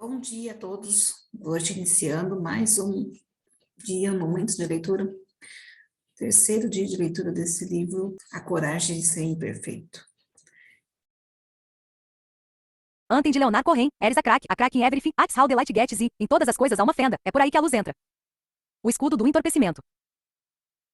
Bom dia a todos. Hoje iniciando mais um dia, Momentos de Leitura, terceiro dia de leitura desse livro, A Coragem de Ser Imperfeito. Anten de Leonard Cohen, Eris a crack in everything, that's how the light gets in. Em todas as coisas há uma fenda, é por aí que a luz entra. O escudo do entorpecimento.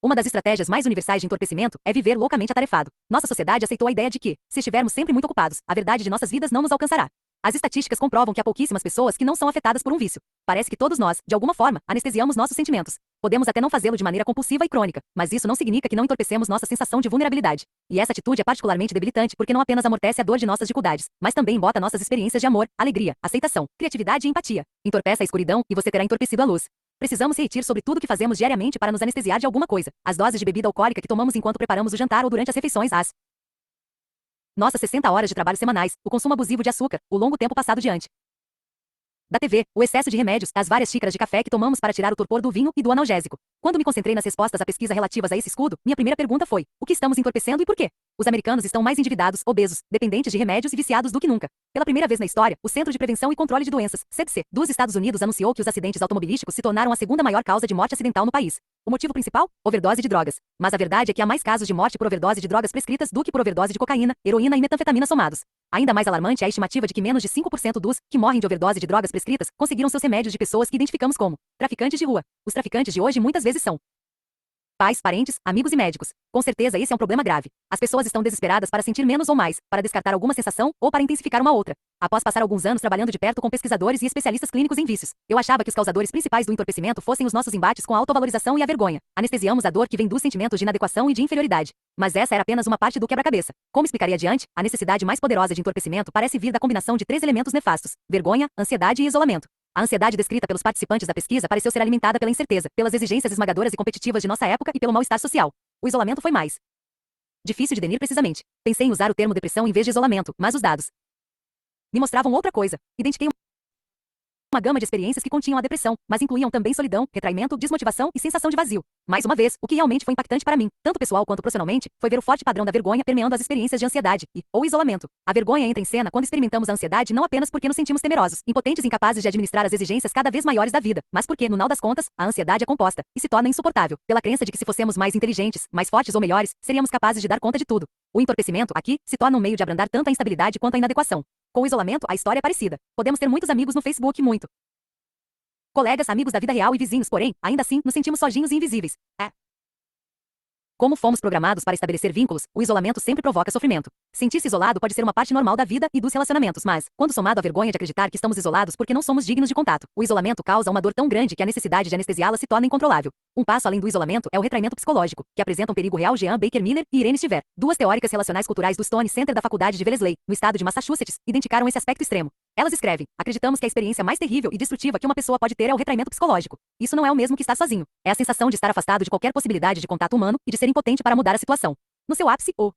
Uma das estratégias mais universais de entorpecimento é viver loucamente atarefado. Nossa sociedade aceitou a ideia de que, se estivermos sempre muito ocupados, a verdade de nossas vidas não nos alcançará. As estatísticas comprovam que há pouquíssimas pessoas que não são afetadas por um vício. Parece que todos nós, de alguma forma, anestesiamos nossos sentimentos. Podemos até não fazê-lo de maneira compulsiva e crônica, mas isso não significa que não entorpecemos nossa sensação de vulnerabilidade. E essa atitude é particularmente debilitante porque não apenas amortece a dor de nossas dificuldades, mas também embota nossas experiências de amor, alegria, aceitação, criatividade e empatia. Entorpeça a escuridão e você terá entorpecido a luz. Precisamos refletir sobre tudo o que fazemos diariamente para nos anestesiar de alguma coisa. As doses de bebida alcoólica que tomamos enquanto preparamos o jantar ou durante as refeições, nossas 60 horas de trabalho semanais, o consumo abusivo de açúcar, o longo tempo passado diante da TV, o excesso de remédios, as várias xícaras de café que tomamos para tirar o torpor do vinho e do analgésico. Quando me concentrei nas respostas à pesquisa relativas a esse escudo, minha primeira pergunta foi: o que estamos entorpecendo e por quê? Os americanos estão mais endividados, obesos, dependentes de remédios e viciados do que nunca. Pela primeira vez na história, o Centro de Prevenção e Controle de Doenças, CDC, dos Estados Unidos anunciou que os acidentes automobilísticos se tornaram a segunda maior causa de morte acidental no país. O motivo principal? Overdose de drogas. Mas a verdade é que há mais casos de morte por overdose de drogas prescritas do que por overdose de cocaína, heroína e metanfetamina somados. Ainda mais alarmante é a estimativa de que menos de 5% dos que morrem de overdose de drogas prescritas conseguiram seus remédios de pessoas que identificamos como traficantes de rua. Os traficantes de hoje muitas vezes são pais, parentes, amigos e médicos. Com certeza esse é um problema grave. As pessoas estão desesperadas para sentir menos ou mais, para descartar alguma sensação ou para intensificar uma outra. Após passar alguns anos trabalhando de perto com pesquisadores e especialistas clínicos em vícios, eu achava que os causadores principais do entorpecimento fossem os nossos embates com a autovalorização e a vergonha. Anestesiamos a dor que vem dos sentimentos de inadequação e de inferioridade. Mas essa era apenas uma parte do quebra-cabeça. Como explicaria adiante, a necessidade mais poderosa de entorpecimento parece vir da combinação de 3 elementos nefastos: vergonha, ansiedade e isolamento. A ansiedade descrita pelos participantes da pesquisa pareceu ser alimentada pela incerteza, pelas exigências esmagadoras e competitivas de nossa época e pelo mal-estar social. O isolamento foi mais difícil de definir precisamente. Pensei em usar o termo depressão em vez de isolamento, mas os dados me mostravam outra coisa. Identifiquei uma gama de experiências que continham a depressão, mas incluíam também solidão, retraimento, desmotivação e sensação de vazio. Mais uma vez, o que realmente foi impactante para mim, tanto pessoal quanto profissionalmente, foi ver o forte padrão da vergonha permeando as experiências de ansiedade ou isolamento. A vergonha entra em cena quando experimentamos a ansiedade não apenas porque nos sentimos temerosos, impotentes e incapazes de administrar as exigências cada vez maiores da vida, mas porque, no final das contas, a ansiedade é composta e se torna insuportável pela crença de que se fossemos mais inteligentes, mais fortes ou melhores, seríamos capazes de dar conta de tudo. O entorpecimento, aqui, se torna um meio de abrandar tanto a instabilidade quanto a inadequação. Com o isolamento, a história é parecida. Podemos ter muitos amigos no Facebook, colegas, amigos da vida real e vizinhos, porém, ainda assim, nos sentimos sozinhos e invisíveis. Como fomos programados para estabelecer vínculos, o isolamento sempre provoca sofrimento. Sentir-se isolado pode ser uma parte normal da vida e dos relacionamentos, mas, quando somado à vergonha de acreditar que estamos isolados porque não somos dignos de contato, o isolamento causa uma dor tão grande que a necessidade de anestesiá-la se torna incontrolável. Um passo além do isolamento é o retraimento psicológico, que apresenta um perigo real. Jean Baker Miller e Irene Stiver, duas teóricas relacionais culturais do Stone Center da Faculdade de Wellesley, no estado de Massachusetts, identificaram esse aspecto extremo. Elas escrevem: acreditamos que a experiência mais terrível e destrutiva que uma pessoa pode ter é o retraimento psicológico. Isso não é o mesmo que estar sozinho. É a sensação de estar afastado de qualquer possibilidade de contato humano e de ser impotente para mudar a situação. No seu ápice, o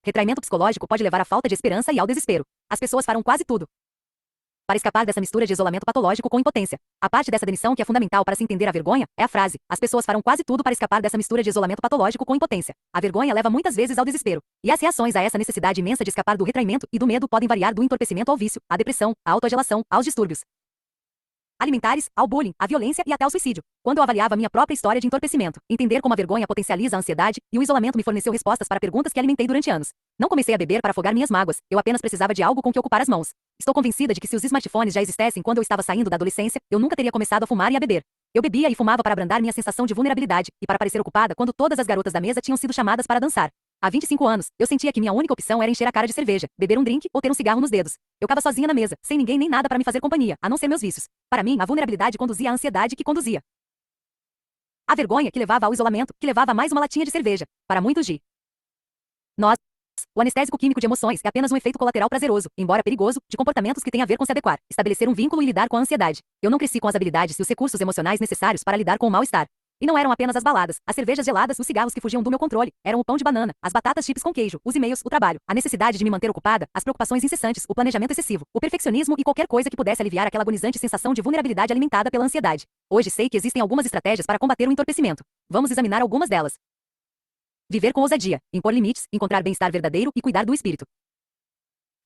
retraimento psicológico pode levar à falta de esperança e ao desespero. As pessoas farão quase tudo para escapar dessa mistura de isolamento patológico com impotência. A parte dessa definição que é fundamental para se entender a vergonha é a frase: as pessoas farão quase tudo para escapar dessa mistura de isolamento patológico com impotência. A vergonha leva muitas vezes ao desespero. E as reações a essa necessidade imensa de escapar do retraimento e do medo podem variar do entorpecimento ao vício, à depressão, à autoflagelação, aos distúrbios alimentares, ao bullying, à violência e até ao suicídio. Quando eu avaliava minha própria história de entorpecimento, entender como a vergonha potencializa a ansiedade e o isolamento me forneceu respostas para perguntas que alimentei durante anos. Não comecei a beber para afogar minhas mágoas, eu apenas precisava de algo com que ocupar as mãos. Estou convencida de que se os smartphones já existessem quando eu estava saindo da adolescência, eu nunca teria começado a fumar e a beber. Eu bebia e fumava para abrandar minha sensação de vulnerabilidade e para parecer ocupada quando todas as garotas da mesa tinham sido chamadas para dançar. Há 25 anos, eu sentia que minha única opção era encher a cara de cerveja, beber um drink ou ter um cigarro nos dedos. Eu estava sozinha na mesa, sem ninguém nem nada para me fazer companhia, a não ser meus vícios. Para mim, a vulnerabilidade conduzia à ansiedade que conduzia a vergonha que levava ao isolamento, que levava a mais uma latinha de cerveja. Para muitos de nós, o anestésico químico de emoções é apenas um efeito colateral prazeroso, embora perigoso, de comportamentos que têm a ver com se adequar, estabelecer um vínculo e lidar com a ansiedade. Eu não cresci com as habilidades e os recursos emocionais necessários para lidar com o mal-estar. E não eram apenas as baladas, as cervejas geladas, os cigarros que fugiam do meu controle, eram o pão de banana, as batatas chips com queijo, os e-mails, o trabalho, a necessidade de me manter ocupada, as preocupações incessantes, o planejamento excessivo, o perfeccionismo e qualquer coisa que pudesse aliviar aquela agonizante sensação de vulnerabilidade alimentada pela ansiedade. Hoje sei que existem algumas estratégias para combater o entorpecimento. Vamos examinar algumas delas. Viver com ousadia, impor limites, encontrar bem-estar verdadeiro e cuidar do espírito.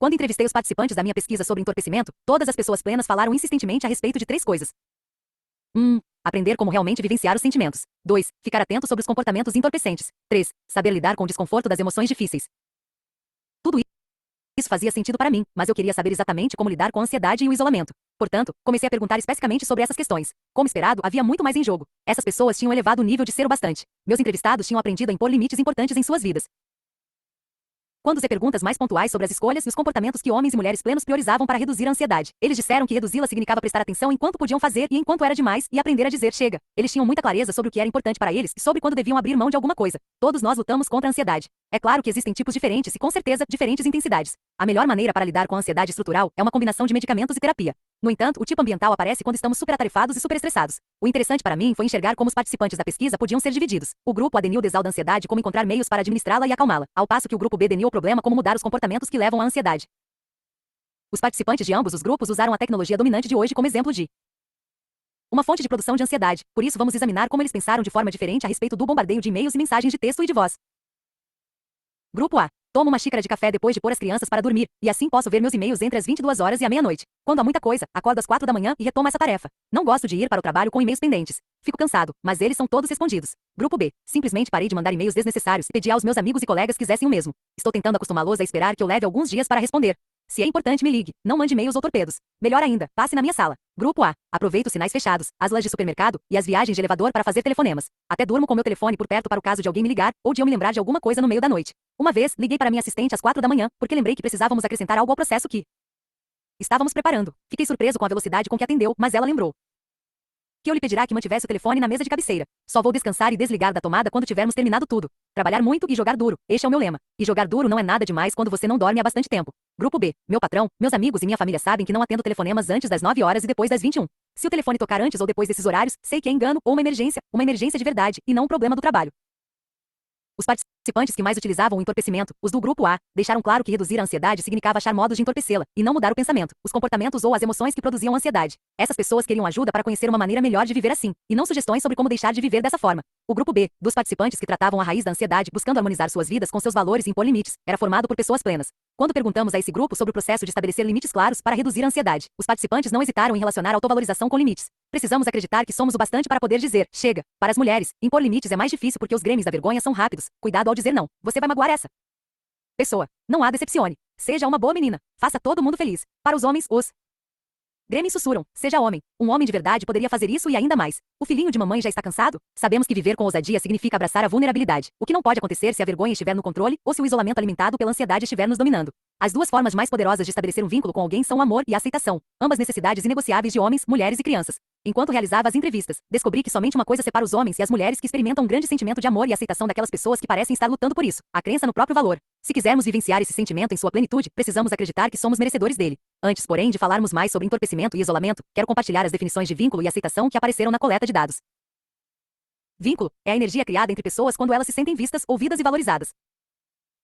Quando entrevistei os participantes da minha pesquisa sobre entorpecimento, todas as pessoas plenas falaram insistentemente a respeito de 3 coisas. 1. Aprender como realmente vivenciar os sentimentos. 2. Ficar atento sobre os comportamentos entorpecentes. 3. Saber lidar com o desconforto das emoções difíceis. Tudo isso fazia sentido para mim, mas eu queria saber exatamente como lidar com a ansiedade e o isolamento. Portanto, comecei a perguntar especificamente sobre essas questões. Como esperado, havia muito mais em jogo. Essas pessoas tinham elevado o nível de ser o bastante. Meus entrevistados tinham aprendido a impor limites importantes em suas vidas. Quando usei perguntas mais pontuais sobre as escolhas e os comportamentos que homens e mulheres plenos priorizavam para reduzir a ansiedade, eles disseram que reduzi-la significava prestar atenção em quanto podiam fazer e em quanto era demais e aprender a dizer chega. Eles tinham muita clareza sobre o que era importante para eles e sobre quando deviam abrir mão de alguma coisa. Todos nós lutamos contra a ansiedade. É claro que existem tipos diferentes e, com certeza, diferentes intensidades. A melhor maneira para lidar com a ansiedade estrutural é uma combinação de medicamentos e terapia. No entanto, o tipo ambiental aparece quando estamos superatarefados e superestressados. O interessante para mim foi enxergar como os participantes da pesquisa podiam ser divididos. O grupo A deniu o desal da ansiedade como encontrar meios para administrá-la e acalmá-la, ao passo que o grupo B deniu o problema como mudar os comportamentos que levam à ansiedade. Os participantes de ambos os grupos usaram a tecnologia dominante de hoje como exemplo de uma fonte de produção de ansiedade, por isso vamos examinar como eles pensaram de forma diferente a respeito do bombardeio de e-mails e mensagens de texto e de voz. Grupo A. Tomo uma xícara de café depois de pôr as crianças para dormir, e assim posso ver meus e-mails entre as 22 horas e a meia-noite. Quando há muita coisa, acordo às 4 da manhã e retomo essa tarefa. Não gosto de ir para o trabalho com e-mails pendentes. Fico cansado, mas eles são todos respondidos. Grupo B. Simplesmente parei de mandar e-mails desnecessários e pedi aos meus amigos e colegas que fizessem o mesmo. Estou tentando acostumá-los a esperar que eu leve alguns dias para responder. Se é importante, me ligue. Não mande e-mails ou torpedos. Melhor ainda, passe na minha sala. Grupo A. Aproveito os sinais fechados, as lojas de supermercado e as viagens de elevador para fazer telefonemas. Até durmo com meu telefone por perto para o caso de alguém me ligar ou de eu me lembrar de alguma coisa no meio da noite. Uma vez, liguei para minha assistente às 4 da manhã, porque lembrei que precisávamos acrescentar algo ao processo que estávamos preparando. Fiquei surpreso com a velocidade com que atendeu, mas ela lembrou que eu lhe pedirá que mantivesse o telefone na mesa de cabeceira. Só vou descansar e desligar da tomada quando tivermos terminado tudo. Trabalhar muito e jogar duro. Este é o meu lema. E jogar duro não é nada demais quando você não dorme há bastante tempo. Grupo B. Meu patrão, meus amigos e minha família sabem que não atendo telefonemas antes das 9 horas e depois das 21. Se o telefone tocar antes ou depois desses horários, sei que é engano ou uma emergência de verdade, e não um problema do trabalho. Os participantes que mais utilizavam o entorpecimento, os do grupo A, deixaram claro que reduzir a ansiedade significava achar modos de entorpecê-la, e não mudar o pensamento, os comportamentos ou as emoções que produziam ansiedade. Essas pessoas queriam ajuda para conhecer uma maneira melhor de viver assim, e não sugestões sobre como deixar de viver dessa forma. O grupo B, dos participantes que tratavam a raiz da ansiedade buscando harmonizar suas vidas com seus valores e impor limites, era formado por pessoas plenas. Quando perguntamos a esse grupo sobre o processo de estabelecer limites claros para reduzir a ansiedade, os participantes não hesitaram em relacionar a autovalorização com limites. Precisamos acreditar que somos o bastante para poder dizer, chega. Para as mulheres, impor limites é mais difícil porque os grêmios da vergonha são rápidos. Cuidado ao dizer não. Você vai magoar essa pessoa. Não a decepcione. Seja uma boa menina. Faça todo mundo feliz. Para os homens, os grêmios sussurram, seja homem. Um homem de verdade poderia fazer isso e ainda mais. O filhinho de mamãe já está cansado? Sabemos que viver com ousadia significa abraçar a vulnerabilidade. O que não pode acontecer se a vergonha estiver no controle ou se o isolamento alimentado pela ansiedade estiver nos dominando. As duas formas mais poderosas de estabelecer um vínculo com alguém são o amor e a aceitação, ambas necessidades inegociáveis de homens, mulheres e crianças. Enquanto realizava as entrevistas, descobri que somente uma coisa separa os homens e as mulheres que experimentam um grande sentimento de amor e aceitação daquelas pessoas que parecem estar lutando por isso, a crença no próprio valor. Se quisermos vivenciar esse sentimento em sua plenitude, precisamos acreditar que somos merecedores dele. Antes, porém, de falarmos mais sobre entorpecimento e isolamento, quero compartilhar as definições de vínculo e aceitação que apareceram na coleta de dados. Vínculo é a energia criada entre pessoas quando elas se sentem vistas, ouvidas e valorizadas.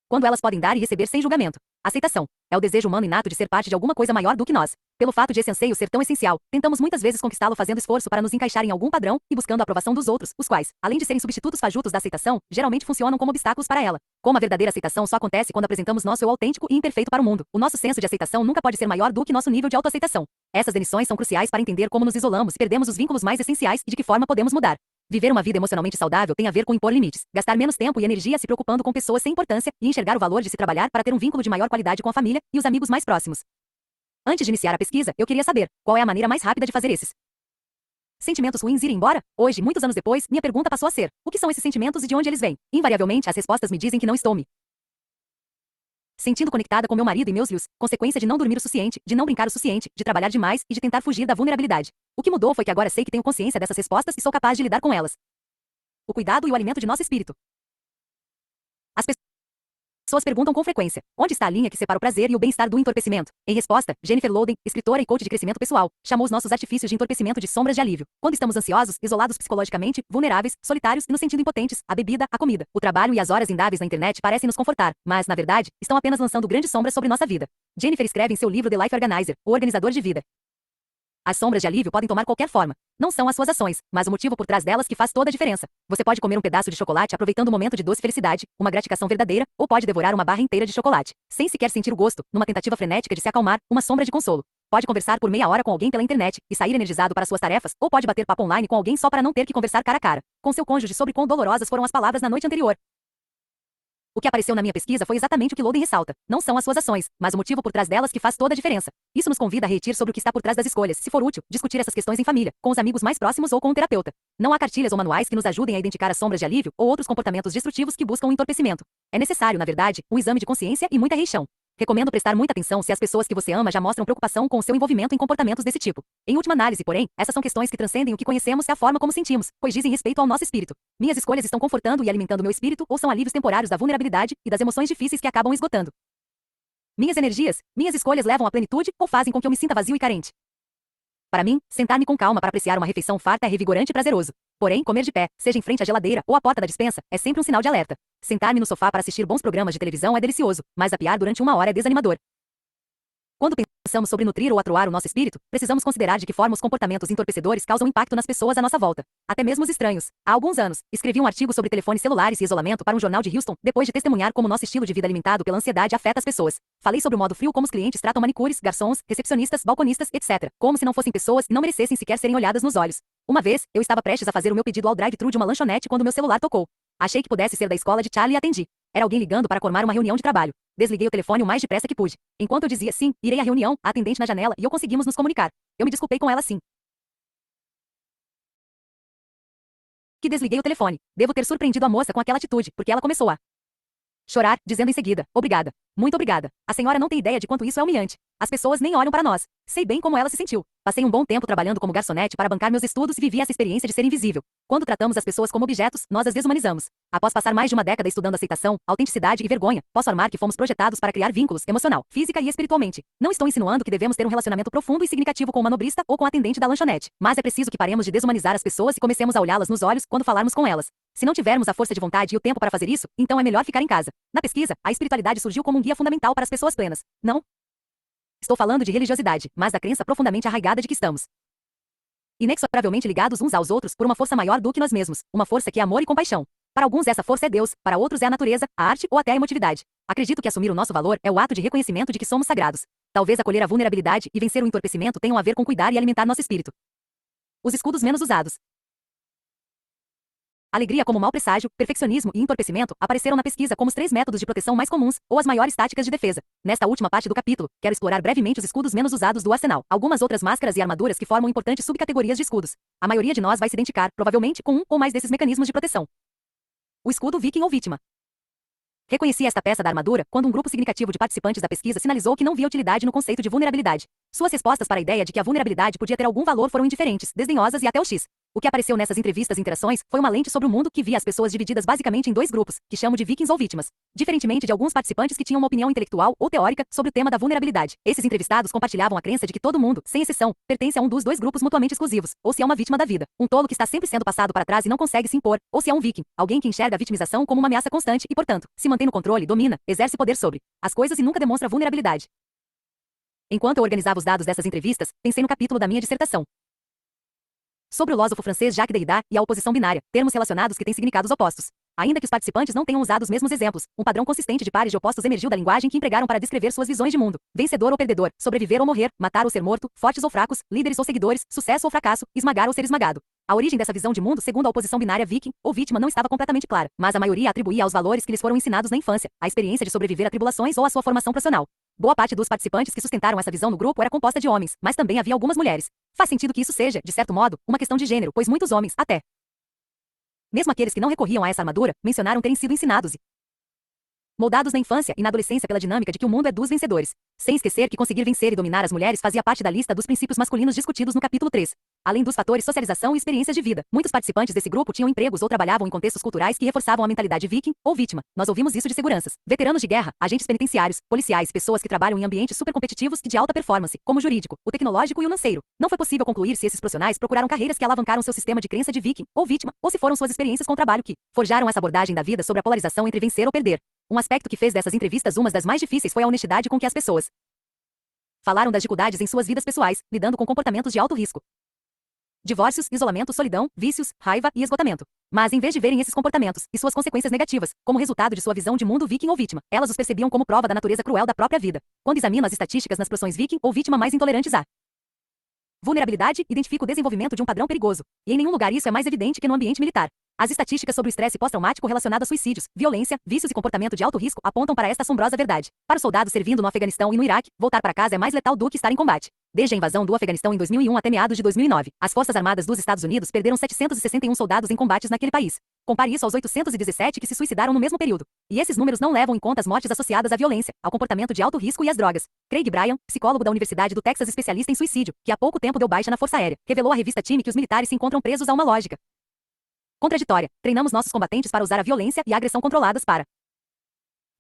Quando elas podem dar e receber sem julgamento. Aceitação é o desejo humano inato de ser parte de alguma coisa maior do que nós. Pelo fato de esse anseio ser tão essencial, tentamos muitas vezes conquistá-lo fazendo esforço para nos encaixar em algum padrão e buscando a aprovação dos outros, os quais, além de serem substitutos fajutos da aceitação, geralmente funcionam como obstáculos para ela. Como a verdadeira aceitação só acontece quando apresentamos nosso eu autêntico e imperfeito para o mundo, o nosso senso de aceitação nunca pode ser maior do que nosso nível de autoaceitação. Essas definições são cruciais para entender como nos isolamos e perdemos os vínculos mais essenciais e de que forma podemos mudar. Viver uma vida emocionalmente saudável tem a ver com impor limites, gastar menos tempo e energia se preocupando com pessoas sem importância e enxergar o valor de se trabalhar para ter um vínculo de maior qualidade com a família e os amigos mais próximos. Antes de iniciar a pesquisa, eu queria saber qual é a maneira mais rápida de fazer esses sentimentos ruins irem embora? Hoje, muitos anos depois, minha pergunta passou a ser: o que são esses sentimentos e de onde eles vêm? Invariavelmente, as respostas me dizem que não estou me sentindo conectada com meu marido e meus filhos, consequência de não dormir o suficiente, de não brincar o suficiente, de trabalhar demais e de tentar fugir da vulnerabilidade. O que mudou foi que agora sei que tenho consciência dessas respostas e sou capaz de lidar com elas. O cuidado e o alimento de nosso espírito. As pessoas perguntam com frequência: onde está a linha que separa o prazer e o bem-estar do entorpecimento? Em resposta, Jennifer Louden, escritora e coach de crescimento pessoal, chamou os nossos artifícios de entorpecimento de sombras de alívio. Quando estamos ansiosos, isolados psicologicamente, vulneráveis, solitários e nos sentindo impotentes, a bebida, a comida, o trabalho e as horas indáveis na internet parecem nos confortar, mas, na verdade, estão apenas lançando grandes sombras sobre nossa vida. Jennifer escreve em seu livro The Life Organizer, O Organizador de Vida, As sombras de alívio podem tomar qualquer forma. Não são as suas ações, mas o motivo por trás delas que faz toda a diferença. Você pode comer um pedaço de chocolate aproveitando o momento de doce felicidade, uma gratificação verdadeira, ou pode devorar uma barra inteira de chocolate, sem sequer sentir o gosto, numa tentativa frenética de se acalmar, uma sombra de consolo. Pode conversar por meia hora com alguém pela internet e sair energizado para suas tarefas, ou pode bater papo online com alguém só para não ter que conversar cara a cara com seu cônjuge sobre quão dolorosas foram as palavras na noite anterior. O que apareceu na minha pesquisa foi exatamente o que Loden ressalta. Não são as suas ações, mas o motivo por trás delas que faz toda a diferença. Isso nos convida a refletir sobre o que está por trás das escolhas, se for útil, discutir essas questões em família, com os amigos mais próximos ou com um terapeuta. Não há cartilhas ou manuais que nos ajudem a identificar as sombras de alívio ou outros comportamentos destrutivos que buscam o entorpecimento. É necessário, na verdade, um exame de consciência e muita reição. Recomendo prestar muita atenção se as pessoas que você ama já mostram preocupação com o seu envolvimento em comportamentos desse tipo. Em última análise, porém, essas são questões que transcendem o que conhecemos e a forma como sentimos, pois dizem respeito ao nosso espírito. Minhas escolhas estão confortando e alimentando meu espírito ou são alívios temporários da vulnerabilidade e das emoções difíceis que acabam esgotando minhas energias? Minhas escolhas levam à plenitude ou fazem com que eu me sinta vazio e carente? Para mim, sentar-me com calma para apreciar uma refeição farta é revigorante e prazeroso. Porém, comer de pé, seja em frente à geladeira ou à porta da despensa, é sempre um sinal de alerta. Sentar-me no sofá para assistir bons programas de televisão é delicioso, mas apiar durante uma hora é desanimador. Quando pensamos sobre nutrir ou atroar o nosso espírito, precisamos considerar de que forma os comportamentos entorpecedores causam impacto nas pessoas à nossa volta, até mesmo os estranhos. Há alguns anos, escrevi um artigo sobre telefones celulares e isolamento para um jornal de Houston, depois de testemunhar como nosso estilo de vida alimentado pela ansiedade afeta as pessoas. Falei sobre o modo frio como os clientes tratam manicures, garçons, recepcionistas, balconistas, etc., como se não fossem pessoas e não merecessem sequer serem olhadas nos olhos. Uma vez, eu estava prestes a fazer o meu pedido ao drive-thru de uma lanchonete quando meu celular tocou. Achei que pudesse ser da escola de Charlie e atendi. Era alguém ligando para formar uma reunião de trabalho. Desliguei o telefone o mais depressa que pude. Enquanto eu dizia sim, irei à reunião, a atendente na janela e eu conseguimos nos comunicar. Eu me desculpei com ela sim. Que desliguei o telefone. Devo ter surpreendido a moça com aquela atitude, porque ela começou a chorar, dizendo em seguida, obrigada. Muito obrigada. A senhora não tem ideia de quanto isso é humilhante. As pessoas nem olham para nós. Sei bem como ela se sentiu. Passei um bom tempo trabalhando como garçonete para bancar meus estudos e vivi essa experiência de ser invisível. Quando tratamos as pessoas como objetos, nós as desumanizamos. Após passar mais de uma década estudando aceitação, autenticidade e vergonha, posso afirmar que fomos projetados para criar vínculos emocional, física e espiritualmente. Não estou insinuando que devemos ter um relacionamento profundo e significativo com o manobrista ou com a atendente da lanchonete, mas é preciso que paremos de desumanizar as pessoas e comecemos a olhá-las nos olhos quando falarmos com elas. Se não tivermos a força de vontade e o tempo para fazer isso, então é melhor ficar em casa. Na pesquisa, a espiritualidade surgiu como um guia fundamental para as pessoas plenas. Não estou falando de religiosidade, mas da crença profundamente arraigada de que estamos inexoravelmente ligados uns aos outros por uma força maior do que nós mesmos, uma força que é amor e compaixão. Para alguns essa força é Deus, para outros é a natureza, a arte ou até a emotividade. Acredito que assumir o nosso valor é o ato de reconhecimento de que somos sagrados. Talvez acolher a vulnerabilidade e vencer o entorpecimento tenham a ver com cuidar e alimentar nosso espírito. Os escudos menos usados. Alegria como mau presságio, perfeccionismo e entorpecimento apareceram na pesquisa como os 3 métodos de proteção mais comuns, ou as maiores táticas de defesa. Nesta última parte do capítulo, quero explorar brevemente os escudos menos usados do arsenal, algumas outras máscaras e armaduras que formam importantes subcategorias de escudos. A maioria de nós vai se identificar, provavelmente, com um ou mais desses mecanismos de proteção. O escudo viking ou vítima. Reconheci esta peça da armadura quando um grupo significativo de participantes da pesquisa sinalizou que não via utilidade no conceito de vulnerabilidade. Suas respostas para a ideia de que a vulnerabilidade podia ter algum valor foram indiferentes, desdenhosas e até o X. O que apareceu nessas entrevistas e interações foi uma lente sobre o mundo que via as pessoas divididas basicamente em 2 grupos, que chamo de vikings ou vítimas. Diferentemente de alguns participantes que tinham uma opinião intelectual ou teórica sobre o tema da vulnerabilidade. Esses entrevistados compartilhavam a crença de que todo mundo, sem exceção, pertence a um dos 2 grupos mutuamente exclusivos, ou se é uma vítima da vida, um tolo que está sempre sendo passado para trás e não consegue se impor, ou se é um viking, alguém que enxerga a vitimização como uma ameaça constante e, portanto, se mantém no controle, domina, exerce poder sobre as coisas e nunca demonstra vulnerabilidade. Enquanto eu organizava os dados dessas entrevistas, pensei no capítulo da minha dissertação sobre o filósofo francês Jacques Derrida e a oposição binária, termos relacionados que têm significados opostos. Ainda que os participantes não tenham usado os mesmos exemplos, um padrão consistente de pares de opostos emergiu da linguagem que empregaram para descrever suas visões de mundo. Vencedor ou perdedor, sobreviver ou morrer, matar ou ser morto, fortes ou fracos, líderes ou seguidores, sucesso ou fracasso, esmagar ou ser esmagado. A origem dessa visão de mundo, segundo a oposição binária viking ou vítima, não estava completamente clara, mas a maioria atribuía aos valores que lhes foram ensinados na infância, a experiência de sobreviver a tribulações ou a sua formação profissional. Boa parte dos participantes que sustentaram essa visão no grupo era composta de homens, mas também havia algumas mulheres. Faz sentido que isso seja, de certo modo, uma questão de gênero, pois muitos homens, até mesmo aqueles que não recorriam a essa armadura, mencionaram terem sido ensinados e moldados na infância e na adolescência pela dinâmica de que o mundo é dos vencedores. Sem esquecer que conseguir vencer e dominar as mulheres fazia parte da lista dos princípios masculinos discutidos no capítulo 3. Além dos fatores socialização e experiências de vida, muitos participantes desse grupo tinham empregos ou trabalhavam em contextos culturais que reforçavam a mentalidade viking ou vítima. Nós ouvimos isso de seguranças, veteranos de guerra, agentes penitenciários, policiais, pessoas que trabalham em ambientes supercompetitivos e de alta performance, como o jurídico, o tecnológico e o financeiro. Não foi possível concluir se esses profissionais procuraram carreiras que alavancaram seu sistema de crença de viking ou vítima, ou se foram suas experiências com o trabalho que forjaram essa abordagem da vida sobre a polarização entre vencer ou perder. Um aspecto que fez dessas entrevistas umas das mais difíceis foi a honestidade com que as pessoas Falaram das dificuldades em suas vidas pessoais, lidando com comportamentos de alto risco. Divórcios, isolamento, solidão, vícios, raiva e esgotamento. Mas em vez de verem esses comportamentos e suas consequências negativas, como resultado de sua visão de mundo viking ou vítima, elas os percebiam como prova da natureza cruel da própria vida. Quando examino as estatísticas nas profissões viking ou vítima mais intolerantes à vulnerabilidade, identifico o desenvolvimento de um padrão perigoso. E em nenhum lugar isso é mais evidente que no ambiente militar. As estatísticas sobre o estresse pós-traumático relacionado a suicídios, violência, vícios e comportamento de alto risco apontam para esta assombrosa verdade. Para o soldado servindo no Afeganistão e no Iraque, voltar para casa é mais letal do que estar em combate. Desde a invasão do Afeganistão em 2001 até meados de 2009, as Forças Armadas dos Estados Unidos perderam 761 soldados em combates naquele país. Compare isso aos 817 que se suicidaram no mesmo período. E esses números não levam em conta as mortes associadas à violência, ao comportamento de alto risco e às drogas. Craig Bryan, psicólogo da Universidade do Texas especialista em suicídio, que há pouco tempo deu baixa na Força Aérea, revelou à revista Time que os militares se encontram presos a uma lógica contraditória. Treinamos nossos combatentes para usar a violência e a agressão controladas para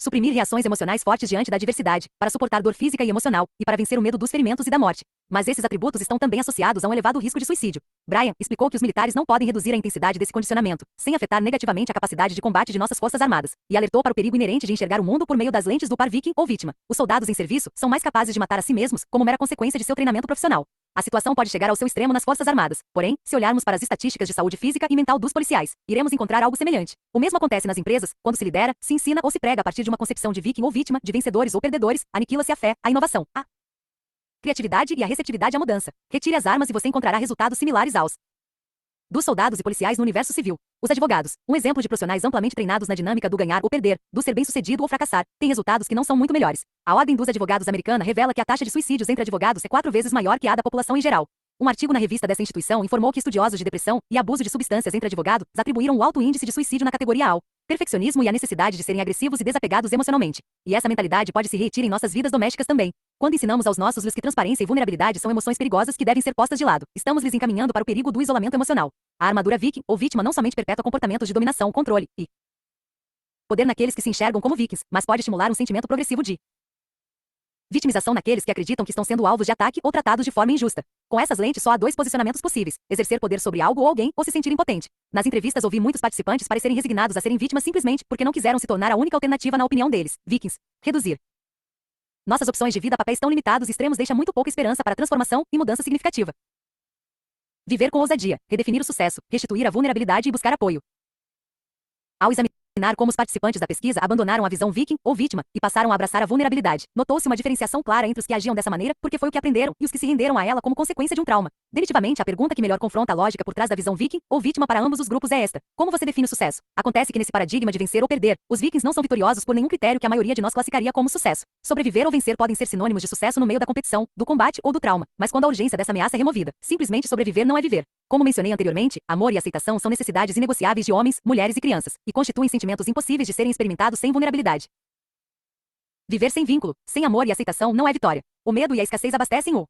suprimir reações emocionais fortes diante da adversidade, para suportar dor física e emocional, e para vencer o medo dos ferimentos e da morte. Mas esses atributos estão também associados a um elevado risco de suicídio. Bryan explicou que os militares não podem reduzir a intensidade desse condicionamento, sem afetar negativamente a capacidade de combate de nossas forças armadas, e alertou para o perigo inerente de enxergar o mundo por meio das lentes do par viking ou vítima. Os soldados em serviço são mais capazes de matar a si mesmos, como mera consequência de seu treinamento profissional. A situação pode chegar ao seu extremo nas Forças Armadas. Porém, se olharmos para as estatísticas de saúde física e mental dos policiais, iremos encontrar algo semelhante. O mesmo acontece nas empresas, quando se lidera, se ensina ou se prega a partir de uma concepção de viking ou vítima, de vencedores ou perdedores, aniquila-se a fé, a inovação, a criatividade e a receptividade à mudança. Retire as armas e você encontrará resultados similares aos dos soldados e policiais no universo civil. Os advogados, um exemplo de profissionais amplamente treinados na dinâmica do ganhar ou perder, do ser bem-sucedido ou fracassar, têm resultados que não são muito melhores. A Ordem dos Advogados americana revela que a taxa de suicídios entre advogados é 4 vezes maior que a da população em geral. Um artigo na revista dessa instituição informou que estudiosos de depressão e abuso de substâncias entre advogados atribuíram o alto índice de suicídio na categoria ao perfeccionismo e a necessidade de serem agressivos e desapegados emocionalmente. E essa mentalidade pode se repetir em nossas vidas domésticas também. Quando ensinamos aos nossos filhos que transparência e vulnerabilidade são emoções perigosas que devem ser postas de lado, estamos lhes encaminhando para o perigo do isolamento emocional. A armadura viking ou vítima não somente perpetua comportamentos de dominação, controle e poder naqueles que se enxergam como vikings, mas pode estimular um sentimento progressivo de vitimização naqueles que acreditam que estão sendo alvos de ataque ou tratados de forma injusta. Com essas lentes só há 2 posicionamentos possíveis: exercer poder sobre algo ou alguém ou se sentir impotente. Nas entrevistas ouvi muitos participantes parecerem resignados a serem vítimas simplesmente porque não quiseram se tornar a única alternativa na opinião deles. Vikings. Reduzir nossas opções de vida a papéis tão limitados e extremos deixa muito pouca esperança para transformação e mudança significativa. Viver com ousadia, redefinir o sucesso, restituir a vulnerabilidade e buscar apoio. Ao examinar como os participantes da pesquisa abandonaram a visão viking ou vítima e passaram a abraçar a vulnerabilidade, notou-se uma diferenciação clara entre os que agiam dessa maneira porque foi o que aprenderam e os que se renderam a ela como consequência de um trauma. Definitivamente, a pergunta que melhor confronta a lógica por trás da visão viking ou vítima para ambos os grupos é esta: como você define o sucesso? Acontece que nesse paradigma de vencer ou perder, os vikings não são vitoriosos por nenhum critério que a maioria de nós classificaria como sucesso. Sobreviver ou vencer podem ser sinônimos de sucesso no meio da competição, do combate ou do trauma, mas quando a urgência dessa ameaça é removida, simplesmente sobreviver não é viver. Como mencionei anteriormente, amor e aceitação são necessidades inegociáveis de homens, mulheres e crianças, e constituem sentimentos impossíveis de serem experimentados sem vulnerabilidade. Viver sem vínculo, sem amor e aceitação não é vitória. O medo e a escassez abastecem o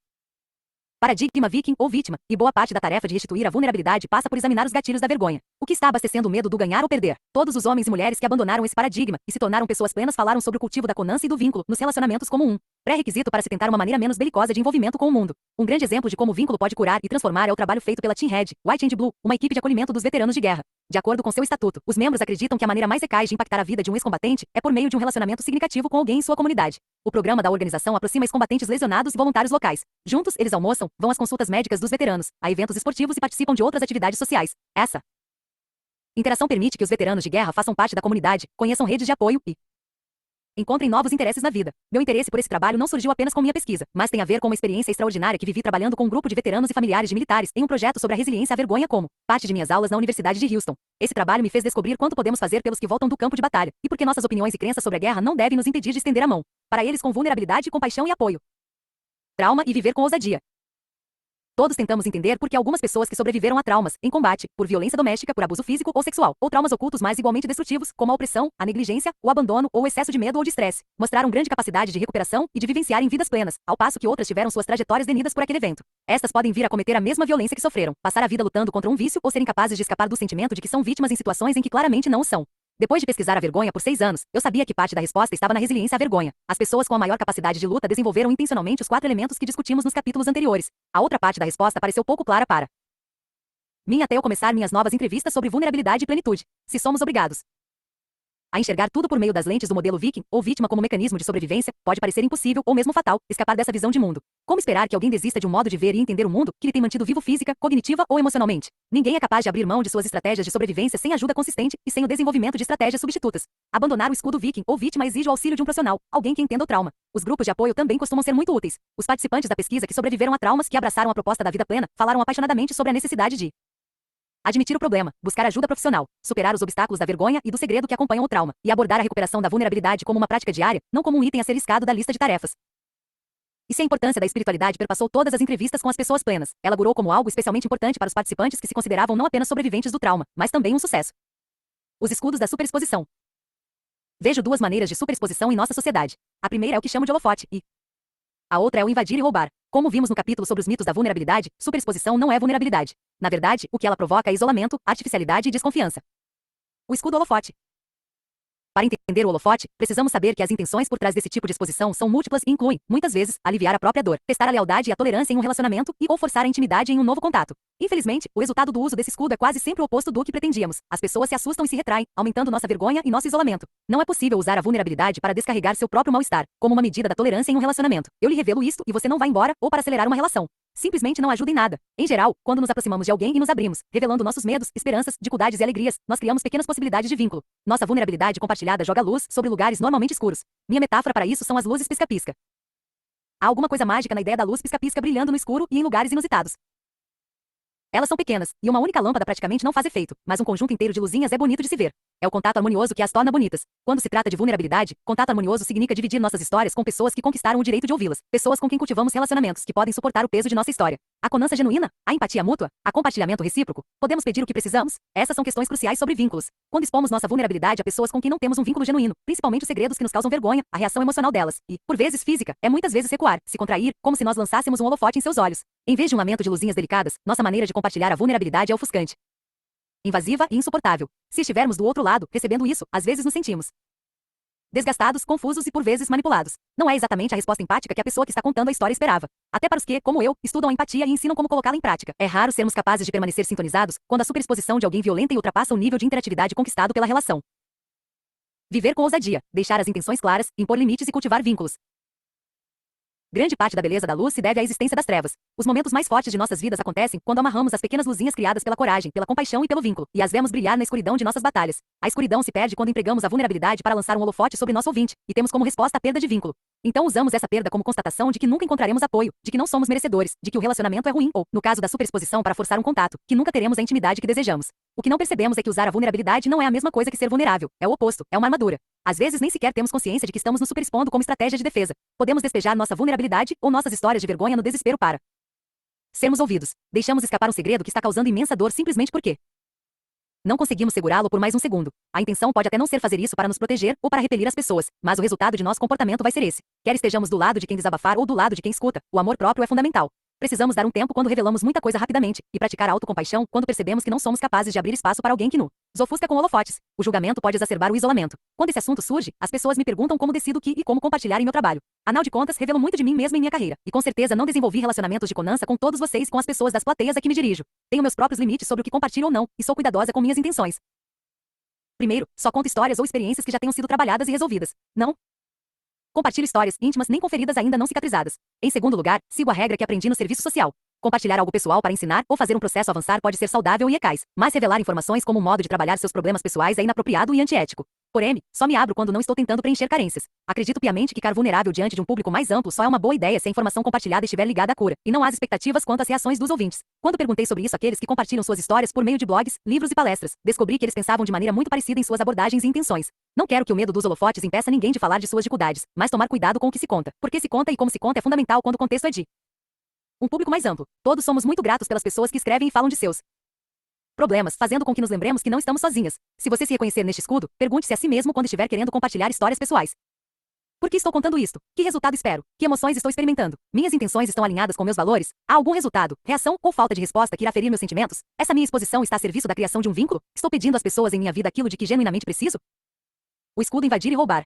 paradigma viking ou vítima, e boa parte da tarefa de restituir a vulnerabilidade passa por examinar os gatilhos da vergonha. O que está abastecendo o medo do ganhar ou perder? Todos os homens e mulheres que abandonaram esse paradigma e se tornaram pessoas plenas falaram sobre o cultivo da confiança e do vínculo nos relacionamentos como um pré-requisito para se tentar uma maneira menos belicosa de envolvimento com o mundo. Um grande exemplo de como o vínculo pode curar e transformar é o trabalho feito pela Team Red, White and Blue, uma equipe de acolhimento dos veteranos de guerra. De acordo com seu estatuto, os membros acreditam que a maneira mais eficaz de impactar a vida de um ex-combatente é por meio de um relacionamento significativo com alguém em sua comunidade. O programa da organização aproxima ex-combatentes lesionados e voluntários locais. Juntos, eles almoçam, vão às consultas médicas dos veteranos, a eventos esportivos e participam de outras atividades sociais. Essa interação permite que os veteranos de guerra façam parte da comunidade, conheçam redes de apoio e encontrem novos interesses na vida. Meu interesse por esse trabalho não surgiu apenas com minha pesquisa, mas tem a ver com uma experiência extraordinária que vivi trabalhando com um grupo de veteranos e familiares de militares em um projeto sobre a resiliência à vergonha como parte de minhas aulas na Universidade de Houston. Esse trabalho me fez descobrir quanto podemos fazer pelos que voltam do campo de batalha, e porque nossas opiniões e crenças sobre a guerra não devem nos impedir de estender a mão para eles com vulnerabilidade, compaixão e apoio. Trauma e viver com ousadia. Todos tentamos entender por que algumas pessoas que sobreviveram a traumas, em combate, por violência doméstica, por abuso físico ou sexual, ou traumas ocultos mais igualmente destrutivos, como a opressão, a negligência, o abandono ou o excesso de medo ou de estresse, mostraram grande capacidade de recuperação e de vivenciarem vidas plenas, ao passo que outras tiveram suas trajetórias denidas por aquele evento. Estas podem vir a cometer a mesma violência que sofreram, passar a vida lutando contra um vício ou serem capazes de escapar do sentimento de que são vítimas em situações em que claramente não o são. Depois de pesquisar a vergonha por 6 anos, eu sabia que parte da resposta estava na resiliência à vergonha. As pessoas com a maior capacidade de luta desenvolveram intencionalmente os 4 elementos que discutimos nos capítulos anteriores. A outra parte da resposta pareceu pouco clara para mim até eu começar minhas novas entrevistas sobre vulnerabilidade e plenitude. Se somos obrigados A enxergar tudo por meio das lentes do modelo Viking, ou vítima como mecanismo de sobrevivência, pode parecer impossível, ou mesmo fatal, escapar dessa visão de mundo. Como esperar que alguém desista de um modo de ver e entender o mundo que lhe tem mantido vivo física, cognitiva ou emocionalmente? Ninguém é capaz de abrir mão de suas estratégias de sobrevivência sem ajuda consistente e sem o desenvolvimento de estratégias substitutas. Abandonar o escudo Viking ou vítima exige o auxílio de um profissional, alguém que entenda o trauma. Os grupos de apoio também costumam ser muito úteis. Os participantes da pesquisa que sobreviveram a traumas que abraçaram a proposta da vida plena, falaram apaixonadamente sobre a necessidade de admitir o problema, buscar ajuda profissional, superar os obstáculos da vergonha e do segredo que acompanham o trauma, e abordar a recuperação da vulnerabilidade como uma prática diária, não como um item a ser riscado da lista de tarefas. E se a importância da espiritualidade perpassou todas as entrevistas com as pessoas plenas, ela augurou como algo especialmente importante para os participantes que se consideravam não apenas sobreviventes do trauma, mas também um sucesso. Os escudos da superexposição. Vejo duas maneiras de superexposição em nossa sociedade. A primeira é o que chamo de holofote, e a outra é o invadir e roubar. Como vimos no capítulo sobre os mitos da vulnerabilidade, superexposição não é vulnerabilidade. Na verdade, o que ela provoca é isolamento, artificialidade e desconfiança. O escudo holofote. Para entender o holofote, precisamos saber que as intenções por trás desse tipo de exposição são múltiplas e incluem, muitas vezes, aliviar a própria dor, testar a lealdade e a tolerância em um relacionamento e ou forçar a intimidade em um novo contato. Infelizmente, o resultado do uso desse escudo é quase sempre o oposto do que pretendíamos. As pessoas se assustam e se retraem, aumentando nossa vergonha e nosso isolamento. Não é possível usar a vulnerabilidade para descarregar seu próprio mal-estar, como uma medida da tolerância em um relacionamento. Eu lhe revelo isto e você não vai embora, ou para acelerar uma relação. Simplesmente não ajuda em nada. Em geral, quando nos aproximamos de alguém e nos abrimos, revelando nossos medos, esperanças, dificuldades e alegrias, nós criamos pequenas possibilidades de vínculo. Nossa vulnerabilidade compartilhada joga luz sobre lugares normalmente escuros. Minha metáfora para isso são as luzes pisca-pisca. Há alguma coisa mágica na ideia da luz pisca-pisca brilhando no escuro e em lugares inusitados. Elas são pequenas, e uma única lâmpada praticamente não faz efeito, mas um conjunto inteiro de luzinhas é bonito de se ver. É o contato harmonioso que as torna bonitas. Quando se trata de vulnerabilidade, contato harmonioso significa dividir nossas histórias com pessoas que conquistaram o direito de ouvi-las, pessoas com quem cultivamos relacionamentos que podem suportar o peso de nossa história. A confiança genuína, a empatia mútua, a compartilhamento recíproco. Podemos pedir o que precisamos? Essas são questões cruciais sobre vínculos. Quando expomos nossa vulnerabilidade a pessoas com quem não temos um vínculo genuíno, principalmente os segredos que nos causam vergonha, a reação emocional delas, e, por vezes física, é muitas vezes recuar, se contrair, como se nós lançássemos um holofote em seus olhos. Em vez de um lamento de luzinhas delicadas, nossa maneira de compartilhar a vulnerabilidade é ofuscante, invasiva e insuportável. Se estivermos do outro lado, recebendo isso, às vezes nos sentimos desgastados, confusos e por vezes manipulados. Não é exatamente a resposta empática que a pessoa que está contando a história esperava. Até para os que, como eu, estudam a empatia e ensinam como colocá-la em prática. É raro sermos capazes de permanecer sintonizados quando a superexposição de alguém violenta e ultrapassa o nível de interatividade conquistado pela relação. Viver com ousadia, deixar as intenções claras, impor limites e cultivar vínculos. Grande parte da beleza da luz se deve à existência das trevas. Os momentos mais fortes de nossas vidas acontecem quando amarramos as pequenas luzinhas criadas pela coragem, pela compaixão e pelo vínculo, e as vemos brilhar na escuridão de nossas batalhas. A escuridão se perde quando empregamos a vulnerabilidade para lançar um holofote sobre nosso ouvinte, e temos como resposta a perda de vínculo. Então usamos essa perda como constatação de que nunca encontraremos apoio, de que não somos merecedores, de que o relacionamento é ruim ou, no caso da superexposição, para forçar um contato, que nunca teremos a intimidade que desejamos. O que não percebemos é que usar a vulnerabilidade não é a mesma coisa que ser vulnerável, é o oposto, é uma armadura. Às vezes nem sequer temos consciência de que estamos nos superexpondo como estratégia de defesa. Podemos despejar nossa vulnerabilidade ou nossas histórias de vergonha no desespero para sermos ouvidos. Deixamos escapar um segredo que está causando imensa dor simplesmente porque não conseguimos segurá-lo por mais um segundo. A intenção pode até não ser fazer isso para nos proteger ou para repelir as pessoas, mas o resultado de nosso comportamento vai ser esse. Quer estejamos do lado de quem desabafar ou do lado de quem escuta, o amor próprio é fundamental. Precisamos dar um tempo quando revelamos muita coisa rapidamente, e praticar a autocompaixão quando percebemos que não somos capazes de abrir espaço para alguém que nos ofusca com holofotes. O julgamento pode exacerbar o isolamento. Quando esse assunto surge, as pessoas me perguntam como decido o que e como compartilhar em meu trabalho. Afinal de contas, revelo muito de mim mesma em minha carreira, e com certeza não desenvolvi relacionamentos de confiança com todos vocês e com as pessoas das plateias a que me dirijo. Tenho meus próprios limites sobre o que compartilho ou não, e sou cuidadosa com minhas intenções. Primeiro, só conto histórias ou experiências que já tenham sido trabalhadas e resolvidas. Não compartilho histórias íntimas nem com feridas ainda não cicatrizadas. Em segundo lugar, sigo a regra que aprendi no serviço social. Compartilhar algo pessoal para ensinar ou fazer um processo avançar pode ser saudável e eficaz, mas revelar informações como um modo de trabalhar seus problemas pessoais é inapropriado e antiético. Porém, só me abro quando não estou tentando preencher carências. Acredito piamente que ficar vulnerável diante de um público mais amplo só é uma boa ideia se a informação compartilhada estiver ligada à cura, e não às expectativas quanto às reações dos ouvintes. Quando perguntei sobre isso àqueles que compartilham suas histórias por meio de blogs, livros e palestras, descobri que eles pensavam de maneira muito parecida em suas abordagens e intenções. Não quero que o medo dos holofotes impeça ninguém de falar de suas dificuldades, mas tomar cuidado com o que se conta, porque se conta e como se conta é fundamental quando o contexto é de um público mais amplo. Todos somos muito gratos pelas pessoas que escrevem e falam de seus problemas, fazendo com que nos lembremos que não estamos sozinhas. Se você se reconhecer neste escudo, pergunte-se a si mesmo quando estiver querendo compartilhar histórias pessoais. Por que estou contando isto? Que resultado espero? Que emoções estou experimentando? Minhas intenções estão alinhadas com meus valores? Há algum resultado, reação ou falta de resposta que irá ferir meus sentimentos? Essa minha exposição está a serviço da criação de um vínculo? Estou pedindo às pessoas em minha vida aquilo de que genuinamente preciso? O escudo invadir e roubar.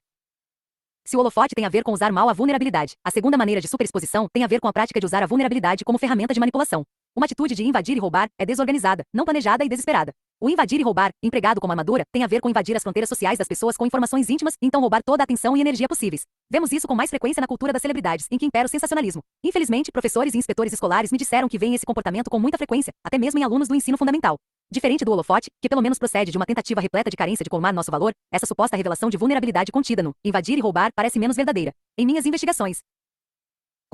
Se o holofote tem a ver com usar mal a vulnerabilidade, a segunda maneira de superexposição tem a ver com a prática de usar a vulnerabilidade como ferramenta de manipulação. Uma atitude de invadir e roubar é desorganizada, não planejada e desesperada. O invadir e roubar, empregado como armadura, tem a ver com invadir as fronteiras sociais das pessoas com informações íntimas e então roubar toda a atenção e energia possíveis. Vemos isso com mais frequência na cultura das celebridades, em que impera o sensacionalismo. Infelizmente, professores e inspetores escolares me disseram que veem esse comportamento com muita frequência, até mesmo em alunos do ensino fundamental. Diferente do holofote, que pelo menos procede de uma tentativa repleta de carência de colmar nosso valor, essa suposta revelação de vulnerabilidade contida no invadir e roubar parece menos verdadeira. Em minhas investigações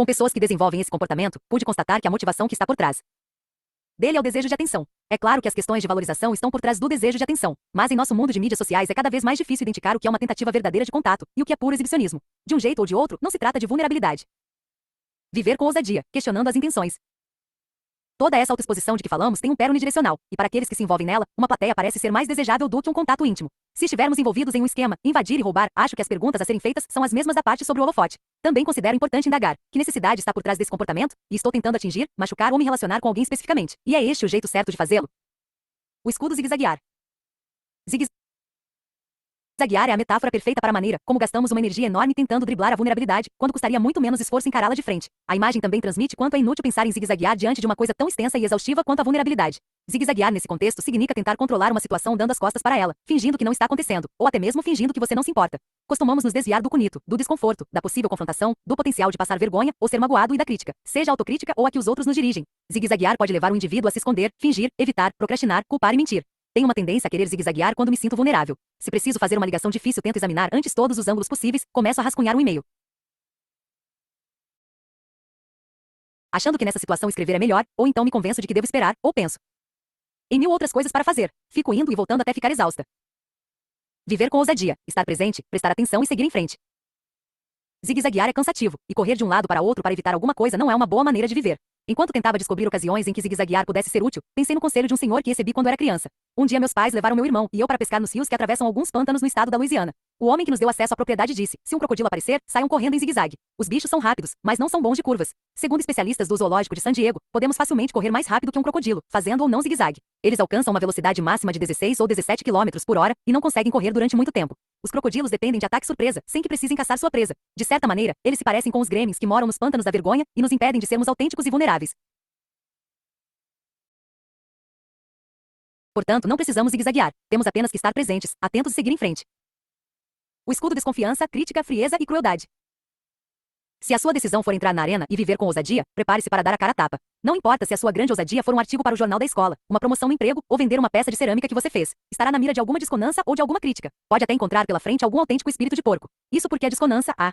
com pessoas que desenvolvem esse comportamento, pude constatar que a motivação que está por trás dele é o desejo de atenção. É claro que as questões de valorização estão por trás do desejo de atenção, mas em nosso mundo de mídias sociais é cada vez mais difícil identificar o que é uma tentativa verdadeira de contato e o que é puro exibicionismo. De um jeito ou de outro, não se trata de vulnerabilidade. Viver com ousadia, questionando as intenções. Toda essa autoexposição de que falamos tem um pé unidirecional, e para aqueles que se envolvem nela, uma plateia parece ser mais desejável do que um contato íntimo. Se estivermos envolvidos em um esquema, invadir e roubar, acho que as perguntas a serem feitas são as mesmas da parte sobre o holofote. Também considero importante indagar que necessidade está por trás desse comportamento, e estou tentando atingir, machucar ou me relacionar com alguém especificamente. E é este o jeito certo de fazê-lo? O escudo zigue-zaguear. Zigue-zaguear é a metáfora perfeita para a maneira como gastamos uma energia enorme tentando driblar a vulnerabilidade, quando custaria muito menos esforço encará-la de frente. A imagem também transmite quanto é inútil pensar em zigue-zaguear diante de uma coisa tão extensa e exaustiva quanto a vulnerabilidade. Zigue-zaguear nesse contexto significa tentar controlar uma situação dando as costas para ela, fingindo que não está acontecendo, ou até mesmo fingindo que você não se importa. Costumamos nos desviar do conito, do desconforto, da possível confrontação, do potencial de passar vergonha ou ser magoado e da crítica, seja a autocrítica ou a que os outros nos dirigem. Zigue-zaguear pode levar o indivíduo a se esconder, fingir, evitar, procrastinar, culpar e mentir. Tenho uma tendência a querer zigue-zaguear quando me sinto vulnerável. Se preciso fazer uma ligação difícil, tento examinar antes todos os ângulos possíveis, começo a rascunhar um e-mail, achando que nessa situação escrever é melhor, ou então me convenço de que devo esperar, ou penso em mil outras coisas para fazer. Fico indo e voltando até ficar exausta. Viver com ousadia, estar presente, prestar atenção e seguir em frente. Zigue-zaguear é cansativo, e correr de um lado para outro para evitar alguma coisa não é uma boa maneira de viver. Enquanto tentava descobrir ocasiões em que zigue-zaguear pudesse ser útil, pensei no conselho de um senhor que recebi quando era criança. Um dia meus pais levaram meu irmão e eu para pescar nos rios que atravessam alguns pântanos no estado da Louisiana. O homem que nos deu acesso à propriedade disse: se um crocodilo aparecer, saiam correndo em zigue-zague. Os bichos são rápidos, mas não são bons de curvas. Segundo especialistas do zoológico de San Diego, podemos facilmente correr mais rápido que um crocodilo, fazendo ou não zigue-zague. Eles alcançam uma velocidade máxima de 16 ou 17 km por hora e não conseguem correr durante muito tempo. Os crocodilos dependem de ataque surpresa, sem que precisem caçar sua presa. De certa maneira, eles se parecem com os gremlins que moram nos pântanos da vergonha e nos impedem de sermos autênticos e vulneráveis. Portanto, não precisamos zigue-zaguear. Temos apenas que estar presentes, atentos e seguir em frente. O escudo desconfiança, crítica, frieza e crueldade. Se a sua decisão for entrar na arena e viver com ousadia, prepare-se para dar a cara a tapa. Não importa se a sua grande ousadia for um artigo para o jornal da escola, uma promoção no emprego ou vender uma peça de cerâmica que você fez. Estará na mira de alguma desconança ou de alguma crítica. Pode até encontrar pela frente algum autêntico espírito de porco. Isso porque a desconança, a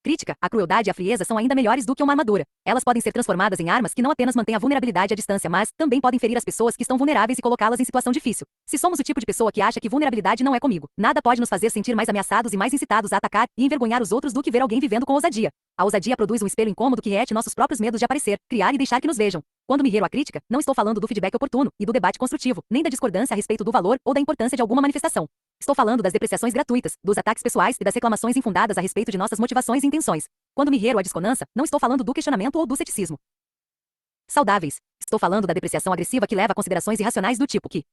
crítica, a crueldade e a frieza são ainda melhores do que uma armadura. Elas podem ser transformadas em armas que não apenas mantêm a vulnerabilidade à distância, mas também podem ferir as pessoas que estão vulneráveis e colocá-las em situação difícil. Se somos o tipo de pessoa que acha que vulnerabilidade não é comigo, nada pode nos fazer sentir mais ameaçados e mais incitados a atacar e envergonhar os outros do que ver alguém vivendo com ousadia. A ousadia produz um espelho incômodo que rete nossos próprios medos de aparecer, criar e deixar que nos vejam. Quando me refiro à crítica, não estou falando do feedback oportuno e do debate construtivo, nem da discordância a respeito do valor ou da importância de alguma manifestação. Estou falando das depreciações gratuitas, dos ataques pessoais e das reclamações infundadas a respeito de nossas motivações e intenções. Quando me refiro à desconança, não estou falando do questionamento ou do ceticismo saudáveis. Estou falando da depreciação agressiva que leva a considerações irracionais do tipo que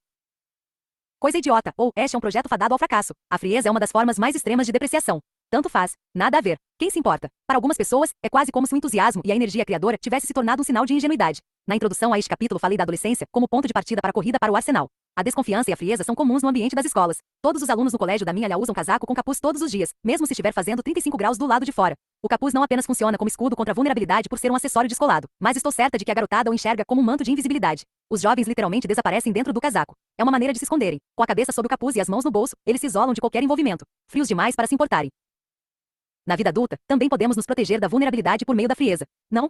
coisa idiota, ou este é um projeto fadado ao fracasso. A frieza é uma das formas mais extremas de depreciação. Tanto faz, nada a ver. Quem se importa? Para algumas pessoas, é quase como se o entusiasmo e a energia criadora tivesse se tornado um sinal de ingenuidade. Na introdução a este capítulo falei da adolescência como ponto de partida para a corrida para o arsenal. A desconfiança e a frieza são comuns no ambiente das escolas. Todos os alunos no colégio da minha área usam casaco com capuz todos os dias, mesmo se estiver fazendo 35 graus do lado de fora. O capuz não apenas funciona como escudo contra a vulnerabilidade por ser um acessório descolado, mas estou certa de que a garotada o enxerga como um manto de invisibilidade. Os jovens literalmente desaparecem dentro do casaco. É uma maneira de se esconderem. Com a cabeça sob o capuz e as mãos no bolso, eles se isolam de qualquer envolvimento. Frios demais para se importarem. Na vida adulta, também podemos nos proteger da vulnerabilidade por meio da frieza. Não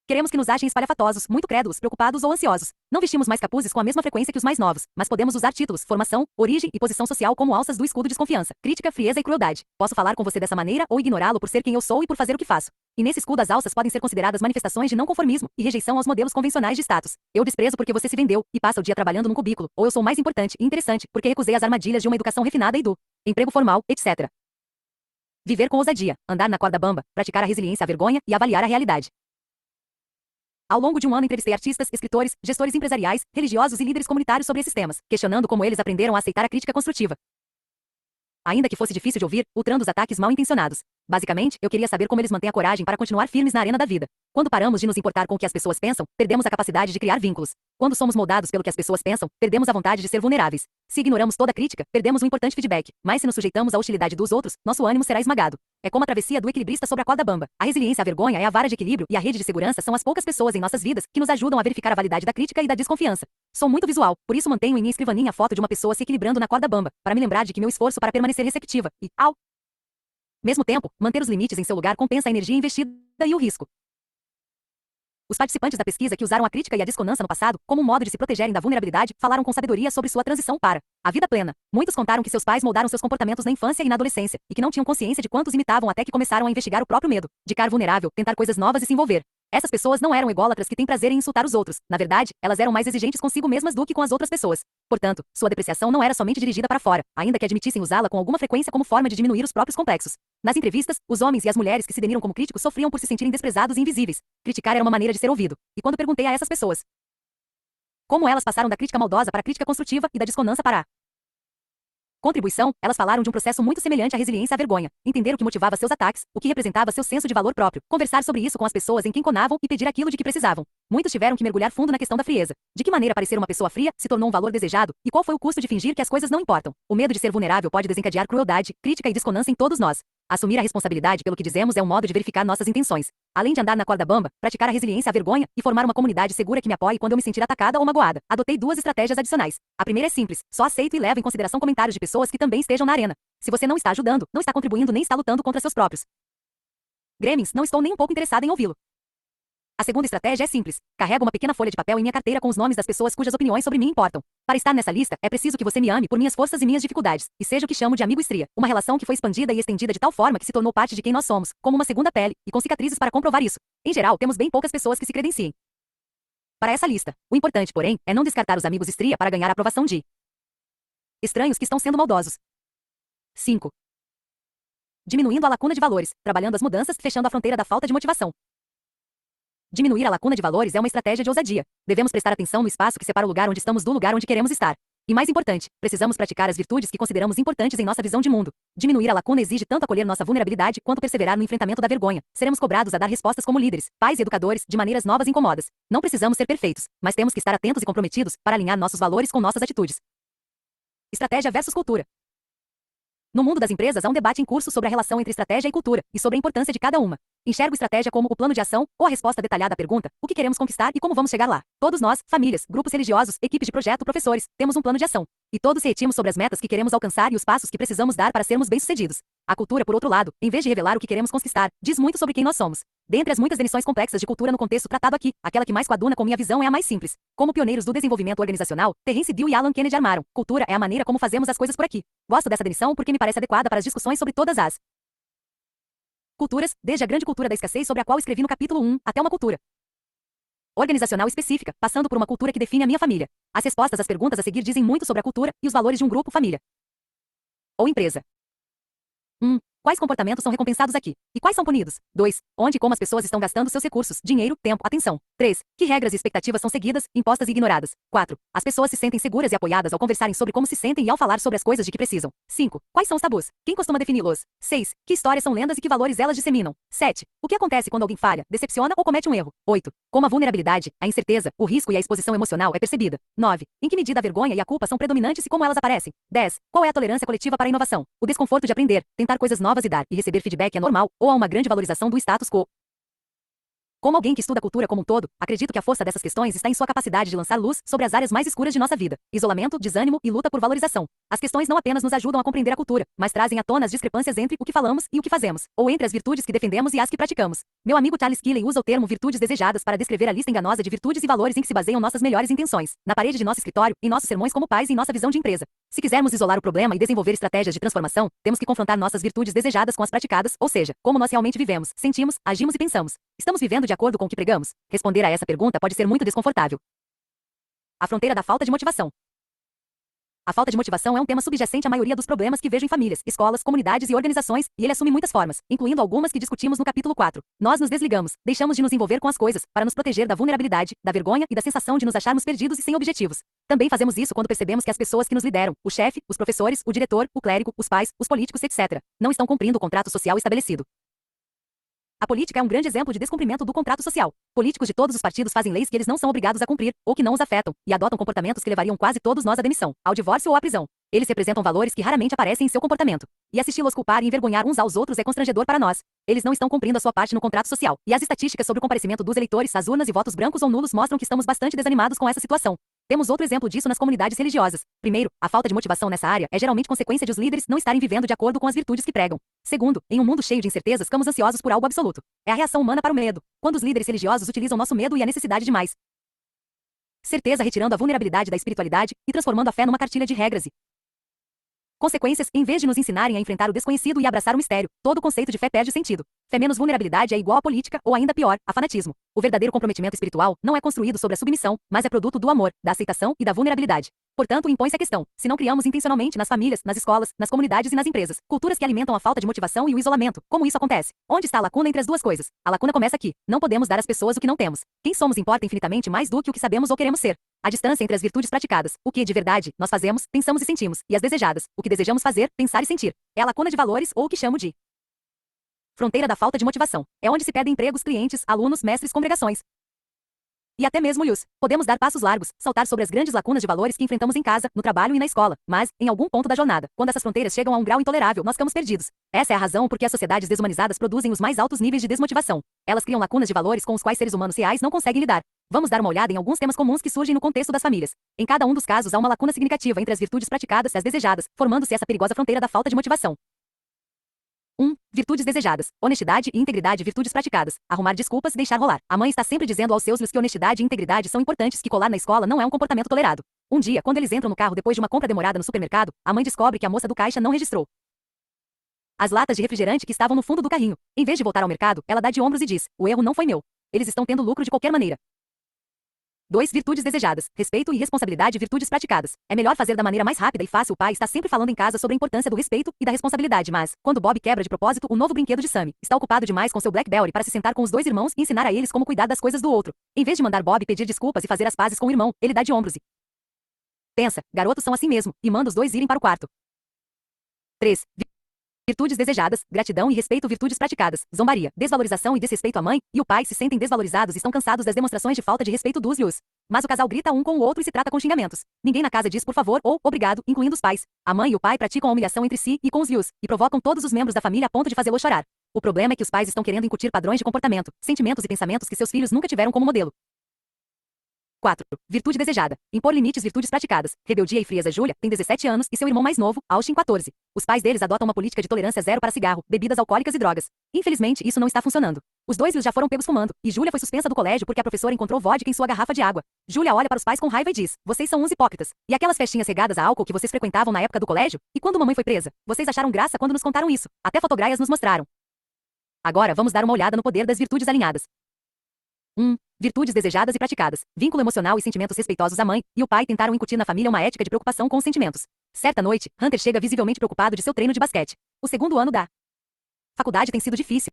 queremos que nos achem espalhafatosos, muito crédulos, preocupados ou ansiosos. Não vestimos mais capuzes com a mesma frequência que os mais novos, mas podemos usar títulos, formação, origem e posição social como alças do escudo desconfiança, crítica, frieza e crueldade. Posso falar com você dessa maneira ou ignorá-lo por ser quem eu sou e por fazer o que faço. E nesse escudo as alças podem ser consideradas manifestações de não conformismo e rejeição aos modelos convencionais de status. Eu desprezo porque você se vendeu e passa o dia trabalhando num cubículo, ou eu sou mais importante e interessante porque recusei as armadilhas de uma educação refinada e do emprego formal, etc. Viver com ousadia, andar na corda bamba, praticar a resiliência à vergonha e avaliar a realidade. Ao longo de um ano entrevistei artistas, escritores, gestores empresariais, religiosos e líderes comunitários sobre esses temas, questionando como eles aprenderam a aceitar a crítica construtiva. Ainda que fosse difícil de ouvir, ultrando os ataques mal intencionados. Basicamente, eu queria saber como eles mantêm a coragem para continuar firmes na arena da vida. Quando paramos de nos importar com o que as pessoas pensam, perdemos a capacidade de criar vínculos. Quando somos moldados pelo que as pessoas pensam, perdemos a vontade de ser vulneráveis. Se ignoramos toda crítica, perdemos um importante feedback. Mas se nos sujeitamos à hostilidade dos outros, nosso ânimo será esmagado. É como a travessia do equilibrista sobre a corda bamba. A resiliência e a vergonha é a vara de equilíbrio e a rede de segurança são as poucas pessoas em nossas vidas que nos ajudam a verificar a validade da crítica e da desconfiança. Sou muito visual, por isso mantenho em minha escrivaninha a foto de uma pessoa se equilibrando na corda bamba, para me lembrar de que meu esforço para permanecer receptiva e, ao mesmo tempo, manter os limites em seu lugar compensa a energia investida e o risco. Os participantes da pesquisa que usaram a crítica e a desconfiança no passado como um modo de se protegerem da vulnerabilidade falaram com sabedoria sobre sua transição para a vida plena. Muitos contaram que seus pais moldaram seus comportamentos na infância e na adolescência, e que não tinham consciência de quantos imitavam até que começaram a investigar o próprio medo de ficar vulnerável, tentar coisas novas e se envolver. Essas pessoas não eram ególatras que têm prazer em insultar os outros. Na verdade, elas eram mais exigentes consigo mesmas do que com as outras pessoas. Portanto, sua depreciação não era somente dirigida para fora, ainda que admitissem usá-la com alguma frequência como forma de diminuir os próprios complexos. Nas entrevistas, os homens e as mulheres que se deniram como críticos sofriam por se sentirem desprezados e invisíveis. Criticar era uma maneira de ser ouvido. E quando perguntei a essas pessoas como elas passaram da crítica maldosa para a crítica construtiva e da desconfiança para a contribuição, elas falaram de um processo muito semelhante à resiliência à vergonha. Entender o que motivava seus ataques, o que representava seu senso de valor próprio, conversar sobre isso com as pessoas em quem confiavam e pedir aquilo de que precisavam. Muitos tiveram que mergulhar fundo na questão da frieza. De que maneira parecer uma pessoa fria se tornou um valor desejado, e qual foi o custo de fingir que as coisas não importam? O medo de ser vulnerável pode desencadear crueldade, crítica e desconfiança em todos nós. Assumir a responsabilidade pelo que dizemos é um modo de verificar nossas intenções. Além de andar na corda bamba, praticar a resiliência à vergonha e formar uma comunidade segura que me apoie quando eu me sentir atacada ou magoada. Adotei 2 estratégias adicionais. A primeira é simples, só aceito e levo em consideração comentários de pessoas que também estejam na arena. Se você não está ajudando, não está contribuindo nem está lutando contra seus próprios gremlins, não estou nem um pouco interessada em ouvi-lo. A segunda estratégia é simples. Carrego uma pequena folha de papel em minha carteira com os nomes das pessoas cujas opiniões sobre mim importam. Para estar nessa lista, é preciso que você me ame por minhas forças e minhas dificuldades, e seja o que chamo de amigo estria. Uma relação que foi expandida e estendida de tal forma que se tornou parte de quem nós somos, como uma segunda pele, e com cicatrizes para comprovar isso. Em geral, temos bem poucas pessoas que se credenciem para essa lista. O importante, porém, é não descartar os amigos estria para ganhar a aprovação de estranhos que estão sendo maldosos. 5. Diminuindo a lacuna de valores, trabalhando as mudanças, fechando a fronteira da falta de motivação. Diminuir a lacuna de valores é uma estratégia de ousadia. Devemos prestar atenção no espaço que separa o lugar onde estamos do lugar onde queremos estar. E mais importante, precisamos praticar as virtudes que consideramos importantes em nossa visão de mundo. Diminuir a lacuna exige tanto acolher nossa vulnerabilidade quanto perseverar no enfrentamento da vergonha. Seremos cobrados a dar respostas como líderes, pais e educadores, de maneiras novas e incomodas. Não precisamos ser perfeitos, mas temos que estar atentos e comprometidos para alinhar nossos valores com nossas atitudes. Estratégia versus cultura. No mundo das empresas há um debate em curso sobre a relação entre estratégia e cultura, e sobre a importância de cada uma. Enxergo estratégia como o plano de ação, ou a resposta detalhada à pergunta, o que queremos conquistar e como vamos chegar lá. Todos nós, famílias, grupos religiosos, equipes de projeto, professores, temos um plano de ação. E todos refletimos sobre as metas que queremos alcançar e os passos que precisamos dar para sermos bem-sucedidos. A cultura, por outro lado, em vez de revelar o que queremos conquistar, diz muito sobre quem nós somos. Dentre as muitas definições complexas de cultura no contexto tratado aqui, aquela que mais coaduna com minha visão é a mais simples. Como pioneiros do desenvolvimento organizacional, Terence Deal e Alan Kennedy armaram: cultura é a maneira como fazemos as coisas por aqui. Gosto dessa definição porque me parece adequada para as discussões sobre todas as culturas, desde a grande cultura da escassez sobre a qual escrevi no capítulo 1, até uma cultura organizacional específica, passando por uma cultura que define a minha família. As respostas às perguntas a seguir dizem muito sobre a cultura e os valores de um grupo, família ou empresa. 1. Quais comportamentos são recompensados aqui? E quais são punidos? 2. Onde e como as pessoas estão gastando seus recursos, dinheiro, tempo, atenção. 3. Que regras e expectativas são seguidas, impostas e ignoradas? 4. As pessoas se sentem seguras e apoiadas ao conversarem sobre como se sentem e ao falar sobre as coisas de que precisam. 5. Quais são os tabus? Quem costuma defini-los? 6. Que histórias são lendas e que valores elas disseminam? 7. O que acontece quando alguém falha, decepciona ou comete um erro? 8. Como a vulnerabilidade, a incerteza, o risco e a exposição emocional é percebida? 9. Em que medida a vergonha e a culpa são predominantes e como elas aparecem? 10. Qual é a tolerância coletiva para a inovação? O desconforto de aprender, tentar coisas novas e dar e receber feedback é normal, ou há uma grande valorização do status quo? Como alguém que estuda a cultura como um todo, acredito que a força dessas questões está em sua capacidade de lançar luz sobre as áreas mais escuras de nossa vida: isolamento, desânimo e luta por valorização. As questões não apenas nos ajudam a compreender a cultura, mas trazem à tona as discrepâncias entre o que falamos e o que fazemos, ou entre as virtudes que defendemos e as que praticamos. Meu amigo Charles Killey usa o termo virtudes desejadas para descrever a lista enganosa de virtudes e valores em que se baseiam nossas melhores intenções, na parede de nosso escritório, em nossos sermões como pais e em nossa visão de empresa. Se quisermos isolar o problema e desenvolver estratégias de transformação, temos que confrontar nossas virtudes desejadas com as praticadas, ou seja, como nós realmente vivemos, sentimos, agimos e pensamos. Estamos vivendo de acordo com o que pregamos? Responder a essa pergunta pode ser muito desconfortável. A fronteira da falta de motivação. A falta de motivação é um tema subjacente à maioria dos problemas que vejo em famílias, escolas, comunidades e organizações, e ele assume muitas formas, incluindo algumas que discutimos no capítulo 4. Nós nos desligamos, deixamos de nos envolver com as coisas, para nos proteger da vulnerabilidade, da vergonha e da sensação de nos acharmos perdidos e sem objetivos. Também fazemos isso quando percebemos que as pessoas que nos lideram, o chefe, os professores, o diretor, o clérigo, os pais, os políticos, etc., não estão cumprindo o contrato social estabelecido. A política é um grande exemplo de descumprimento do contrato social. Políticos de todos os partidos fazem leis que eles não são obrigados a cumprir, ou que não os afetam, e adotam comportamentos que levariam quase todos nós à demissão, ao divórcio ou à prisão. Eles representam valores que raramente aparecem em seu comportamento. E assisti-los culpar e envergonhar uns aos outros é constrangedor para nós. Eles não estão cumprindo a sua parte no contrato social. E as estatísticas sobre o comparecimento dos eleitores às urnas e votos brancos ou nulos mostram que estamos bastante desanimados com essa situação. Temos outro exemplo disso nas comunidades religiosas. Primeiro, a falta de motivação nessa área é geralmente consequência de os líderes não estarem vivendo de acordo com as virtudes que pregam. Segundo, em um mundo cheio de incertezas, ficamos ansiosos por algo absoluto. É a reação humana para o medo, quando os líderes religiosos utilizam nosso medo e a necessidade de mais certeza, retirando a vulnerabilidade da espiritualidade e transformando a fé numa cartilha de regras e consequências, em vez de nos ensinarem a enfrentar o desconhecido e abraçar o mistério. Todo o conceito de fé perde sentido. Fé menos vulnerabilidade é igual a política, ou ainda pior, a fanatismo. O verdadeiro comprometimento espiritual não é construído sobre a submissão, mas é produto do amor, da aceitação e da vulnerabilidade. Portanto, impõe-se a questão: se não criamos intencionalmente nas famílias, nas escolas, nas comunidades e nas empresas, culturas que alimentam a falta de motivação e o isolamento, como isso acontece? Onde está a lacuna entre as duas coisas? A lacuna começa aqui. Não podemos dar às pessoas o que não temos. Quem somos importa infinitamente mais do que o que sabemos ou queremos ser. A distância entre as virtudes praticadas, o que, de verdade, nós fazemos, pensamos e sentimos, e as desejadas, o que desejamos fazer, pensar e sentir. É a lacuna de valores, ou o que chamo de fronteira da falta de motivação. É onde se perdem empregos, clientes, alunos, mestres, congregações. E até mesmo luz. Podemos dar passos largos, saltar sobre as grandes lacunas de valores que enfrentamos em casa, no trabalho e na escola, mas, em algum ponto da jornada, quando essas fronteiras chegam a um grau intolerável, nós ficamos perdidos. Essa é a razão por que as sociedades desumanizadas produzem os mais altos níveis de desmotivação. Elas criam lacunas de valores com os quais seres humanos reais não conseguem lidar. Vamos dar uma olhada em alguns temas comuns que surgem no contexto das famílias. Em cada um dos casos há uma lacuna significativa entre as virtudes praticadas e as desejadas, formando-se essa perigosa fronteira da falta de motivação. 1. Virtudes desejadas. Honestidade e integridade. Virtudes praticadas. Arrumar desculpas e deixar rolar. A mãe está sempre dizendo aos seus filhos que honestidade e integridade são importantes, que colar na escola não é um comportamento tolerado. Um dia, quando eles entram no carro depois de uma compra demorada no supermercado, a mãe descobre que a moça do caixa não registrou as latas de refrigerante que estavam no fundo do carrinho. Em vez de voltar ao mercado, ela dá de ombros e diz: o erro não foi meu. Eles estão tendo lucro de qualquer maneira. 2. Virtudes desejadas. Respeito e responsabilidade. Virtudes praticadas. É melhor fazer da maneira mais rápida e fácil. O pai está sempre falando em casa sobre a importância do respeito e da responsabilidade, mas, quando Bob quebra de propósito o novo brinquedo de Sammy, está ocupado demais com seu Blackberry para se sentar com os dois irmãos e ensinar a eles como cuidar das coisas do outro. Em vez de mandar Bob pedir desculpas e fazer as pazes com o irmão, ele dá de ombros e pensa: garotos são assim mesmo, e manda os dois irem para o quarto. 3. Virtudes desejadas, gratidão e respeito. Virtudes praticadas. Zombaria, desvalorização e desrespeito. A mãe e o pai se sentem desvalorizados e estão cansados das demonstrações de falta de respeito dos filhos. Mas o casal grita um com o outro e se trata com xingamentos. Ninguém na casa diz por favor ou obrigado, incluindo os pais. A mãe e o pai praticam a humilhação entre si e com os filhos, e provocam todos os membros da família a ponto de fazê-lo chorar. O problema é que os pais estão querendo incutir padrões de comportamento, sentimentos e pensamentos que seus filhos nunca tiveram como modelo. 4. Virtude desejada. Impor limites. Virtudes praticadas. Rebeldia e frieza. Júlia tem 17 anos e seu irmão mais novo, Austin, 14. Os pais deles adotam uma política de tolerância zero para cigarro, bebidas alcoólicas e drogas. Infelizmente, isso não está funcionando. Os dois já foram pegos fumando, e Júlia foi suspensa do colégio porque a professora encontrou vodka em sua garrafa de água. Júlia olha para os pais com raiva e diz: vocês são uns hipócritas. E aquelas festinhas regadas a álcool que vocês frequentavam na época do colégio? E quando mamãe foi presa? Vocês acharam graça quando nos contaram isso. Até fotograias nos mostraram. Agora vamos dar uma olhada no poder das virtudes alinhadas. 1. Virtudes desejadas e praticadas. Vínculo emocional e sentimentos respeitosos. A mãe e o pai tentaram incutir na família uma ética de preocupação com os sentimentos. Certa noite, Hunter chega visivelmente preocupado de seu treino de basquete. O segundo ano da faculdade tem sido difícil,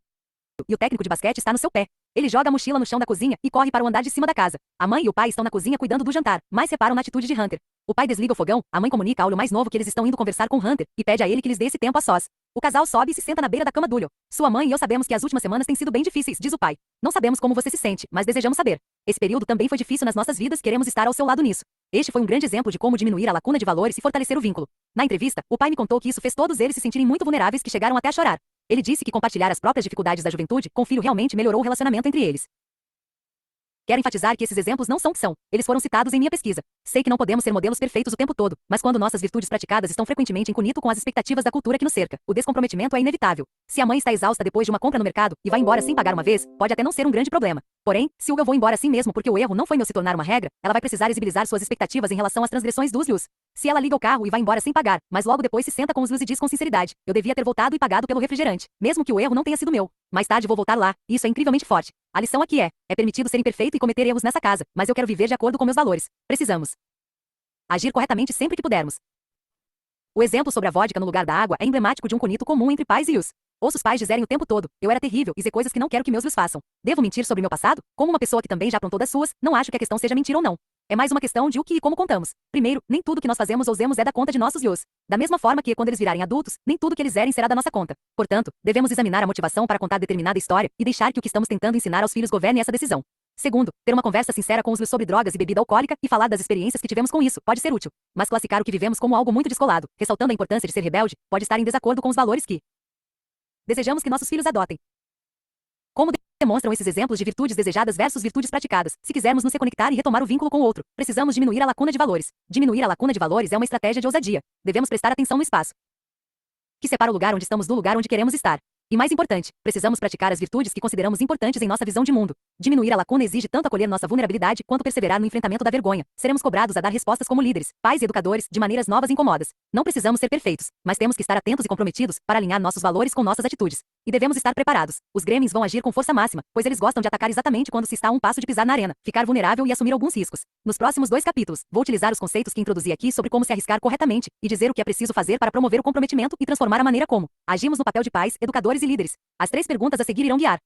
e o técnico de basquete está no seu pé. Ele joga a mochila no chão da cozinha e corre para o andar de cima da casa. A mãe e o pai estão na cozinha cuidando do jantar, mas reparam na atitude de Hunter. O pai desliga o fogão, a mãe comunica ao filho mais novo que eles estão indo conversar com Hunter, e pede a ele que lhes dê esse tempo a sós. O casal sobe e se senta na beira da cama do Leo. Sua mãe e eu sabemos que as últimas semanas têm sido bem difíceis, diz o pai. Não sabemos como você se sente, mas desejamos saber. Esse período também foi difícil nas nossas vidas, queremos estar ao seu lado nisso. Este foi um grande exemplo de como diminuir a lacuna de valores e fortalecer o vínculo. Na entrevista, o pai me contou que isso fez todos eles se sentirem muito vulneráveis, que chegaram até a chorar. Ele disse que compartilhar as próprias dificuldades da juventude com o filho realmente melhorou o relacionamento entre eles. Quero enfatizar que esses exemplos não são o que são. Eles foram citados em minha pesquisa. Sei que não podemos ser modelos perfeitos o tempo todo, mas quando nossas virtudes praticadas estão frequentemente em conito com as expectativas da cultura que nos cerca, o descomprometimento é inevitável. Se a mãe está exausta depois de uma compra no mercado e vai embora sem pagar uma vez, pode até não ser um grande problema. Porém, se eu vou embora assim mesmo porque o erro não foi meu se tornar uma regra, ela vai precisar exibilizar suas expectativas em relação às transgressões dos Lius. Se ela liga o carro e vai embora sem pagar, mas logo depois se senta com os Lius e diz com sinceridade: eu devia ter voltado e pagado pelo refrigerante, mesmo que o erro não tenha sido meu. Mais tarde vou voltar lá. Isso é incrivelmente forte. A lição aqui é permitido ser imperfeito e cometer erros nessa casa, mas eu quero viver de acordo com meus valores. Precisamos agir corretamente sempre que pudermos. O exemplo sobre a vodka no lugar da água é emblemático de um conito comum entre pais e os. Ouço os pais dizerem o tempo todo: eu era terrível e dizer coisas que não quero que meus filhos façam. Devo mentir sobre meu passado? Como uma pessoa que também já aprontou das suas, não acho que a questão seja mentir ou não. É mais uma questão de o que e como contamos. Primeiro, nem tudo que nós fazemos ou usemos é da conta de nossos yos. Da mesma forma que, quando eles virarem adultos, nem tudo que eles zerem será da nossa conta. Portanto, devemos examinar a motivação para contar determinada história e deixar que o que estamos tentando ensinar aos filhos governe essa decisão. Segundo, ter uma conversa sincera com os sobre drogas e bebida alcoólica e falar das experiências que tivemos com isso pode ser útil. Mas classificar o que vivemos como algo muito descolado, ressaltando a importância de ser rebelde, pode estar em desacordo com os valores que desejamos que nossos filhos adotem. Como demonstram esses exemplos de virtudes desejadas versus virtudes praticadas? Se quisermos nos reconectar e retomar o vínculo com o outro, precisamos diminuir a lacuna de valores. Diminuir a lacuna de valores é uma estratégia de ousadia. Devemos prestar atenção no espaço que separa o lugar onde estamos do lugar onde queremos estar. E mais importante, precisamos praticar as virtudes que consideramos importantes em nossa visão de mundo. Diminuir a lacuna exige tanto acolher nossa vulnerabilidade quanto perseverar no enfrentamento da vergonha. Seremos cobrados a dar respostas como líderes, pais e educadores, de maneiras novas e incomodas. Não precisamos ser perfeitos, mas temos que estar atentos e comprometidos para alinhar nossos valores com nossas atitudes. E devemos estar preparados. Os gremlins vão agir com força máxima, pois eles gostam de atacar exatamente quando se está a um passo de pisar na arena, ficar vulnerável e assumir alguns riscos. Nos próximos 2 capítulos, vou utilizar os conceitos que introduzi aqui sobre como se arriscar corretamente e dizer o que é preciso fazer para promover o comprometimento e transformar a maneira como agimos no papel de pais, educadores e líderes. As 3 perguntas a seguir irão guiar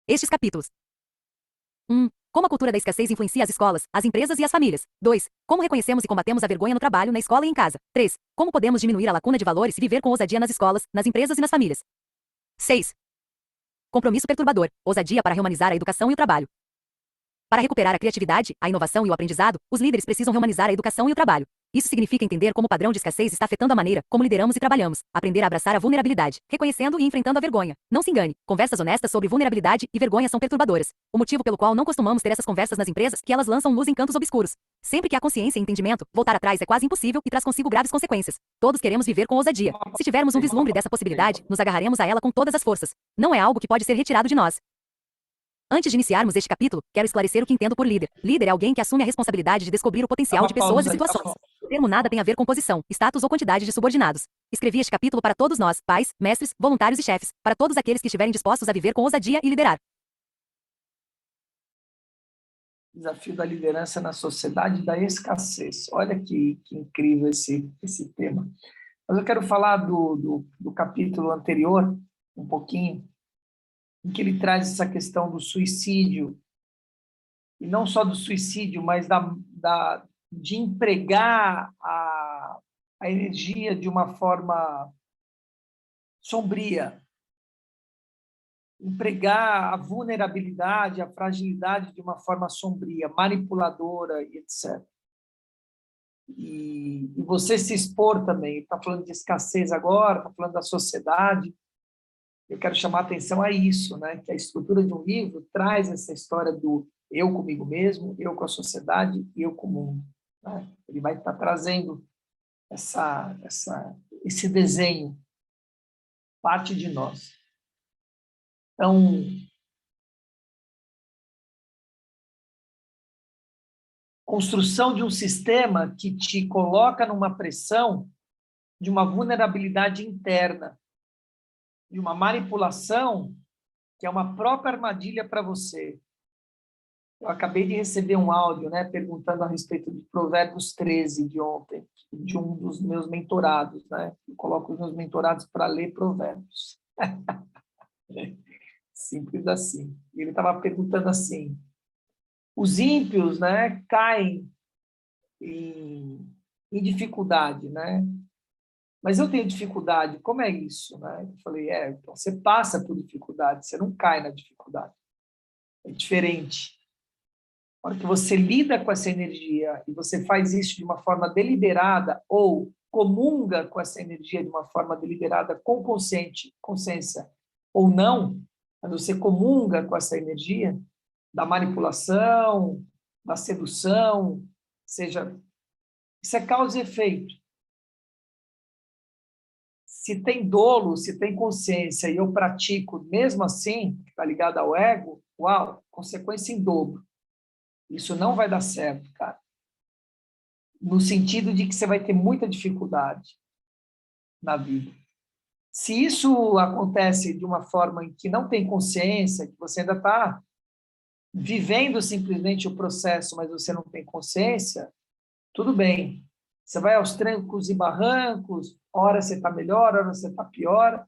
estes capítulos. 1. Como a cultura da escassez influencia as escolas, as empresas e as famílias. 2. Como reconhecemos e combatemos a vergonha no trabalho, na escola e em casa. 3. Como podemos diminuir a lacuna de valores e viver com ousadia nas escolas, nas empresas e nas famílias. 6. Compromisso perturbador. Ousadia para rehumanizar a educação e o trabalho. Para recuperar a criatividade, a inovação e o aprendizado, os líderes precisam rehumanizar a educação e o trabalho. Isso significa entender como o padrão de escassez está afetando a maneira como lideramos e trabalhamos, aprender a abraçar a vulnerabilidade, reconhecendo e enfrentando a vergonha. Não se engane, conversas honestas sobre vulnerabilidade e vergonha são perturbadoras. O motivo pelo qual não costumamos ter essas conversas nas empresas é que elas lançam luz em cantos obscuros. Sempre que há consciência e entendimento, voltar atrás é quase impossível e traz consigo graves consequências. Todos queremos viver com ousadia. Se tivermos um vislumbre dessa possibilidade, nos agarraremos a ela com todas as forças. Não é algo que pode ser retirado de nós. Antes de iniciarmos este capítulo, quero esclarecer o que entendo por líder. Líder é alguém que assume a responsabilidade de descobrir o potencial de pessoas e situações. O termo nada tem a ver com posição, status ou quantidade de subordinados. Escrevi este capítulo para todos nós, pais, mestres, voluntários e chefes, para todos aqueles que estiverem dispostos a viver com ousadia e liderar. Desafio da liderança na sociedade da escassez. Olha que incrível esse tema. Mas eu quero falar do capítulo anterior, um pouquinho, em que ele traz essa questão do suicídio, e não só do suicídio, mas de empregar a energia de uma forma sombria, empregar a vulnerabilidade, a fragilidade de uma forma sombria, manipuladora e etc. E você se expor também, está falando de escassez agora, está falando da sociedade. Eu quero chamar a atenção a isso, né? Que a estrutura de um livro traz essa história do eu comigo mesmo, eu com a sociedade e eu com o mundo. Né? Ele vai estar trazendo esse desenho, parte de nós. Então, construção de um sistema que te coloca numa pressão de uma vulnerabilidade interna, de uma manipulação que é uma própria armadilha para você. Eu acabei de receber um áudio, né, perguntando a respeito de Provérbios 13 de ontem, de um dos meus mentorados, né? Eu coloco os meus mentorados para ler Provérbios. Simples assim. Ele estava perguntando assim: os ímpios, né, caem em dificuldade, né? Mas eu tenho dificuldade, como é isso? Né? Eu falei, então você passa por dificuldade, você não cai na dificuldade. É diferente. Na hora que você lida com essa energia e você faz isso de uma forma deliberada ou comunga com essa energia de uma forma deliberada, com consciência ou não, mas você comunga com essa energia da manipulação, da sedução, seja, isso é causa e efeito. Se tem dolo, se tem consciência e eu pratico mesmo assim, que está ligado ao ego, uau, consequência em dobro. Isso não vai dar certo, cara. No sentido de que você vai ter muita dificuldade na vida. Se isso acontece de uma forma em que não tem consciência, que você ainda está vivendo simplesmente o processo, mas você não tem consciência, Tudo bem. Você vai aos trancos e barrancos, hora você está melhor, hora você está pior,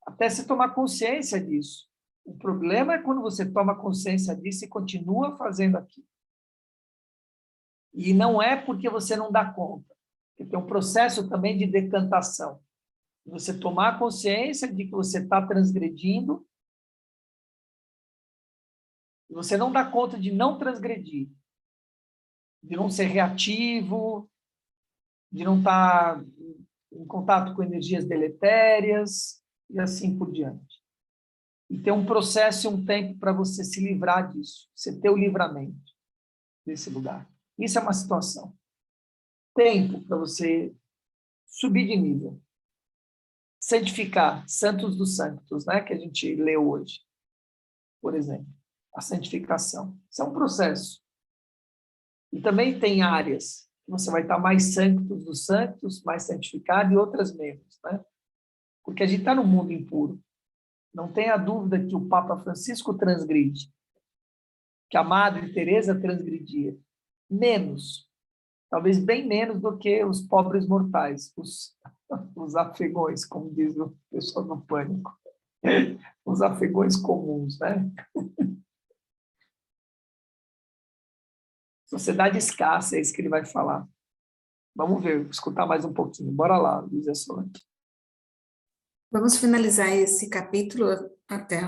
até você tomar consciência disso. O problema é quando você toma consciência disso e continua fazendo aquilo. E não é porque você não dá conta, porque tem um processo também de decantação. Você tomar consciência de que você está transgredindo, e você não dá conta de não transgredir, de não ser reativo, de não estar em contato com energias deletérias, e assim por diante. E ter um processo e um tempo para você se livrar disso, você ter o livramento desse lugar. Isso é uma situação. Tempo para você subir de nível. Santificar, Santos dos Santos, né, que a gente leu hoje, por exemplo. A santificação. Isso é um processo. E também tem áreas que você vai estar mais santos dos santos, mais santificado, e outras menos, né? Porque a gente está no mundo impuro. Não tenha dúvida que o Papa Francisco transgride, que a Madre Teresa transgredia. Menos, talvez bem menos do que os pobres mortais, os afegões, como diz o pessoal do Pânico. Os afegões comuns, né? Sociedade escassa, é isso que ele vai falar. Vamos ver, escutar mais um pouquinho. Bora lá, Luísa Solange. Vamos finalizar esse capítulo até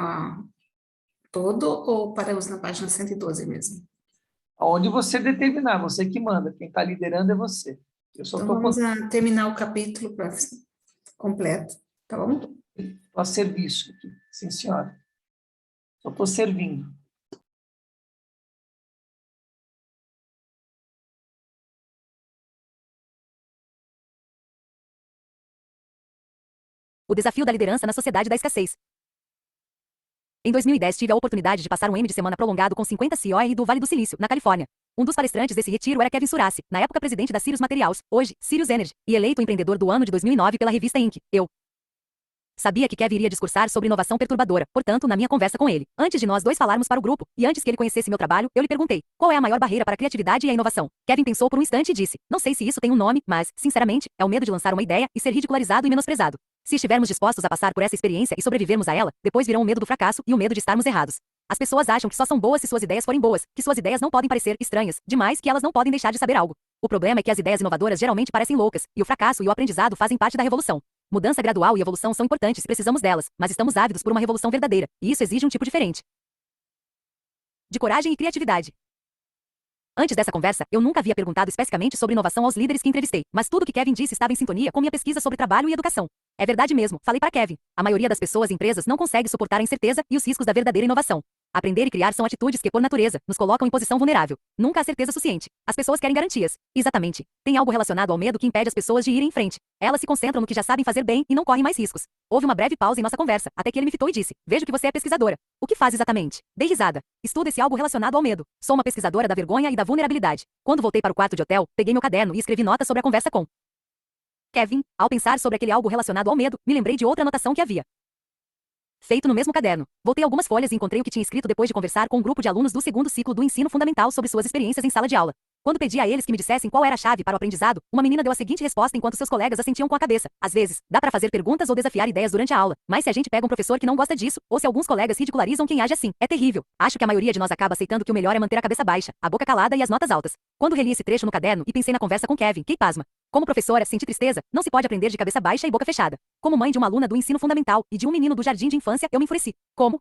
todo ou paramos na página 112 mesmo? Onde você determinar, você que manda. Quem está liderando é você. Eu só Então estou vamos terminar o capítulo completo, tá bom? a serviço aqui. Sim, senhora. Só estou servindo. O desafio da liderança na sociedade da escassez. Em 2010, tive a oportunidade de passar um M de semana prolongado com 50 COE do Vale do Silício, na Califórnia. Um dos palestrantes desse retiro era Kevin Surassi, na época presidente da Sirius Materials, hoje Sirius Energy, e eleito empreendedor do ano de 2009 pela revista Inc. Eu sabia que Kevin iria discursar sobre inovação perturbadora, portanto, na minha conversa com ele, antes de nós dois falarmos para o grupo, e antes que ele conhecesse meu trabalho, eu lhe perguntei, qual é a maior barreira para a criatividade e a inovação? Kevin pensou por um instante e disse, não sei se isso tem um nome, mas, sinceramente, é o medo de lançar uma ideia e ser ridicularizado e menosprezado. Se estivermos dispostos a passar por essa experiência e sobrevivermos a ela, depois virão o medo do fracasso e o medo de estarmos errados. As pessoas acham que só são boas se suas ideias forem boas, que suas ideias não podem parecer estranhas, demais que elas não podem deixar de saber algo. O problema é que as ideias inovadoras geralmente parecem loucas, e o fracasso e o aprendizado fazem parte da revolução. Mudança gradual e evolução são importantes e precisamos delas, mas estamos ávidos por uma revolução verdadeira, e isso exige um tipo diferente de coragem e criatividade. Antes dessa conversa, eu nunca havia perguntado especificamente sobre inovação aos líderes que entrevistei, mas tudo que Kevin disse estava em sintonia com minha pesquisa sobre trabalho e educação. É verdade mesmo, falei para Kevin. A maioria das pessoas e empresas não consegue suportar a incerteza e os riscos da verdadeira inovação. Aprender e criar são atitudes que, por natureza, nos colocam em posição vulnerável. Nunca há certeza suficiente. As pessoas querem garantias. Exatamente. Tem algo relacionado ao medo que impede as pessoas de irem em frente. Elas se concentram no que já sabem fazer bem e não correm mais riscos. Houve uma breve pausa em nossa conversa, até que ele me fitou e disse, vejo que você é pesquisadora. O que faz exatamente? Dei risada. Estudo esse algo relacionado ao medo. Sou uma pesquisadora da vergonha e da vulnerabilidade. Quando voltei para o quarto de hotel, peguei meu caderno e escrevi notas sobre a conversa com Kevin. Ao pensar sobre aquele algo relacionado ao medo, me lembrei de outra anotação que havia feito no mesmo caderno. Voltei algumas folhas e encontrei o que tinha escrito depois de conversar com um grupo de alunos do segundo ciclo do ensino fundamental sobre suas experiências em sala de aula. Quando pedi a eles que me dissessem qual era a chave para o aprendizado, uma menina deu a seguinte resposta enquanto seus colegas assentiam com a cabeça. Às vezes, dá para fazer perguntas ou desafiar ideias durante a aula, mas se a gente pega um professor que não gosta disso, ou se alguns colegas ridicularizam quem age assim, é terrível. Acho que a maioria de nós acaba aceitando que o melhor é manter a cabeça baixa, a boca calada e as notas altas. Quando reli esse trecho no caderno e pensei na conversa com Kevin, que pasma. Como professora, senti tristeza, não se pode aprender de cabeça baixa e boca fechada. Como mãe de uma aluna do ensino fundamental e de um menino do jardim de infância, eu me enfureci. Como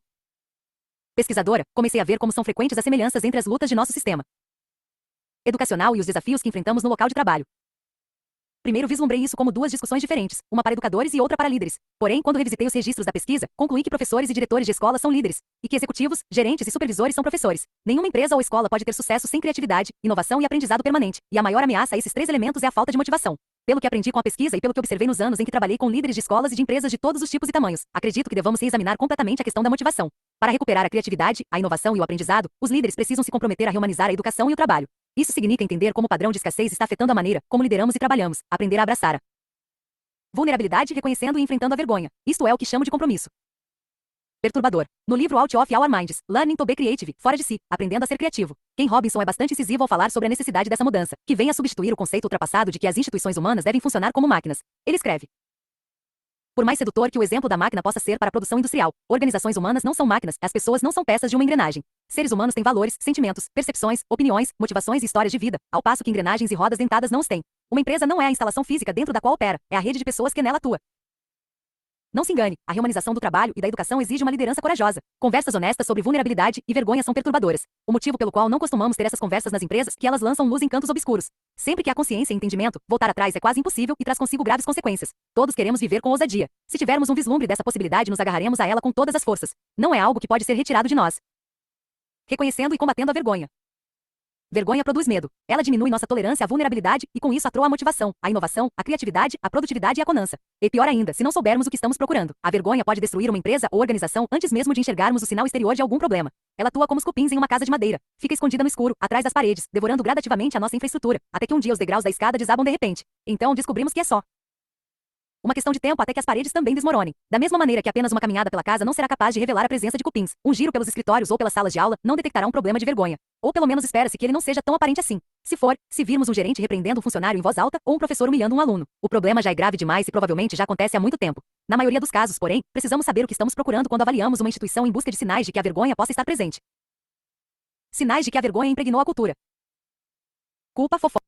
pesquisadora, comecei a ver como são frequentes as semelhanças entre as lutas de nosso sistema educacional e os desafios que enfrentamos no local de trabalho. Primeiro vislumbrei isso como duas discussões diferentes, uma para educadores e outra para líderes. Porém, quando revisitei os registros da pesquisa, concluí que professores e diretores de escola são líderes, e que executivos, gerentes e supervisores são professores. Nenhuma empresa ou escola pode ter sucesso sem criatividade, inovação e aprendizado permanente, e a maior ameaça a esses três elementos é a falta de motivação. Pelo que aprendi com a pesquisa e pelo que observei nos anos em que trabalhei com líderes de escolas e de empresas de todos os tipos e tamanhos, acredito que devamos reexaminar completamente a questão da motivação. Para recuperar a criatividade, a inovação e o aprendizado, os líderes precisam se comprometer a rehumanizar a educação e o trabalho. Isso significa entender como o padrão de escassez está afetando a maneira como lideramos e trabalhamos, aprender a abraçar a vulnerabilidade reconhecendo e enfrentando a vergonha. Isto é o que chamo de compromisso Perturbador. No livro Out of Our Minds, Learning to be Creative, Fora de Si, Aprendendo a Ser Criativo, Ken Robinson é bastante incisivo ao falar sobre a necessidade dessa mudança, que vem a substituir o conceito ultrapassado de que as instituições humanas devem funcionar como máquinas. Ele escreve: por mais sedutor que o exemplo da máquina possa ser para a produção industrial, organizações humanas não são máquinas, as pessoas não são peças de uma engrenagem. Seres humanos têm valores, sentimentos, percepções, opiniões, motivações e histórias de vida, ao passo que engrenagens e rodas dentadas não os têm. Uma empresa não é a instalação física dentro da qual opera, é a rede de pessoas que nela atua. Não se engane, a reumanização do trabalho e da educação exige uma liderança corajosa. Conversas honestas sobre vulnerabilidade e vergonha são perturbadoras. O motivo pelo qual não costumamos ter essas conversas nas empresas é que elas lançam luz em cantos obscuros. Sempre que há consciência e entendimento, voltar atrás é quase impossível e traz consigo graves consequências. Todos queremos viver com ousadia. Se tivermos um vislumbre dessa possibilidade, nos agarraremos a ela com todas as forças. Não é algo que pode ser retirado de nós. Reconhecendo e combatendo a vergonha. Vergonha produz medo. Ela diminui nossa tolerância à vulnerabilidade e com isso atroa a motivação, a inovação, a criatividade, a produtividade e a conança. E pior ainda, se não soubermos o que estamos procurando, a vergonha pode destruir uma empresa ou organização antes mesmo de enxergarmos o sinal exterior de algum problema. Ela atua como os cupins em uma casa de madeira. Fica escondida no escuro, atrás das paredes, devorando gradativamente a nossa infraestrutura, até que um dia os degraus da escada desabam de repente. Então descobrimos que é só uma questão de tempo até que as paredes também desmoronem. Da mesma maneira que apenas uma caminhada pela casa não será capaz de revelar a presença de cupins, um giro pelos escritórios ou pelas salas de aula não detectará um problema de vergonha. Ou pelo menos espera-se que ele não seja tão aparente assim. Se virmos um gerente repreendendo um funcionário em voz alta ou um professor humilhando um aluno, o problema já é grave demais e provavelmente já acontece há muito tempo. Na maioria dos casos, porém, precisamos saber o que estamos procurando quando avaliamos uma instituição em busca de sinais de que a vergonha possa estar presente. Sinais de que a vergonha impregnou a cultura. Culpa, fofocas,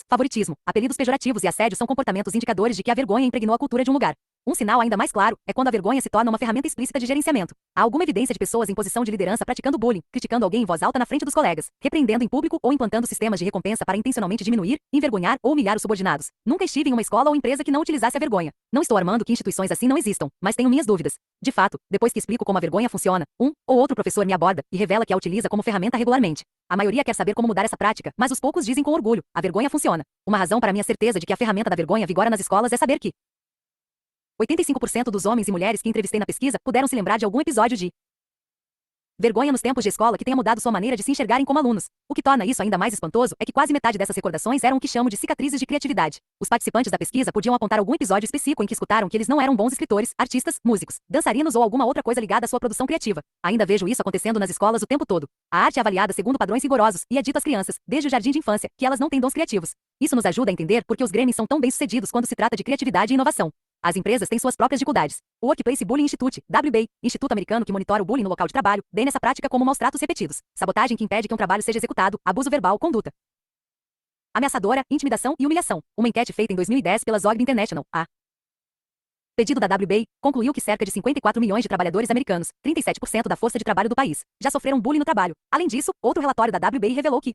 favoritismo, apelidos pejorativos e assédio são comportamentos indicadores de que a vergonha impregnou a cultura de um lugar. Um sinal ainda mais claro é quando a vergonha se torna uma ferramenta explícita de gerenciamento. Há alguma evidência de pessoas em posição de liderança praticando bullying, criticando alguém em voz alta na frente dos colegas, repreendendo em público ou implantando sistemas de recompensa para intencionalmente diminuir, envergonhar ou humilhar os subordinados. Nunca estive em uma escola ou empresa que não utilizasse a vergonha. Não estou armando que instituições assim não existam, mas tenho minhas dúvidas. De fato, depois que explico como a vergonha funciona, um ou outro professor me aborda e revela que a utiliza como ferramenta regularmente. A maioria quer saber como mudar essa prática, mas os poucos dizem com orgulho: a vergonha funciona. Uma razão para minha certeza de que a ferramenta da vergonha vigora nas escolas é saber que 85% dos homens e mulheres que entrevistei na pesquisa puderam se lembrar de algum episódio de vergonha nos tempos de escola que tenha mudado sua maneira de se enxergarem como alunos. O que torna isso ainda mais espantoso é que quase metade dessas recordações eram o que chamo de cicatrizes de criatividade. Os participantes da pesquisa podiam apontar algum episódio específico em que escutaram que eles não eram bons escritores, artistas, músicos, dançarinos ou alguma outra coisa ligada à sua produção criativa. Ainda vejo isso acontecendo nas escolas o tempo todo. A arte é avaliada segundo padrões rigorosos e é dito às crianças, desde o jardim de infância, que elas não têm dons criativos. Isso nos ajuda a entender por que os Grêmios são tão bem-sucedidos quando se trata de criatividade e inovação. As empresas têm suas próprias dificuldades. O Workplace Bullying Institute, WBA, Instituto Americano que monitora o bullying no local de trabalho, vê nessa prática como maus tratos repetidos, sabotagem que impede que um trabalho seja executado, abuso verbal, conduta ameaçadora, intimidação e humilhação. Uma enquete feita em 2010 pela Zogby International, a pedido da WBA, concluiu que cerca de 54 milhões de trabalhadores americanos, 37% da força de trabalho do país, já sofreram bullying no trabalho. Além disso, outro relatório da WBA revelou que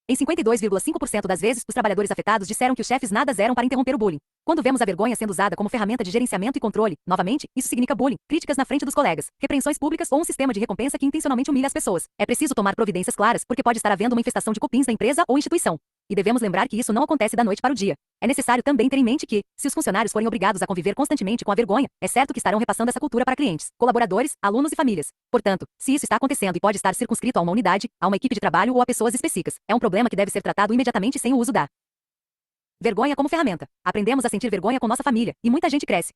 em 52,5% das vezes, os trabalhadores afetados disseram que os chefes nada eram para interromper o bullying. Quando vemos a vergonha sendo usada como ferramenta de gerenciamento e controle, novamente, isso significa bullying, críticas na frente dos colegas, repreensões públicas ou um sistema de recompensa que intencionalmente humilha as pessoas. É preciso tomar providências claras porque pode estar havendo uma infestação de cupins na empresa ou instituição. E devemos lembrar que isso não acontece da noite para o dia. É necessário também ter em mente que, se os funcionários forem obrigados a conviver constantemente com a vergonha, é certo que estarão repassando essa cultura para clientes, colaboradores, alunos e famílias. Portanto, se isso está acontecendo e pode estar circunscrito a uma unidade, a uma equipe de trabalho ou a pessoas específicas, é um problema que deve ser tratado imediatamente sem o uso da vergonha como ferramenta. Aprendemos a sentir vergonha com nossa família, e muita gente cresce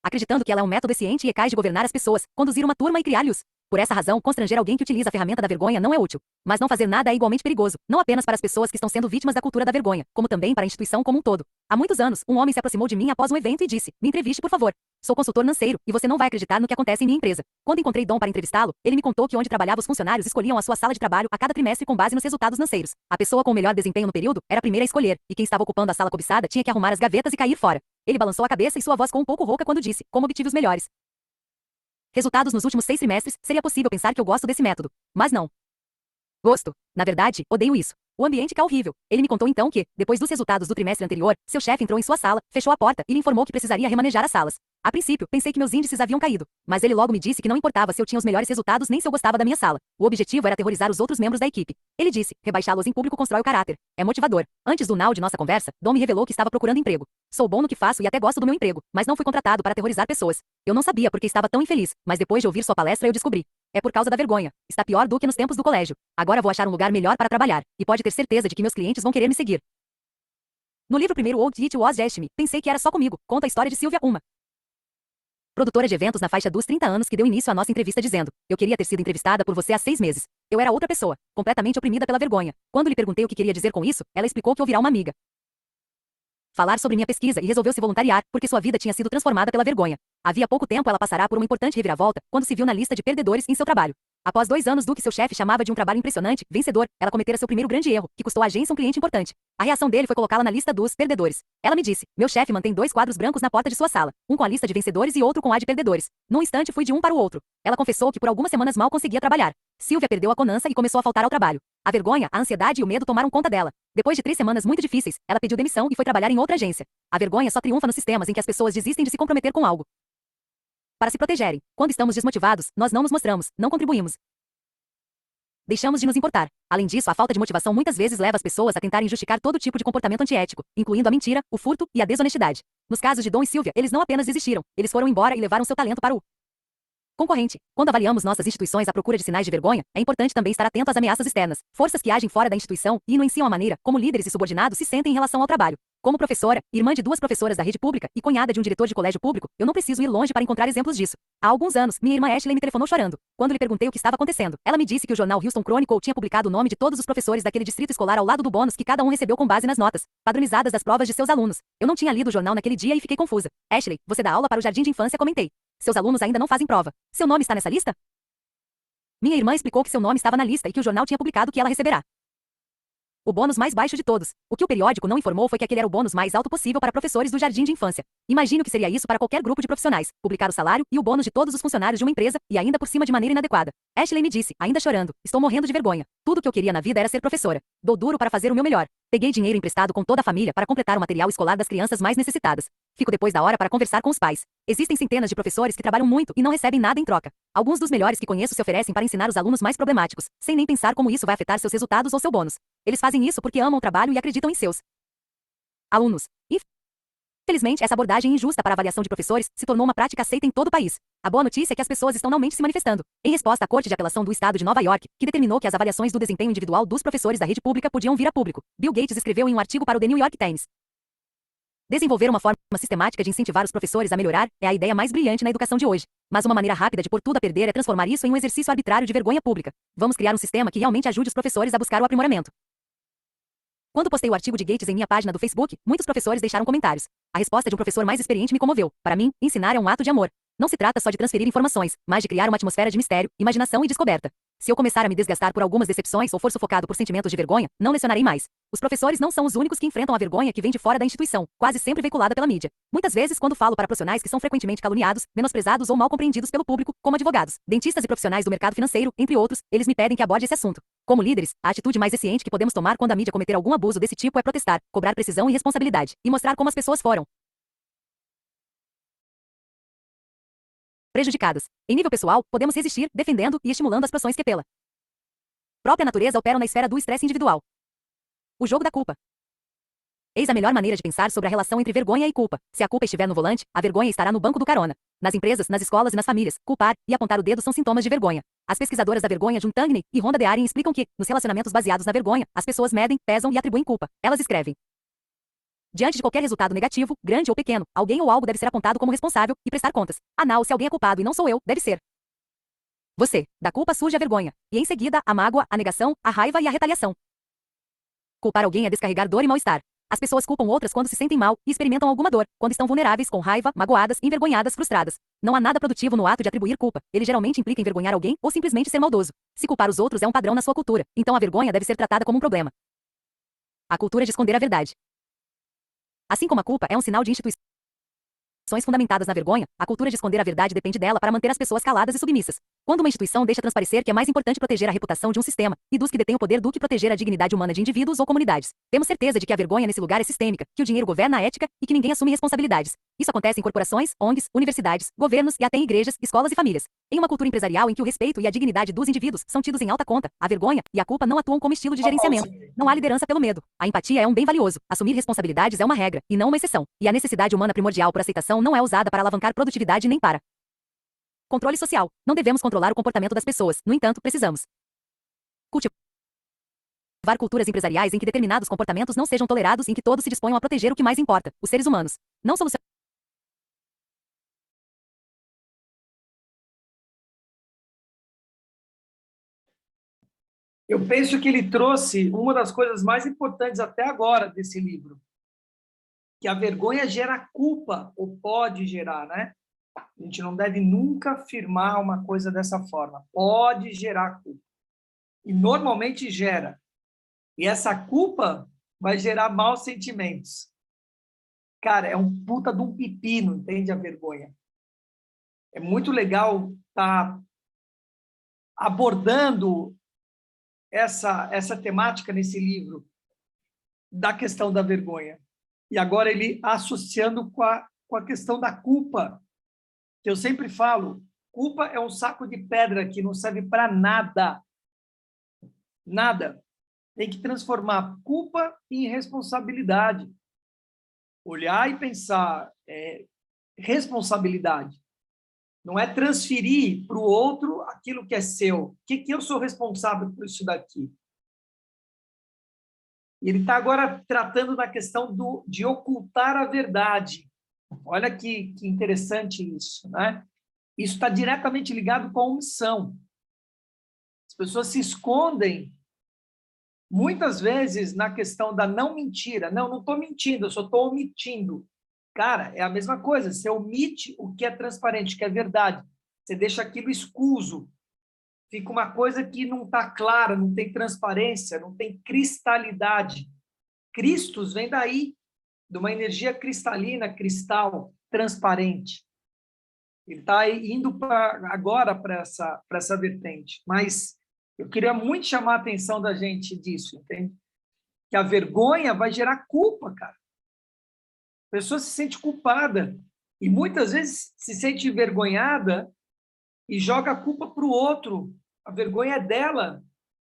acreditando que ela é um método eficiente e eficaz de governar as pessoas, conduzir uma turma e criar-lhes. Por essa razão, constranger alguém que utiliza a ferramenta da vergonha não é útil. Mas não fazer nada é igualmente perigoso, não apenas para as pessoas que estão sendo vítimas da cultura da vergonha, como também para a instituição como um todo. Há muitos anos, um homem se aproximou de mim após um evento e disse: "Me entreviste, por favor. Sou consultor financeiro, e você não vai acreditar no que acontece em minha empresa." Quando encontrei Dom para entrevistá-lo, ele me contou que onde trabalhava os funcionários escolhiam a sua sala de trabalho a cada trimestre com base nos resultados financeiros. A pessoa com o melhor desempenho no período era a primeira a escolher, e quem estava ocupando a sala cobiçada tinha que arrumar as gavetas e cair fora. Ele balançou a cabeça e sua voz ficou um pouco rouca quando disse: "Como obtive os melhores resultados nos últimos 6 trimestres, seria possível pensar que eu gosto desse método. Mas não. Gosto. Na verdade, odeio isso. O ambiente é horrível." Ele me contou então que, depois dos resultados do trimestre anterior, seu chefe entrou em sua sala, fechou a porta e lhe informou que precisaria remanejar as salas. A princípio, pensei que meus índices haviam caído, mas ele logo me disse que não importava se eu tinha os melhores resultados nem se eu gostava da minha sala. O objetivo era aterrorizar os outros membros da equipe. Ele disse: "Rebaixá-los em público constrói o caráter. É motivador." Antes do final de nossa conversa, Dom me revelou que estava procurando emprego. "Sou bom no que faço e até gosto do meu emprego, mas não fui contratado para aterrorizar pessoas." Eu não sabia porque estava tão infeliz, mas depois de ouvir sua palestra eu descobri. É por causa da vergonha. Está pior do que nos tempos do colégio. Agora vou achar um lugar melhor para trabalhar, e pode ter certeza de que meus clientes vão querer me seguir. No livro primeiro Old It Was Just Me, pensei que era só comigo, conta a história de Sylvia, uma produtora de eventos na faixa dos 30 anos que deu início à nossa entrevista dizendo: eu queria ter sido entrevistada por você há 6 meses. Eu era outra pessoa, completamente oprimida pela vergonha. Quando lhe perguntei o que queria dizer com isso, ela explicou que ouvirá uma amiga falar sobre minha pesquisa e resolveu se voluntariar, porque sua vida tinha sido transformada pela vergonha. Havia pouco tempo ela passará por uma importante reviravolta, quando se viu na lista de perdedores em seu trabalho. Após 2 anos do que seu chefe chamava de um trabalho impressionante, vencedor, ela cometera seu primeiro grande erro, que custou à agência um cliente importante. A reação dele foi colocá-la na lista dos perdedores. Ela me disse: meu chefe mantém 2 quadros brancos na porta de sua sala, um com a lista de vencedores e outro com a de perdedores. Num instante fui de um para o outro. Ela confessou que por algumas semanas mal conseguia trabalhar. Silvia perdeu a conança e começou a faltar ao trabalho. A vergonha, a ansiedade e o medo tomaram conta dela. Depois de 3 semanas muito difíceis, ela pediu demissão e foi trabalhar em outra agência. A vergonha só triunfa nos sistemas em que as pessoas desistem de se comprometer com algo para se protegerem. Quando estamos desmotivados, nós não nos mostramos, não contribuímos. Deixamos de nos importar. Além disso, a falta de motivação muitas vezes leva as pessoas a tentarem justificar todo tipo de comportamento antiético, incluindo a mentira, o furto e a desonestidade. Nos casos de Dom e Silvia, eles não apenas desistiram, eles foram embora e levaram seu talento para o concorrente. Quando avaliamos nossas instituições à procura de sinais de vergonha, é importante também estar atento às ameaças externas, forças que agem fora da instituição e influenciam a maneira como líderes e subordinados se sentem em relação ao trabalho. Como professora, irmã de 2 professoras da rede pública e cunhada de um diretor de colégio público, eu não preciso ir longe para encontrar exemplos disso. Há alguns anos, minha irmã Ashley me telefonou chorando. Quando lhe perguntei o que estava acontecendo, ela me disse que o jornal Houston Chronicle tinha publicado o nome de todos os professores daquele distrito escolar ao lado do bônus que cada um recebeu com base nas notas padronizadas das provas de seus alunos. Eu não tinha lido o jornal naquele dia e fiquei confusa. Ashley, você dá aula para o jardim de infância, comentei. Seus alunos ainda não fazem prova. Seu nome está nessa lista? Minha irmã explicou que seu nome estava na lista e que o jornal tinha publicado que ela receberá o bônus mais baixo de todos. O que o periódico não informou foi que aquele era o bônus mais alto possível para professores do jardim de infância. Imagino que seria isso para qualquer grupo de profissionais, publicar o salário e o bônus de todos os funcionários de uma empresa, e ainda por cima de maneira inadequada. Ashley me disse, ainda chorando: estou morrendo de vergonha. Tudo o que eu queria na vida era ser professora. Dou duro para fazer o meu melhor. Peguei dinheiro emprestado com toda a família para completar o material escolar das crianças mais necessitadas. Fico depois da hora para conversar com os pais. Existem centenas de professores que trabalham muito e não recebem nada em troca. Alguns dos melhores que conheço se oferecem para ensinar os alunos mais problemáticos, sem nem pensar como isso vai afetar seus resultados ou seu bônus. Eles fazem isso porque amam o trabalho e acreditam em seus alunos. Infelizmente, essa abordagem injusta para a avaliação de professores se tornou uma prática aceita em todo o país. A boa notícia é que as pessoas estão finalmente se manifestando. Em resposta à Corte de Apelação do Estado de Nova York, que determinou que as avaliações do desempenho individual dos professores da rede pública podiam vir a público, Bill Gates escreveu em um artigo para o The New York Times: desenvolver uma forma sistemática de incentivar os professores a melhorar é a ideia mais brilhante na educação de hoje. Mas uma maneira rápida de pôr tudo a perder é transformar isso em um exercício arbitrário de vergonha pública. Vamos criar um sistema que realmente ajude os professores a buscar o aprimoramento. Quando postei o artigo de Gates em minha página do Facebook, muitos professores deixaram comentários. A resposta de um professor mais experiente me comoveu. Para mim, ensinar é um ato de amor. Não se trata só de transferir informações, mas de criar uma atmosfera de mistério, imaginação e descoberta. Se eu começar a me desgastar por algumas decepções ou for sufocado por sentimentos de vergonha, não lecionarei mais. Os professores não são os únicos que enfrentam a vergonha que vem de fora da instituição, quase sempre veiculada pela mídia. Muitas vezes, quando falo para profissionais que são frequentemente caluniados, menosprezados ou mal compreendidos pelo público, como advogados, dentistas e profissionais do mercado financeiro, entre outros, eles me pedem que aborde esse assunto. Como líderes, a atitude mais eficiente que podemos tomar quando a mídia cometer algum abuso desse tipo é protestar, cobrar precisão e responsabilidade, e mostrar como as pessoas foram prejudicadas. Em nível pessoal, podemos resistir, defendendo e estimulando as pressões que pela própria natureza operam na esfera do estresse individual. O jogo da culpa. Eis a melhor maneira de pensar sobre a relação entre vergonha e culpa. Se a culpa estiver no volante, a vergonha estará no banco do carona. Nas empresas, nas escolas e nas famílias, culpar e apontar o dedo são sintomas de vergonha. As pesquisadoras da vergonha June Tangney e Rhonda Dearing explicam que, nos relacionamentos baseados na vergonha, as pessoas medem, pesam e atribuem culpa. Elas escrevem: diante de qualquer resultado negativo, grande ou pequeno, alguém ou algo deve ser apontado como responsável e prestar contas. Anal, se alguém é culpado e não sou eu, deve ser você. Da culpa surge a vergonha. E em seguida, a mágoa, a negação, a raiva e a retaliação. Culpar alguém é descarregar dor e mal-estar. As pessoas culpam outras quando se sentem mal e experimentam alguma dor, quando estão vulneráveis, com raiva, magoadas, envergonhadas, frustradas. Não há nada produtivo no ato de atribuir culpa. Ele geralmente implica envergonhar alguém ou simplesmente ser maldoso. Se culpar os outros é um padrão na sua cultura, então a vergonha deve ser tratada como um problema. A cultura de esconder a verdade. Assim como a culpa é um sinal de instituições fundamentadas na vergonha, a cultura de esconder a verdade depende dela para manter as pessoas caladas e submissas. Quando uma instituição deixa transparecer que é mais importante proteger a reputação de um sistema e dos que detêm o poder do que proteger a dignidade humana de indivíduos ou comunidades, temos certeza de que a vergonha nesse lugar é sistêmica, que o dinheiro governa a ética e que ninguém assume responsabilidades. Isso acontece em corporações, ONGs, universidades, governos e até em igrejas, escolas e famílias. Em uma cultura empresarial em que o respeito e a dignidade dos indivíduos são tidos em alta conta, a vergonha e a culpa não atuam como estilo de gerenciamento. Não há liderança pelo medo. A empatia é um bem valioso. Assumir responsabilidades é uma regra, e não uma exceção. E a necessidade humana primordial por aceitação não é usada para alavancar produtividade nem para controle social. Não devemos controlar o comportamento das pessoas. No entanto, precisamos cultivar culturas empresariais em que determinados comportamentos não sejam tolerados e em que todos se disponham a proteger o que mais importa, os seres humanos. Não solucionamos Eu penso que ele trouxe uma das coisas mais importantes até agora desse livro, que a vergonha gera culpa, ou pode gerar, né? A gente não deve nunca afirmar uma coisa dessa forma. Pode gerar culpa. E normalmente gera. E essa culpa vai gerar maus sentimentos. Cara, é um puta de um pepino, entende? A vergonha. É muito legal estar abordando essa temática nesse livro, da questão da vergonha. E agora ele associando com a questão da culpa, que eu sempre falo, culpa é um saco de pedra que não serve para nada. Nada. Tem que transformar culpa em responsabilidade. Olhar e pensar responsabilidade. Não é transferir para o outro aquilo que é seu. O que eu sou responsável por isso daqui? E ele está agora tratando da questão de ocultar a verdade. Olha que interessante isso, né? Isso está diretamente ligado com a omissão. As pessoas se escondem, muitas vezes, na questão da não mentira. Não estou mentindo, eu só estou omitindo. Cara, é a mesma coisa. Você omite o que é transparente, o que é verdade. Você deixa aquilo escuso. Fica uma coisa que não está clara, não tem transparência, não tem cristalidade. Cristos vem daí, de uma energia cristalina, cristal, transparente. Ele está indo agora para essa vertente. Mas eu queria muito chamar a atenção da gente disso, entende? Que a vergonha vai gerar culpa, cara. A pessoa se sente culpada. E muitas vezes se sente envergonhada e joga a culpa para o outro. A vergonha é dela.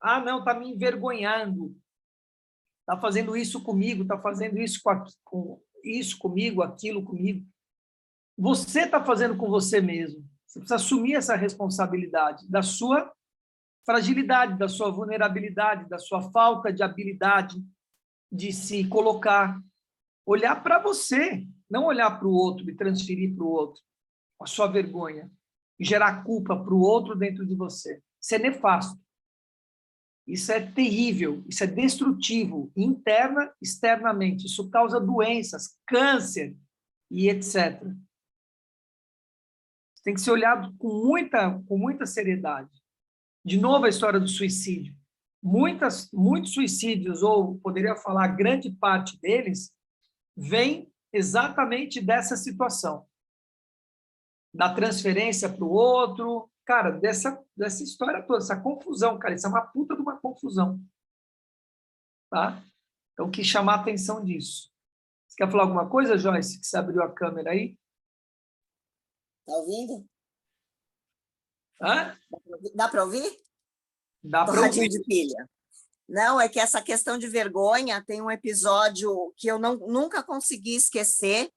Ah, não, está me envergonhando. Está fazendo isso comigo, está fazendo isso isso comigo, aquilo comigo. Você está fazendo com você mesmo. Você precisa assumir essa responsabilidade da sua fragilidade, da sua vulnerabilidade, da sua falta de habilidade de se colocar. Olhar para você, não olhar para o outro e transferir para o outro a sua vergonha e gerar culpa para o outro dentro de você. Isso é nefasto. Isso é terrível, isso é destrutivo, interna, externamente. Isso causa doenças, câncer e etc. Tem que ser olhado com muita seriedade. De novo, a história do suicídio. Muitos suicídios, ou poderia falar grande parte deles, vem exatamente dessa situação. Da transferência para o outro, cara, dessa história toda, essa confusão, cara, isso é uma puta de uma confusão. Tá? Então, quis chamar a atenção disso. Você quer falar alguma coisa, Joyce, que você abriu a câmera aí? Tá ouvindo? Hã? Dá para ouvir? Dá Tô para radinho ouvir. de pilha. Não, é que essa questão de vergonha tem um episódio que eu nunca consegui esquecer.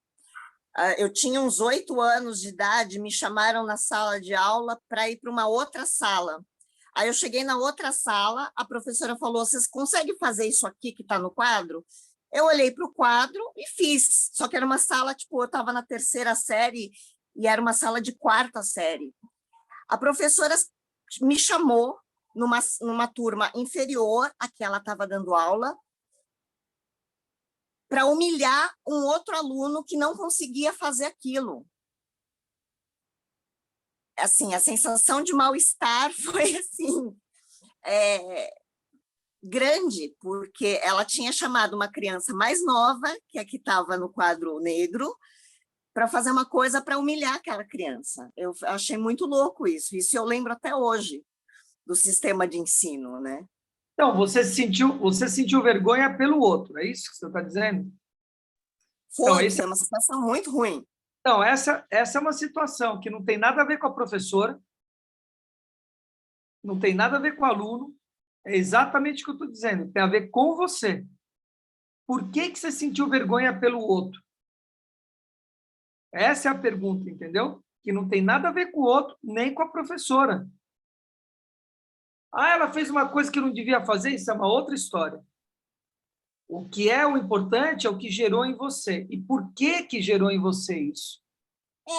Eu tinha uns 8 anos de idade, me chamaram na sala de aula para ir para uma outra sala. Aí eu cheguei na outra sala, a professora falou, vocês conseguem fazer isso aqui que está no quadro? Eu olhei para o quadro e fiz, só que era uma sala, tipo, eu estava na 3ª série e era uma sala de 4ª série. A professora me chamou numa turma inferior à que ela estava dando aula para humilhar um outro aluno que não conseguia fazer aquilo. Assim, a sensação de mal-estar foi assim, grande, porque ela tinha chamado uma criança mais nova, que é que estava no quadro negro, para fazer uma coisa para humilhar aquela criança. Eu achei muito louco isso eu lembro até hoje do sistema de ensino, né? Então, você sentiu vergonha pelo outro, é isso que você está dizendo? Foi uma situação muito ruim. Então, essa é uma situação que não tem nada a ver com a professora, não tem nada a ver com o aluno, é exatamente o que eu estou dizendo, tem a ver com você. Por que você sentiu vergonha pelo outro? Essa é a pergunta, entendeu? Que não tem nada a ver com o outro, nem com a professora. Ah, ela fez uma coisa que não devia fazer, isso é uma outra história. O que é o importante é o que gerou em você. E por que gerou em você isso?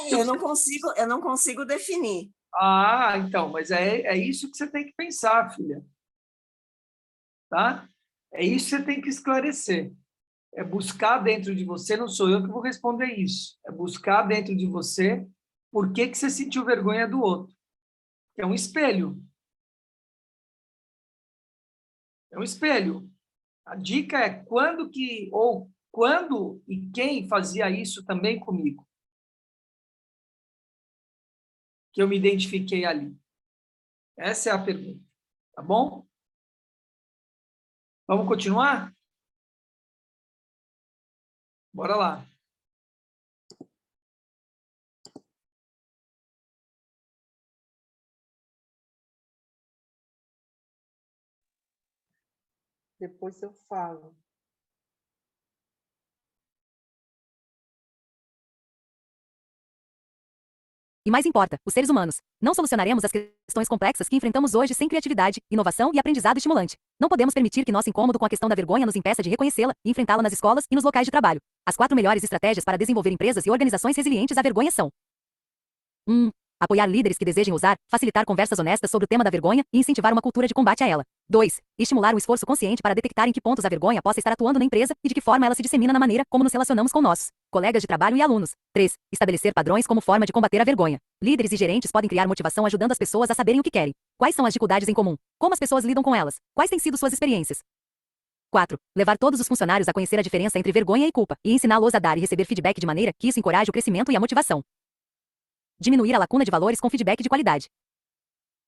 Eu não consigo definir. Ah, então, mas é isso que você tem que pensar, filha. tá? É isso que você tem que esclarecer. É buscar dentro de você, não sou eu que vou responder isso, é buscar dentro de você por que você sentiu vergonha do outro. É um espelho. É um espelho. A dica é quando e quem fazia isso também comigo. Que eu me identifiquei ali. Essa é a pergunta. Tá bom? Vamos continuar? Bora lá. Depois eu falo. E mais importa, os seres humanos. Não solucionaremos as questões complexas que enfrentamos hoje sem criatividade, inovação e aprendizado estimulante. Não podemos permitir que nosso incômodo com a questão da vergonha nos impeça de reconhecê-la e enfrentá-la nas escolas e nos locais de trabalho. As 4 melhores estratégias para desenvolver empresas e organizações resilientes à vergonha são: 1. Apoiar líderes que desejem usar, facilitar conversas honestas sobre o tema da vergonha e incentivar uma cultura de combate a ela. 2. Estimular um esforço consciente para detectar em que pontos a vergonha possa estar atuando na empresa e de que forma ela se dissemina na maneira como nos relacionamos com nossos colegas de trabalho e alunos. 3. Estabelecer padrões como forma de combater a vergonha. Líderes e gerentes podem criar motivação ajudando as pessoas a saberem o que querem. Quais são as dificuldades em comum? Como as pessoas lidam com elas? Quais têm sido suas experiências? 4. Levar todos os funcionários a conhecer a diferença entre vergonha e culpa e ensiná-los a dar e receber feedback de maneira que isso encoraje o crescimento e a motivação. Diminuir a lacuna de valores com feedback de qualidade.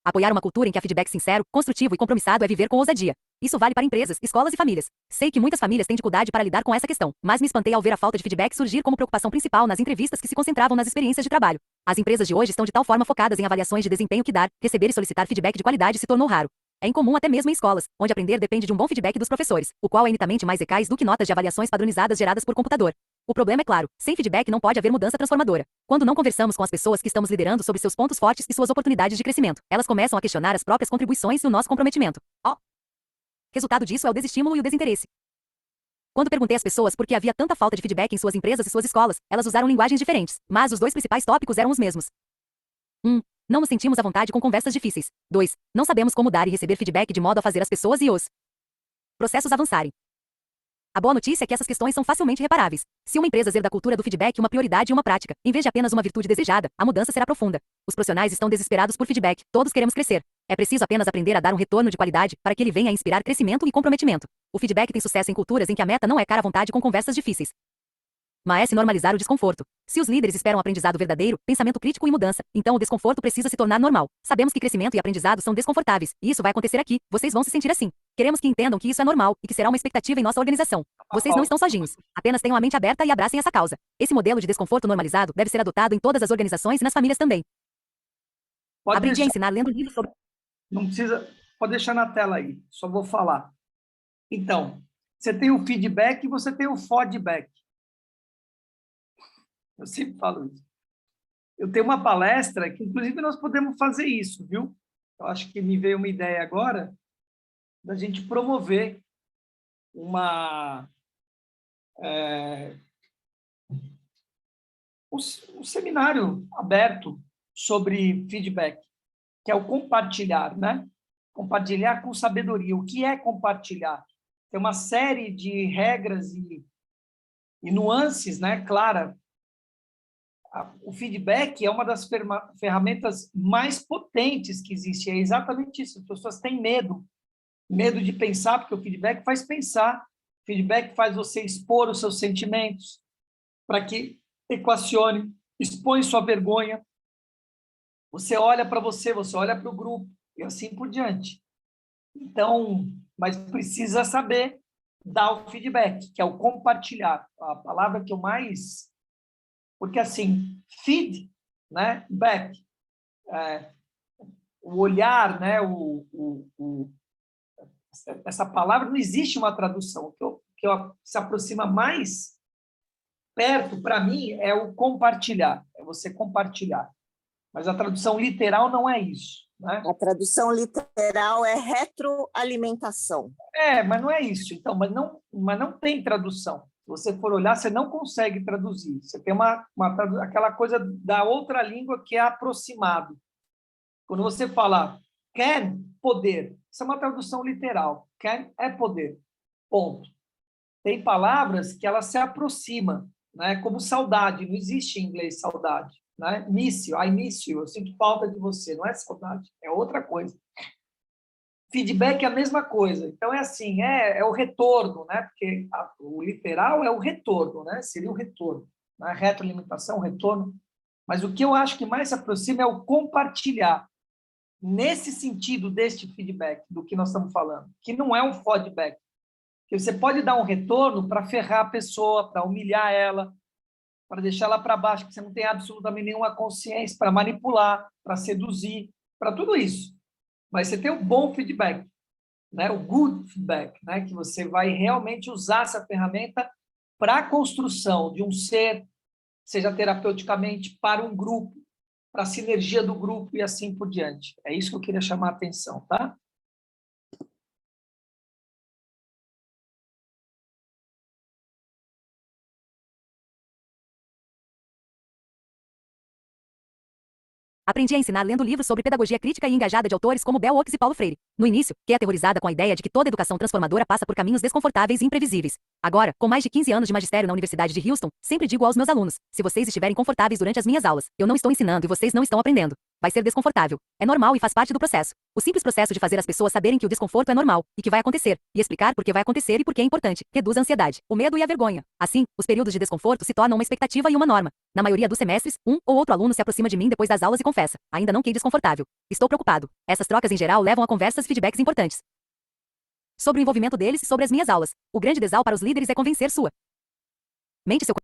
Apoiar uma cultura em que a feedback sincero, construtivo e compromissado é viver com ousadia. Isso vale para empresas, escolas e famílias. Sei que muitas famílias têm dificuldade para lidar com essa questão, mas me espantei ao ver a falta de feedback surgir como preocupação principal nas entrevistas que se concentravam nas experiências de trabalho. As empresas de hoje estão de tal forma focadas em avaliações de desempenho que dar, receber e solicitar feedback de qualidade se tornou raro. É incomum até mesmo em escolas, onde aprender depende de um bom feedback dos professores, o qual é infinitamente mais eficaz do que notas de avaliações padronizadas geradas por computador. O problema é claro, sem feedback não pode haver mudança transformadora. Quando não conversamos com as pessoas que estamos liderando sobre seus pontos fortes e suas oportunidades de crescimento, elas começam a questionar as próprias contribuições e o nosso comprometimento. Resultado disso é o desestímulo e o desinteresse. Quando perguntei às pessoas por que havia tanta falta de feedback em suas empresas e suas escolas, elas usaram linguagens diferentes, mas os 2 principais tópicos eram os mesmos. 1. Não nos sentimos à vontade com conversas difíceis. 2. Não sabemos como dar e receber feedback de modo a fazer as pessoas e os processos avançarem. A boa notícia é que essas questões são facilmente reparáveis. Se uma empresa fazer da cultura do feedback uma prioridade e uma prática, em vez de apenas uma virtude desejada, a mudança será profunda. Os profissionais estão desesperados por feedback, todos queremos crescer. É preciso apenas aprender a dar um retorno de qualidade para que ele venha a inspirar crescimento e comprometimento. O feedback tem sucesso em culturas em que a meta não é cara à vontade com conversas difíceis, mas é normalizar o desconforto. Se os líderes esperam aprendizado verdadeiro, pensamento crítico e mudança, então o desconforto precisa se tornar normal. Sabemos que crescimento e aprendizado são desconfortáveis, e isso vai acontecer aqui. Vocês vão se sentir assim. Queremos que entendam que isso é normal e que será uma expectativa em nossa organização. Vocês não estão sozinhos. Apenas tenham a mente aberta e abracem essa causa. Esse modelo de desconforto normalizado deve ser adotado em todas as organizações e nas famílias também. Aprendi a ensinar lendo livros sobre... Não precisa... Pode deixar na tela aí. Só vou falar. Então, você tem o feedback e você tem o feedback. Eu sempre falo isso. Eu tenho uma palestra que, inclusive, nós podemos fazer isso, viu? Eu acho que me veio uma ideia agora da gente promover um seminário aberto sobre feedback, que é o compartilhar, né? Compartilhar com sabedoria. O que é compartilhar? Tem uma série de regras e nuances, né? Clara. O feedback é uma das ferramentas mais potentes que existe. É exatamente isso. As pessoas têm medo de pensar, porque o feedback faz pensar. O feedback faz você expor os seus sentimentos, para que equacione, expõe sua vergonha. Você olha para você olha para o grupo, e assim por diante. Então, mas precisa saber dar o feedback, que é o compartilhar. A palavra que eu mais... Porque, assim, feed, né, back, o olhar, né, essa palavra, não existe uma tradução. O que se aproxima mais perto, para mim, é o compartilhar, é você compartilhar. Mas a tradução literal não é isso, né? A tradução literal é retroalimentação. Mas não é isso. Então, mas não tem tradução. Se você for olhar, você não consegue traduzir. Você tem aquela coisa da outra língua que é aproximado. Quando você fala Can, poder. Isso é uma tradução literal. Can é poder. Ponto. Tem palavras que elas se aproximam, né? Como saudade. Não existe em inglês saudade. Né? Miss you, I miss you. Eu sinto falta de você. Não é saudade, é outra coisa. Feedback é a mesma coisa. Então, é assim, é o retorno, né? Porque o literal é o retorno, né? Seria o retorno. Né? Retroalimentação, retorno. Mas o que eu acho que mais se aproxima é o compartilhar. Nesse sentido deste feedback, do que nós estamos falando, que não é um feedback, que você pode dar um retorno para ferrar a pessoa, para humilhar ela, para deixar ela para baixo, que você não tem absolutamente nenhuma consciência, para manipular, para seduzir, para tudo isso. Mas você tem o bom feedback, né? O good feedback, né? Que você vai realmente usar essa ferramenta para a construção de um ser, seja terapeuticamente, para um grupo, para a sinergia do grupo e assim por diante. É isso que eu queria chamar a atenção, tá? Aprendi a ensinar lendo livros sobre pedagogia crítica e engajada de autores como Bell Hooks e Paulo Freire. No início, fiquei aterrorizada com a ideia de que toda educação transformadora passa por caminhos desconfortáveis e imprevisíveis. Agora, com mais de 15 anos de magistério na Universidade de Houston, sempre digo aos meus alunos: se vocês estiverem confortáveis durante as minhas aulas, eu não estou ensinando e vocês não estão aprendendo. Vai ser desconfortável. É normal e faz parte do processo. O simples processo de fazer as pessoas saberem que o desconforto é normal e que vai acontecer, e explicar por que vai acontecer e por que é importante, reduz a ansiedade, o medo e a vergonha. Assim, os períodos de desconforto se tornam uma expectativa e uma norma. Na maioria dos semestres, um ou outro aluno se aproxima de mim depois das aulas e confessa: ainda não fiquei desconfortável. Estou preocupado. Essas trocas em geral levam a conversas e feedbacks importantes sobre o envolvimento deles e sobre as minhas aulas. O grande desafio para os líderes é convencer sua mente e seu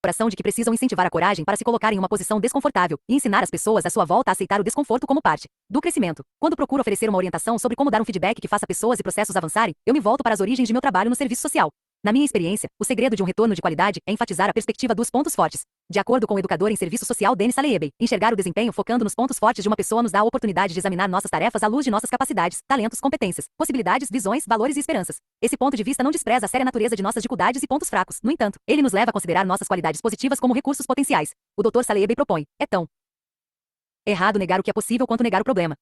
coração de que precisam incentivar a coragem para se colocar em uma posição desconfortável e ensinar as pessoas à sua volta a aceitar o desconforto como parte do crescimento. Quando procuro oferecer uma orientação sobre como dar um feedback que faça pessoas e processos avançarem, eu me volto para as origens de meu trabalho no serviço social. Na minha experiência, o segredo de um retorno de qualidade é enfatizar a perspectiva dos pontos fortes. De acordo com o educador em serviço social Denis Saleebe, enxergar o desempenho focando nos pontos fortes de uma pessoa nos dá a oportunidade de examinar nossas tarefas à luz de nossas capacidades, talentos, competências, possibilidades, visões, valores e esperanças. Esse ponto de vista não despreza a séria natureza de nossas dificuldades e pontos fracos. No entanto, ele nos leva a considerar nossas qualidades positivas como recursos potenciais. O Dr. Saleebe propõe: é tão errado negar o que é possível quanto negar o problema.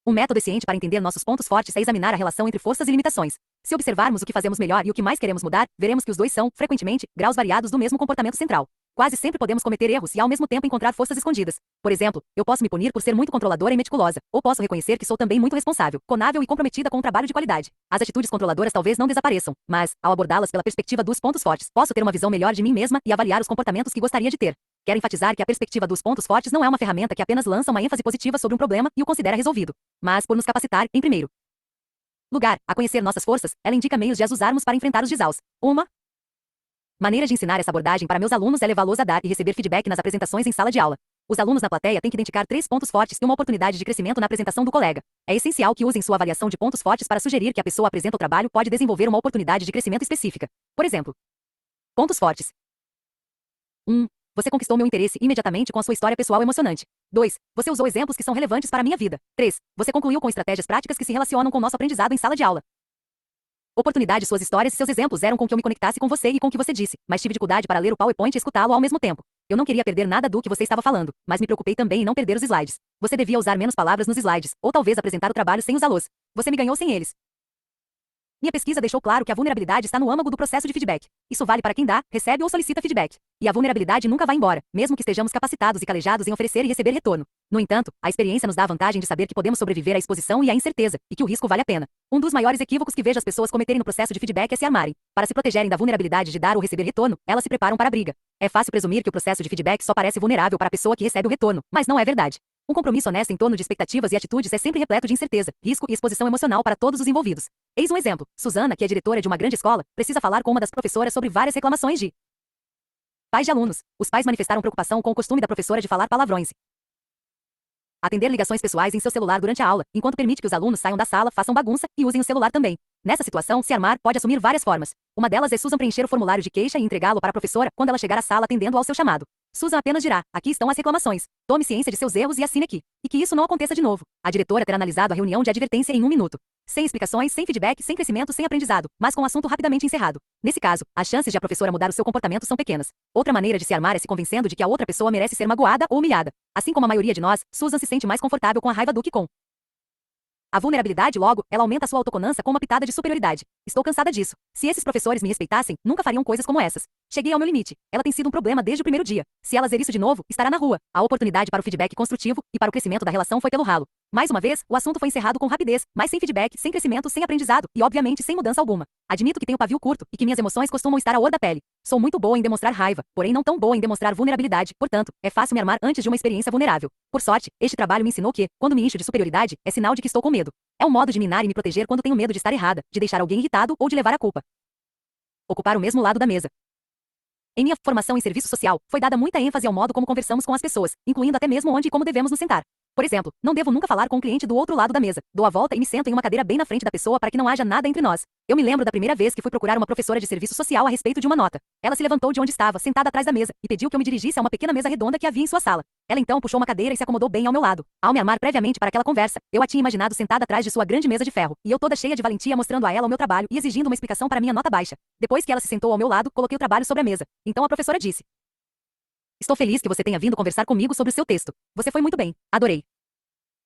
Um método eficiente para entender nossos pontos fortes é examinar a relação entre forças e limitações. Se observarmos o que fazemos melhor e o que mais queremos mudar, veremos que os dois são, frequentemente, graus variados do mesmo comportamento central. Quase sempre podemos cometer erros e ao mesmo tempo encontrar forças escondidas. Por exemplo, eu posso me punir por ser muito controladora e meticulosa, ou posso reconhecer que sou também muito responsável, conável e comprometida com o trabalho de qualidade. As atitudes controladoras talvez não desapareçam, mas, ao abordá-las pela perspectiva dos pontos fortes, posso ter uma visão melhor de mim mesma e avaliar os comportamentos que gostaria de ter. Quero enfatizar que a perspectiva dos pontos fortes não é uma ferramenta que apenas lança uma ênfase positiva sobre um problema e o considera resolvido, mas por nos capacitar, em primeiro lugar, a conhecer nossas forças, ela indica meios de as usarmos para enfrentar os desafios. Uma maneira de ensinar essa abordagem para meus alunos é levá-los a dar e receber feedback nas apresentações em sala de aula. Os alunos na plateia têm que identificar 3 pontos fortes e uma oportunidade de crescimento na apresentação do colega. É essencial que usem sua avaliação de pontos fortes para sugerir que a pessoa apresenta o trabalho pode desenvolver uma oportunidade de crescimento específica. Por exemplo, pontos fortes. 1. Você conquistou meu interesse imediatamente com a sua história pessoal emocionante. 2. Você usou exemplos que são relevantes para a minha vida. 3. Você concluiu com estratégias práticas que se relacionam com nosso aprendizado em sala de aula. Oportunidade. Suas histórias e seus exemplos eram com que eu me conectasse com você e com o que você disse, mas tive dificuldade para ler o PowerPoint e escutá-lo ao mesmo tempo. Eu não queria perder nada do que você estava falando, mas me preocupei também em não perder os slides. Você devia usar menos palavras nos slides, ou talvez apresentar o trabalho sem usá-los. Você me ganhou sem eles. Minha pesquisa deixou claro que a vulnerabilidade está no âmago do processo de feedback. Isso vale para quem dá, recebe ou solicita feedback. E a vulnerabilidade nunca vai embora, mesmo que estejamos capacitados e calejados em oferecer e receber retorno. No entanto, a experiência nos dá a vantagem de saber que podemos sobreviver à exposição e à incerteza, e que o risco vale a pena. Um dos maiores equívocos que vejo as pessoas cometerem no processo de feedback é se armarem. Para se protegerem da vulnerabilidade de dar ou receber retorno, elas se preparam para a briga. É fácil presumir que o processo de feedback só parece vulnerável para a pessoa que recebe o retorno, mas não é verdade. Um compromisso honesto em torno de expectativas e atitudes é sempre repleto de incerteza, risco e exposição emocional para todos os envolvidos. Eis um exemplo. Susana, que é diretora de uma grande escola, precisa falar com uma das professoras sobre várias reclamações de pais de alunos. Os pais manifestaram preocupação com o costume da professora de falar palavrões. Atender ligações pessoais em seu celular durante a aula, enquanto permite que os alunos saiam da sala, façam bagunça e usem o celular também. Nessa situação, se armar pode assumir várias formas. Uma delas é Susan preencher o formulário de queixa e entregá-lo para a professora quando ela chegar à sala atendendo ao seu chamado. Susan apenas dirá: aqui estão as reclamações. Tome ciência de seus erros e assine aqui. E que isso não aconteça de novo. A diretora terá analisado a reunião de advertência em 1 minuto. Sem explicações, sem feedback, sem crescimento, sem aprendizado, mas com o assunto rapidamente encerrado. Nesse caso, as chances de a professora mudar o seu comportamento são pequenas. Outra maneira de se armar é se convencendo de que a outra pessoa merece ser magoada ou humilhada. Assim como a maioria de nós, Susan se sente mais confortável com a raiva do que com a vulnerabilidade, logo, ela aumenta a sua autoconfiança com uma pitada de superioridade. Estou cansada disso. Se esses professores me respeitassem, nunca fariam coisas como essas. Cheguei ao meu limite. Ela tem sido um problema desde o primeiro dia. Se ela fazer isso de novo, estará na rua. A oportunidade para o feedback construtivo e para o crescimento da relação foi pelo ralo. Mais uma vez, o assunto foi encerrado com rapidez, mas sem feedback, sem crescimento, sem aprendizado e, obviamente, sem mudança alguma. Admito que tenho pavio curto e que minhas emoções costumam estar à flor da pele. Sou muito boa em demonstrar raiva, porém não tão boa em demonstrar vulnerabilidade. Portanto, é fácil me armar antes de uma experiência vulnerável. Por sorte, este trabalho me ensinou que, quando me encho de superioridade, é sinal de que estou com medo. É um modo de minar e me proteger quando tenho medo de estar errada, de deixar alguém irritado ou de levar a culpa. Ocupar o mesmo lado da mesa. Em minha formação em serviço social, foi dada muita ênfase ao modo como conversamos com as pessoas, incluindo até mesmo onde e como devemos nos sentar. Por exemplo, não devo nunca falar com o cliente do outro lado da mesa. Dou a volta e me sento em uma cadeira bem na frente da pessoa para que não haja nada entre nós. Eu me lembro da primeira vez que fui procurar uma professora de serviço social a respeito de uma nota. Ela se levantou de onde estava, sentada atrás da mesa, e pediu que eu me dirigisse a uma pequena mesa redonda que havia em sua sala. Ela então puxou uma cadeira e se acomodou bem ao meu lado. Ao me armar previamente para aquela conversa, eu a tinha imaginado sentada atrás de sua grande mesa de ferro, e eu toda cheia de valentia mostrando a ela o meu trabalho e exigindo uma explicação para minha nota baixa. Depois que ela se sentou ao meu lado, coloquei o trabalho sobre a mesa. Então a professora disse: estou feliz que você tenha vindo conversar comigo sobre o seu texto. Você foi muito bem. Adorei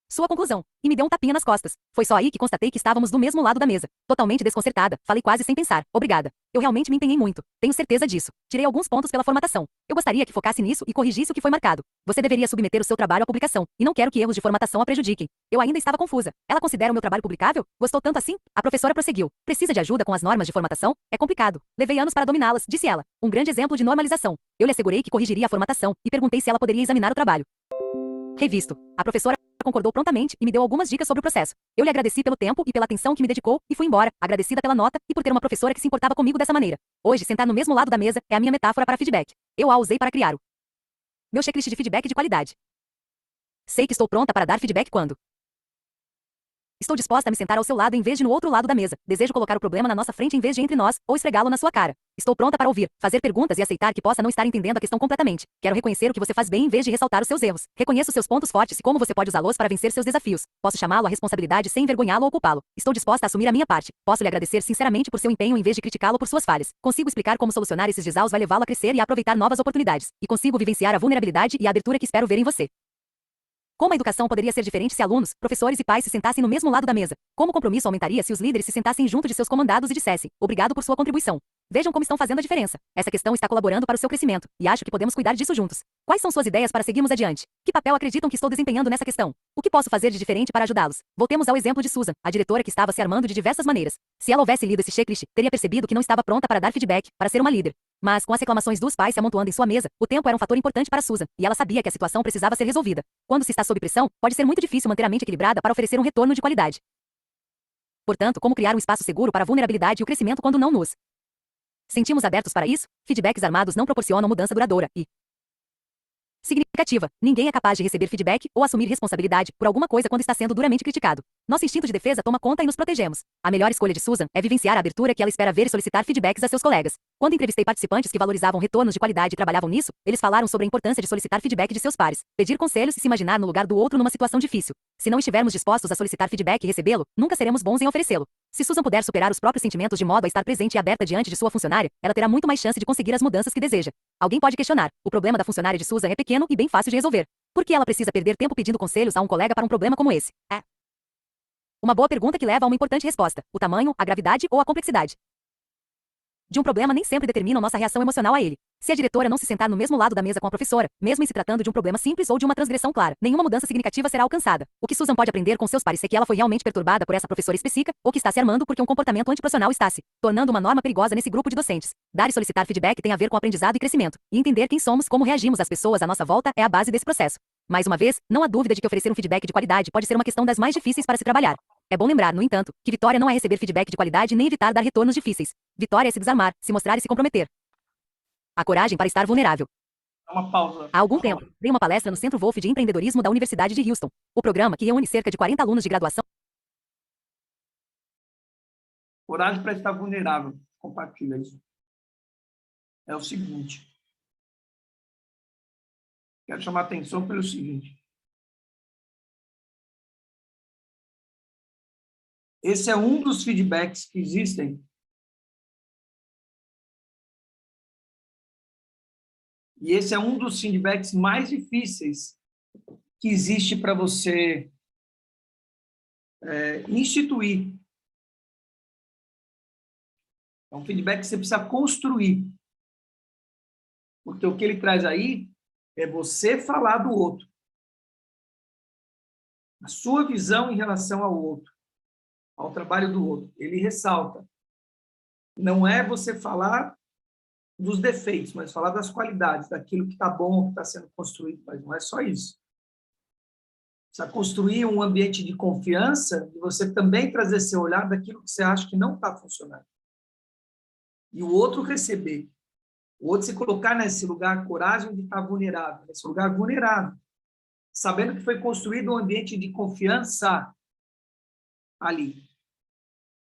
sua conclusão, e me deu um tapinha nas costas. Foi só aí que constatei que estávamos do mesmo lado da mesa. Totalmente desconcertada, falei quase sem pensar: obrigada. Eu realmente me empenhei muito. Tenho certeza disso. Tirei alguns pontos pela formatação. Eu gostaria que focasse nisso e corrigisse o que foi marcado. Você deveria submeter o seu trabalho à publicação, e não quero que erros de formatação a prejudiquem. Eu ainda estava confusa. Ela considera o meu trabalho publicável? Gostou tanto assim? A professora prosseguiu: precisa de ajuda com as normas de formatação? É complicado. Levei anos para dominá-las, disse ela. Um grande exemplo de normalização. Eu lhe assegurei que corrigiria a formatação, e perguntei se ela poderia examinar o trabalho. Revisto. A professora concordou prontamente e me deu algumas dicas sobre o processo. Eu lhe agradeci pelo tempo e pela atenção que me dedicou e fui embora, agradecida pela nota e por ter uma professora que se importava comigo dessa maneira. Hoje, sentar no mesmo lado da mesa é a minha metáfora para feedback. Eu a usei para criar o meu checklist de feedback de qualidade. Sei que estou pronta para dar feedback quando estou disposta a me sentar ao seu lado em vez de no outro lado da mesa. Desejo colocar o problema na nossa frente em vez de entre nós, ou esfregá-lo na sua cara. Estou pronta para ouvir, fazer perguntas e aceitar que possa não estar entendendo a questão completamente. Quero reconhecer o que você faz bem em vez de ressaltar os seus erros. Reconheço os seus pontos fortes e como você pode usá-los para vencer seus desafios. Posso chamá-lo à responsabilidade sem envergonhá-lo ou culpá-lo. Estou disposta a assumir a minha parte. Posso lhe agradecer sinceramente por seu empenho em vez de criticá-lo por suas falhas. Consigo explicar como solucionar esses desafios vai levá-lo a crescer e a aproveitar novas oportunidades. E consigo vivenciar a vulnerabilidade e a abertura que espero ver em você. Como a educação poderia ser diferente se alunos, professores e pais se sentassem no mesmo lado da mesa? Como o compromisso aumentaria se os líderes se sentassem junto de seus comandados e dissessem: obrigado por sua contribuição. Vejam como estão fazendo a diferença. Essa questão está colaborando para o seu crescimento, e acho que podemos cuidar disso juntos. Quais são suas ideias para seguirmos adiante? Que papel acreditam que estou desempenhando nessa questão? O que posso fazer de diferente para ajudá-los? Voltemos ao exemplo de Susan, a diretora que estava se armando de diversas maneiras. Se ela houvesse lido esse checklist, teria percebido que não estava pronta para dar feedback, para ser uma líder. Mas, com as reclamações dos pais se amontoando em sua mesa, o tempo era um fator importante para Susan, e ela sabia que a situação precisava ser resolvida. Quando se está sob pressão, pode ser muito difícil manter a mente equilibrada para oferecer um retorno de qualidade. Portanto, como criar um espaço seguro para a vulnerabilidade e o crescimento quando não nos sentimos abertos para isso? Feedbacks armados não proporcionam mudança duradoura e significativa. Ninguém é capaz de receber feedback ou assumir responsabilidade por alguma coisa quando está sendo duramente criticado. Nosso instinto de defesa toma conta e nos protegemos. A melhor escolha de Susan é vivenciar a abertura que ela espera ver e solicitar feedbacks a seus colegas. Quando entrevistei participantes que valorizavam retornos de qualidade e trabalhavam nisso, eles falaram sobre a importância de solicitar feedback de seus pares, pedir conselhos e se imaginar no lugar do outro numa situação difícil. Se não estivermos dispostos a solicitar feedback e recebê-lo, nunca seremos bons em oferecê-lo. Se Susan puder superar os próprios sentimentos de modo a estar presente e aberta diante de sua funcionária, ela terá muito mais chance de conseguir as mudanças que deseja. Alguém pode questionar: o problema da funcionária de Susan é pequeno e bem fácil de resolver. Por que ela precisa perder tempo pedindo conselhos a um colega para um problema como esse? É uma boa pergunta que leva a uma importante resposta: o tamanho, a gravidade ou a complexidade de um problema nem sempre determinam nossa reação emocional a ele. Se a diretora não se sentar no mesmo lado da mesa com a professora, mesmo em se tratando de um problema simples ou de uma transgressão clara, nenhuma mudança significativa será alcançada. O que Susan pode aprender com seus pares é que ela foi realmente perturbada por essa professora específica, ou que está se armando porque um comportamento antiprofissional está se tornando uma norma perigosa nesse grupo de docentes. Dar e solicitar feedback tem a ver com aprendizado e crescimento, e entender quem somos, como reagimos às pessoas à nossa volta é a base desse processo. Mais uma vez, não há dúvida de que oferecer um feedback de qualidade pode ser uma questão das mais difíceis para se trabalhar. É bom lembrar, no entanto, que vitória não é receber feedback de qualidade nem evitar dar retornos difíceis. Vitória é se desarmar, se mostrar e se comprometer. A coragem para estar vulnerável. Uma pausa. Há algum tempo, dei uma palestra no Centro Wolf de Empreendedorismo da Universidade de Houston. O programa, que reúne cerca de 40 alunos de graduação. Coragem para estar vulnerável. Compartilha isso. É o seguinte. Quero chamar a atenção pelo seguinte. Esse é um dos feedbacks que existem. E esse é um dos feedbacks mais difíceis que existe para você instituir. É um feedback que você precisa construir. Porque o que ele traz aí é você falar do outro. A sua visão em relação ao outro, ao trabalho do outro. Ele ressalta. Não é você falar dos defeitos, mas falar das qualidades, daquilo que está bom, que está sendo construído. Mas não é só isso. Precisa construir um ambiente de confiança e você também trazer seu olhar daquilo que você acha que não está funcionando. E o outro receber. O outro se colocar nesse lugar, coragem de estar vulnerável, nesse lugar vulnerável, sabendo que foi construído um ambiente de confiança ali.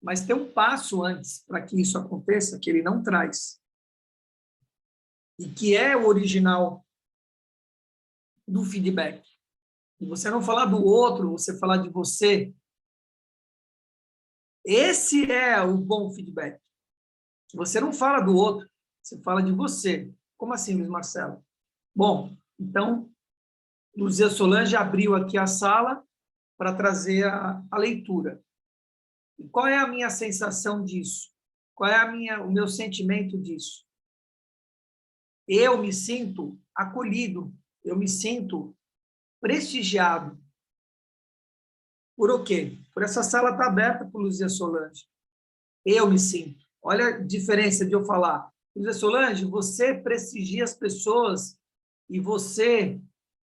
Mas tem um passo antes para que isso aconteça, que ele não traz. E que é o original do feedback. E você não falar do outro, você falar de você. Esse é o bom feedback. Você não fala do outro, você fala de você. Como assim, Luiz Marcelo? Bom, então, Luzia Solange abriu aqui a sala para trazer a leitura. E qual é a minha sensação disso? Qual é o meu sentimento disso? Eu me sinto acolhido, eu me sinto prestigiado. Por o quê? Por essa sala estar aberta por Luzia Solange. Eu me sinto. Olha a diferença de eu falar. Luzia Solange, você prestigia as pessoas e você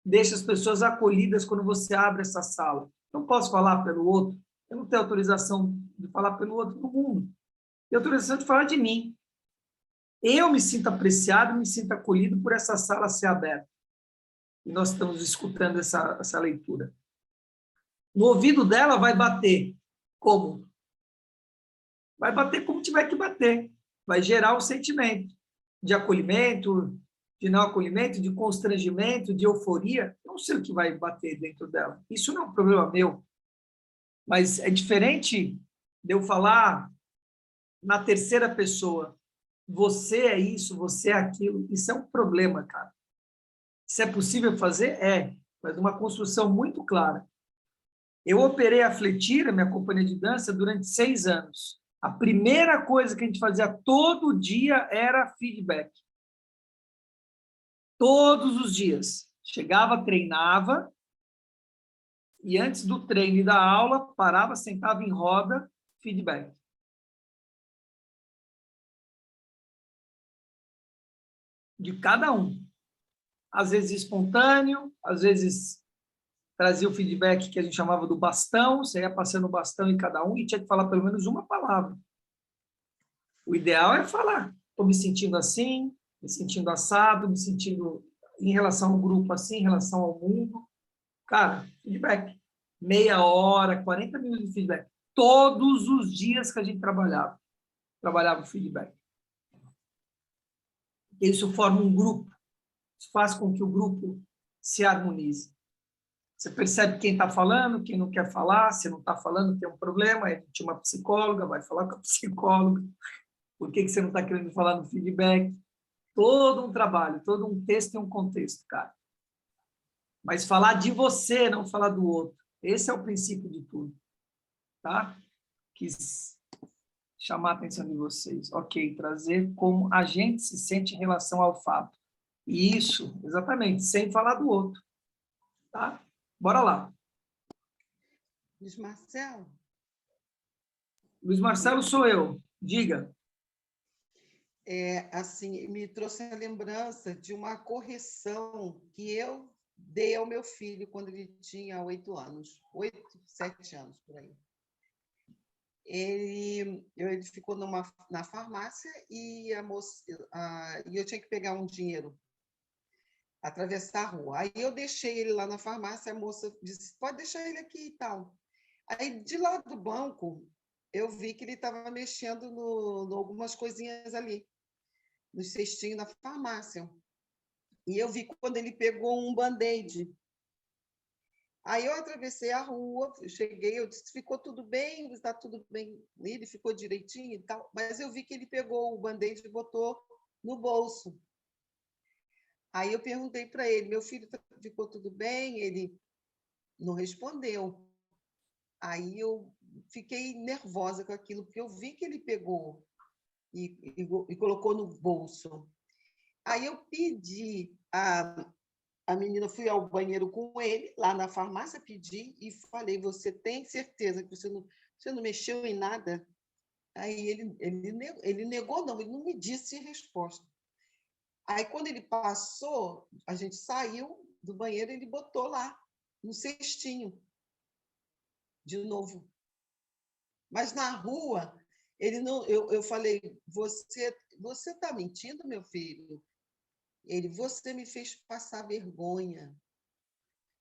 deixa as pessoas acolhidas quando você abre essa sala. Não posso falar pelo outro. Eu não tenho autorização de falar pelo outro no mundo. Tenho autorização de falar de mim. Eu me sinto apreciado, me sinto acolhido por essa sala ser aberta. E nós estamos escutando essa leitura. No ouvido dela vai bater. Como? Vai bater como tiver que bater. Vai gerar um sentimento de acolhimento, de não acolhimento, de constrangimento, de euforia. Não sei o que vai bater dentro dela. Isso não é um problema meu. Mas é diferente de eu falar na terceira pessoa. Você é isso, você é aquilo. Isso é um problema, cara. Se é possível fazer? É. Mas uma construção muito clara. Eu operei a Fletira, minha companhia de dança, durante 6 anos. A primeira coisa que a gente fazia todo dia era feedback. Todos os dias. Chegava, treinava, e antes do treino e da aula, parava, sentava em roda, feedback. De cada um. Às vezes espontâneo, às vezes trazia o feedback que a gente chamava do bastão, você ia passando o bastão em cada um e tinha que falar pelo menos uma palavra. O ideal é falar, estou me sentindo assim, me sentindo assado, me sentindo em relação ao grupo assim, em relação ao mundo. Cara, feedback. Meia hora, 40 minutos de feedback. Todos os dias que a gente trabalhava o feedback. Isso forma um grupo. Isso faz com que o grupo se harmonize. Você percebe quem está falando, quem não quer falar, se não está falando, tem um problema, aí tinha uma psicóloga, vai falar com a psicóloga. Por que você não está querendo falar no feedback? Todo um trabalho, todo um texto e um contexto, cara. Mas falar de você, não falar do outro. Esse é o princípio de tudo. Tá? Quis chamar a atenção de vocês. Ok, trazer como a gente se sente em relação ao fato. Isso, exatamente, sem falar do outro. Tá? Bora lá. Luiz Marcelo, Luiz Marcelo sou eu. Diga. assim, me trouxe a lembrança de uma correção que eu dei ao meu filho quando ele tinha 8 anos, 8, 7 anos, por aí. Ele ficou na farmácia e a moça, e eu tinha que pegar um dinheiro, atravessar a rua. Aí eu deixei ele lá na farmácia, a moça disse, pode deixar ele aqui e tal. Aí, de lá do banco, eu vi que ele estava mexendo no algumas coisinhas ali, no cestinho da farmácia. E eu vi quando ele pegou um band-aid. Aí eu atravessei a rua, eu cheguei, eu disse, ficou tudo bem, está tudo bem, ele ficou direitinho e tal, mas eu vi que ele pegou o band-aid e botou no bolso. Aí eu perguntei para ele, meu filho, ficou tudo bem? Ele não respondeu. Aí eu fiquei nervosa com aquilo, porque eu vi que ele pegou e colocou no bolso. Aí eu pedi a menina, fui ao banheiro com ele, lá na farmácia, pedi e falei, você tem certeza que você não mexeu em nada? Aí ele negou, não, ele não me disse resposta. Aí, quando ele passou, a gente saiu do banheiro, ele botou lá, no cestinho, de novo. Mas na rua, ele não. Eu falei, você está mentindo, meu filho? Ele, você me fez passar vergonha.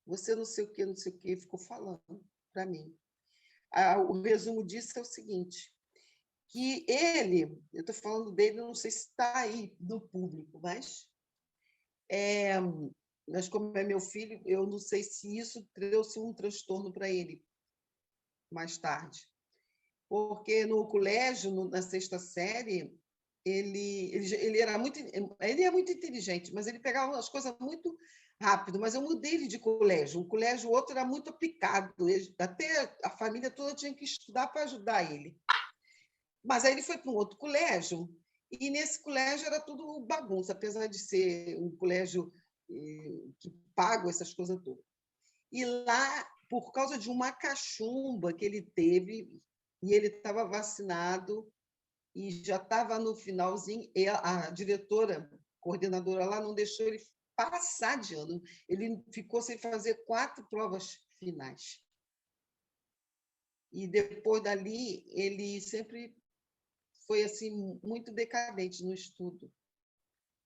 Você não sei o que, ficou falando para mim. O resumo disso é o seguinte, que ele, eu estou falando dele, não sei se está aí no público, mas como é meu filho, eu não sei se isso trouxe um transtorno para ele mais tarde. Porque no colégio, na sexta série, ele é muito inteligente, mas ele pegava as coisas muito rápido. Mas eu mudei ele de colégio. O colégio outro era muito aplicado. Até a família toda tinha que estudar para ajudar ele. Mas aí ele foi para um outro colégio, e nesse colégio era tudo bagunça, apesar de ser um colégio que paga essas coisas todas. E lá, por causa de uma cachumba que ele teve, e ele estava vacinado, e já estava no finalzinho, e a diretora, coordenadora lá, não deixou ele passar de ano. Ele ficou sem fazer 4 provas finais. E depois dali, ele sempre foi assim muito decadente no estudo.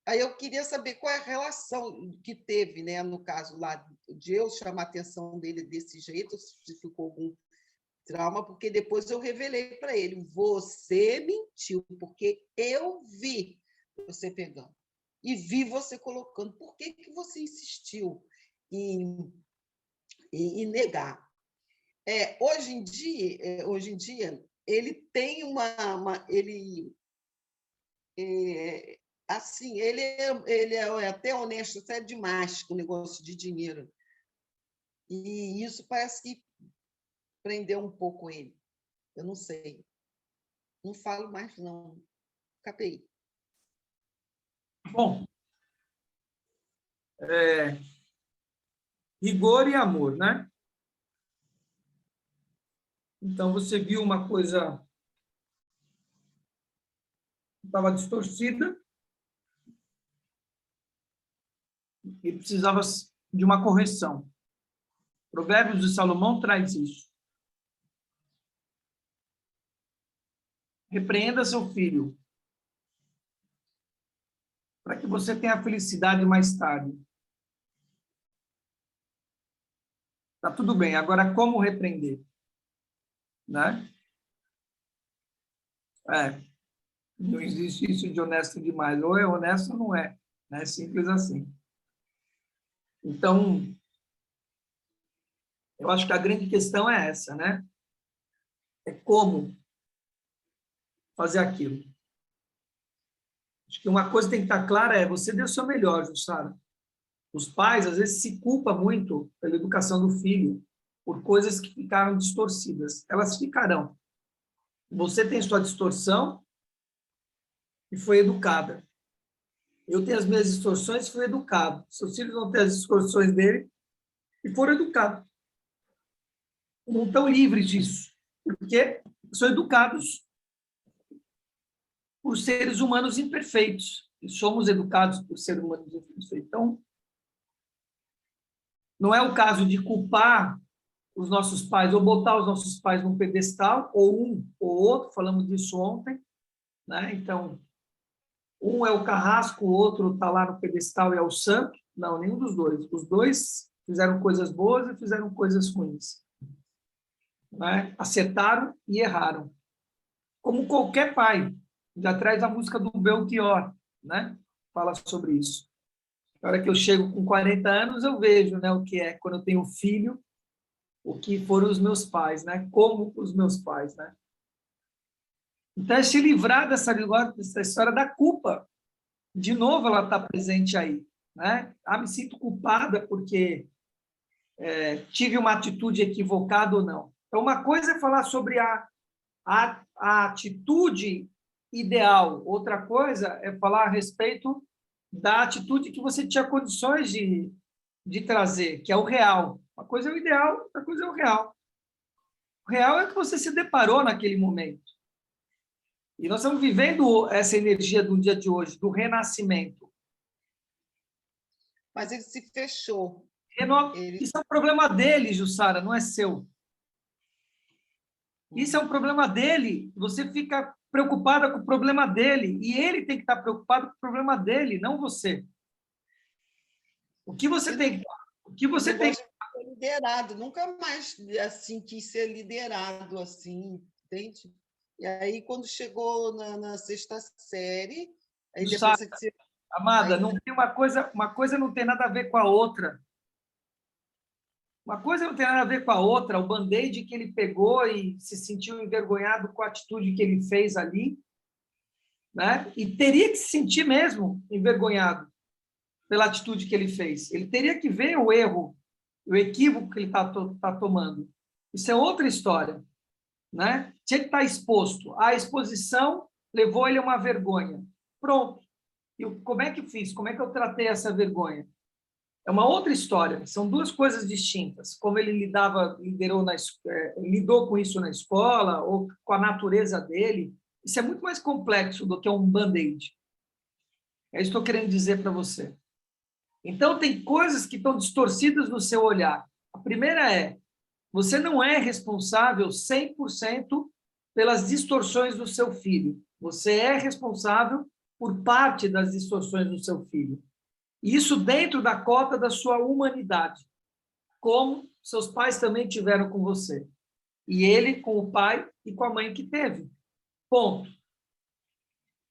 Aí eu queria saber qual é a relação que teve, né, no caso lá, de eu chamar a atenção dele desse jeito, se ficou algum trauma, porque depois eu revelei para ele, você mentiu, porque eu vi você pegando e vi você colocando. Por que você insistiu em negar? Hoje em dia, ele tem ele assim, ele é até honesto, até demais com o negócio de dinheiro. E isso parece que prendeu um pouco ele. Eu não sei. Não falo mais, não. KPI. Bom, rigor e amor, né? Então, você viu uma coisa que estava distorcida e precisava de uma correção. Provérbios de Salomão traz isso. Repreenda seu filho, para que você tenha felicidade mais tarde. Tá tudo bem. Agora, como repreender? Né? Não existe isso de honesto demais. Ou é honesto ou não é. É simples assim. Então, eu acho que a grande questão é essa, né? É como fazer aquilo. Acho que uma coisa que tem que estar clara é você deu o seu melhor, Jussara. Os pais, às vezes, se culpam muito pela educação do filho, por coisas que ficaram distorcidas. Elas ficarão. Você tem sua distorção e foi educada. Eu tenho as minhas distorções e fui educado. Seus filhos vão ter as distorções dele e foram educados. Não estão livres disso, porque são educados por seres humanos imperfeitos. E somos educados por seres humanos imperfeitos. Então, não é o caso de culpar os nossos pais ou botar os nossos pais num pedestal, ou um ou outro, falamos disso ontem, né? Então, um é o carrasco, o outro está lá no pedestal e é o santo. Não, nenhum dos dois. Os dois fizeram coisas boas e fizeram coisas ruins. Né? Acertaram e erraram. Como qualquer pai. Já traz a música do Belchior, né? Fala sobre isso. Na hora que eu chego com 40 anos, eu vejo, né, o que é quando eu tenho filho, o que foram os meus pais, né? Como os meus pais, né? Então, é se livrar dessa história da culpa. De novo, ela está presente aí, né? Ah, me sinto culpada porque tive uma atitude equivocada ou não. Então, uma coisa é falar sobre a atitude ideal, outra coisa é falar a respeito da atitude que você tinha condições de trazer, que é o real. Uma coisa é o ideal, outra coisa é o real. O real é que você se deparou naquele momento. E nós estamos vivendo essa energia do dia de hoje, do renascimento. Mas ele se fechou. Isso é um problema dele, Jussara, não é seu. Isso é um problema dele. Você fica preocupada com o problema dele. E ele tem que estar preocupado com o problema dele, não você. O que você tem que ser liderado, nunca mais assim quis ser liderado assim, entende? E aí quando chegou na sexta série, aí depois você... Amada, não tem uma coisa não tem nada a ver com a outra. Uma coisa não tem nada a ver com a outra. O band-aid que ele pegou e se sentiu envergonhado com a atitude que ele fez ali, né? E teria que se sentir mesmo envergonhado pela atitude que ele fez. Ele teria que ver o erro, o equívoco que ele tá tomando. Isso é outra história, né? Tinha que estar exposto. A exposição levou ele a uma vergonha. Pronto. E como é que fiz? Como é que eu tratei essa vergonha? É uma outra história. São duas coisas distintas. Como ele lidou com isso na escola ou com a natureza dele. Isso é muito mais complexo do que um band-aid. É isso que eu estou querendo dizer para você. Então, tem coisas que estão distorcidas no seu olhar. A primeira é, você não é responsável 100% pelas distorções do seu filho. Você é responsável por parte das distorções do seu filho. Isso dentro da cota da sua humanidade, como seus pais também tiveram com você. E ele com o pai e com a mãe que teve. Ponto.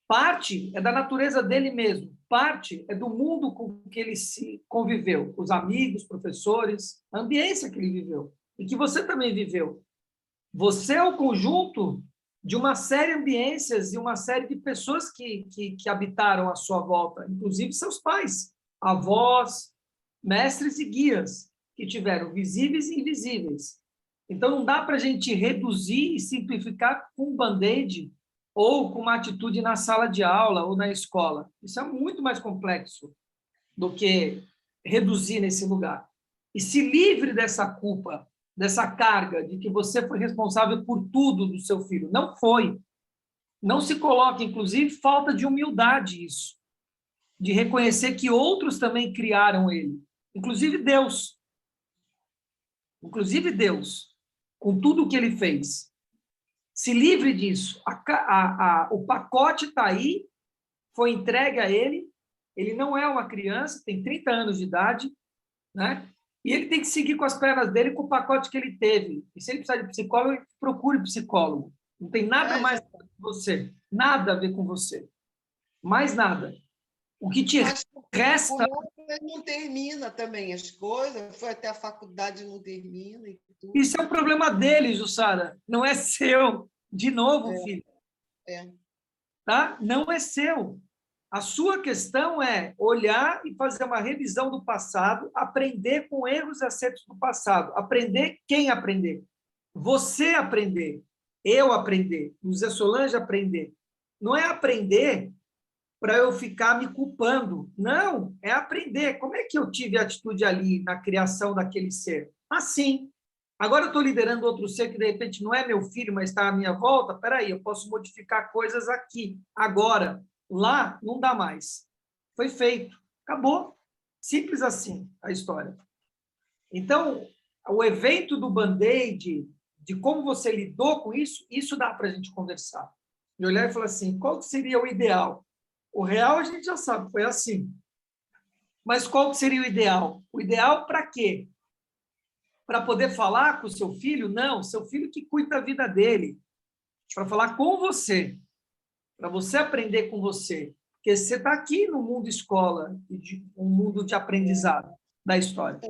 Parte é da natureza dele mesmo. Parte é do mundo com que ele se conviveu, os amigos, professores, a ambiência que ele viveu e que você também viveu. Você é o conjunto de uma série de ambiências e uma série de pessoas que habitaram à sua volta, inclusive seus pais, avós, mestres e guias que tiveram visíveis e invisíveis. Então, não dá para a gente reduzir e simplificar com um band-aid ou com uma atitude na sala de aula ou na escola. Isso é muito mais complexo do que reduzir nesse lugar. E se livre dessa culpa, dessa carga de que você foi responsável por tudo do seu filho. Não foi. Não se coloque, inclusive, falta de humildade isso. De reconhecer que outros também criaram ele. Inclusive Deus. Inclusive Deus. Com tudo o que ele fez. Se livre disso. O pacote está aí, foi entregue a ele. Ele não é uma criança, tem 30 anos de idade, né? E ele tem que seguir com as pernas dele, com o pacote que ele teve. E se ele precisar de psicólogo, procure psicólogo. Não tem nada mais a ver com você. Nada a ver com você. Mais nada. O que te resta... Não termina também as coisas, foi até a faculdade, não termina e tudo. Isso é um problema dele, Jussara. Não é seu. De novo, filho. Tá? Não é seu. A sua questão é olhar e fazer uma revisão do passado, aprender com erros e acertos do passado. Aprender quem aprender. Você aprender. Eu aprender. O Zé Solange aprender. Não é aprender para eu ficar me culpando. Não, é aprender. Como é que eu tive atitude ali na criação daquele ser? Assim. Agora eu estou liderando outro ser que, de repente, não é meu filho, mas está à minha volta. Espera aí, eu posso modificar coisas aqui, agora. Lá, não dá mais. Foi feito. Acabou. Simples assim a história. Então, o evento do band-aid, de como você lidou com isso dá para a gente conversar. E olhar e falar assim, qual seria o ideal? O real a gente já sabe, foi assim. Mas qual seria o ideal? O ideal para quê? Para poder falar com o seu filho? Não, seu filho que cuida da vida dele. Para falar com você. Para você aprender com você. Porque você está aqui no mundo escola, um mundo de aprendizado da história.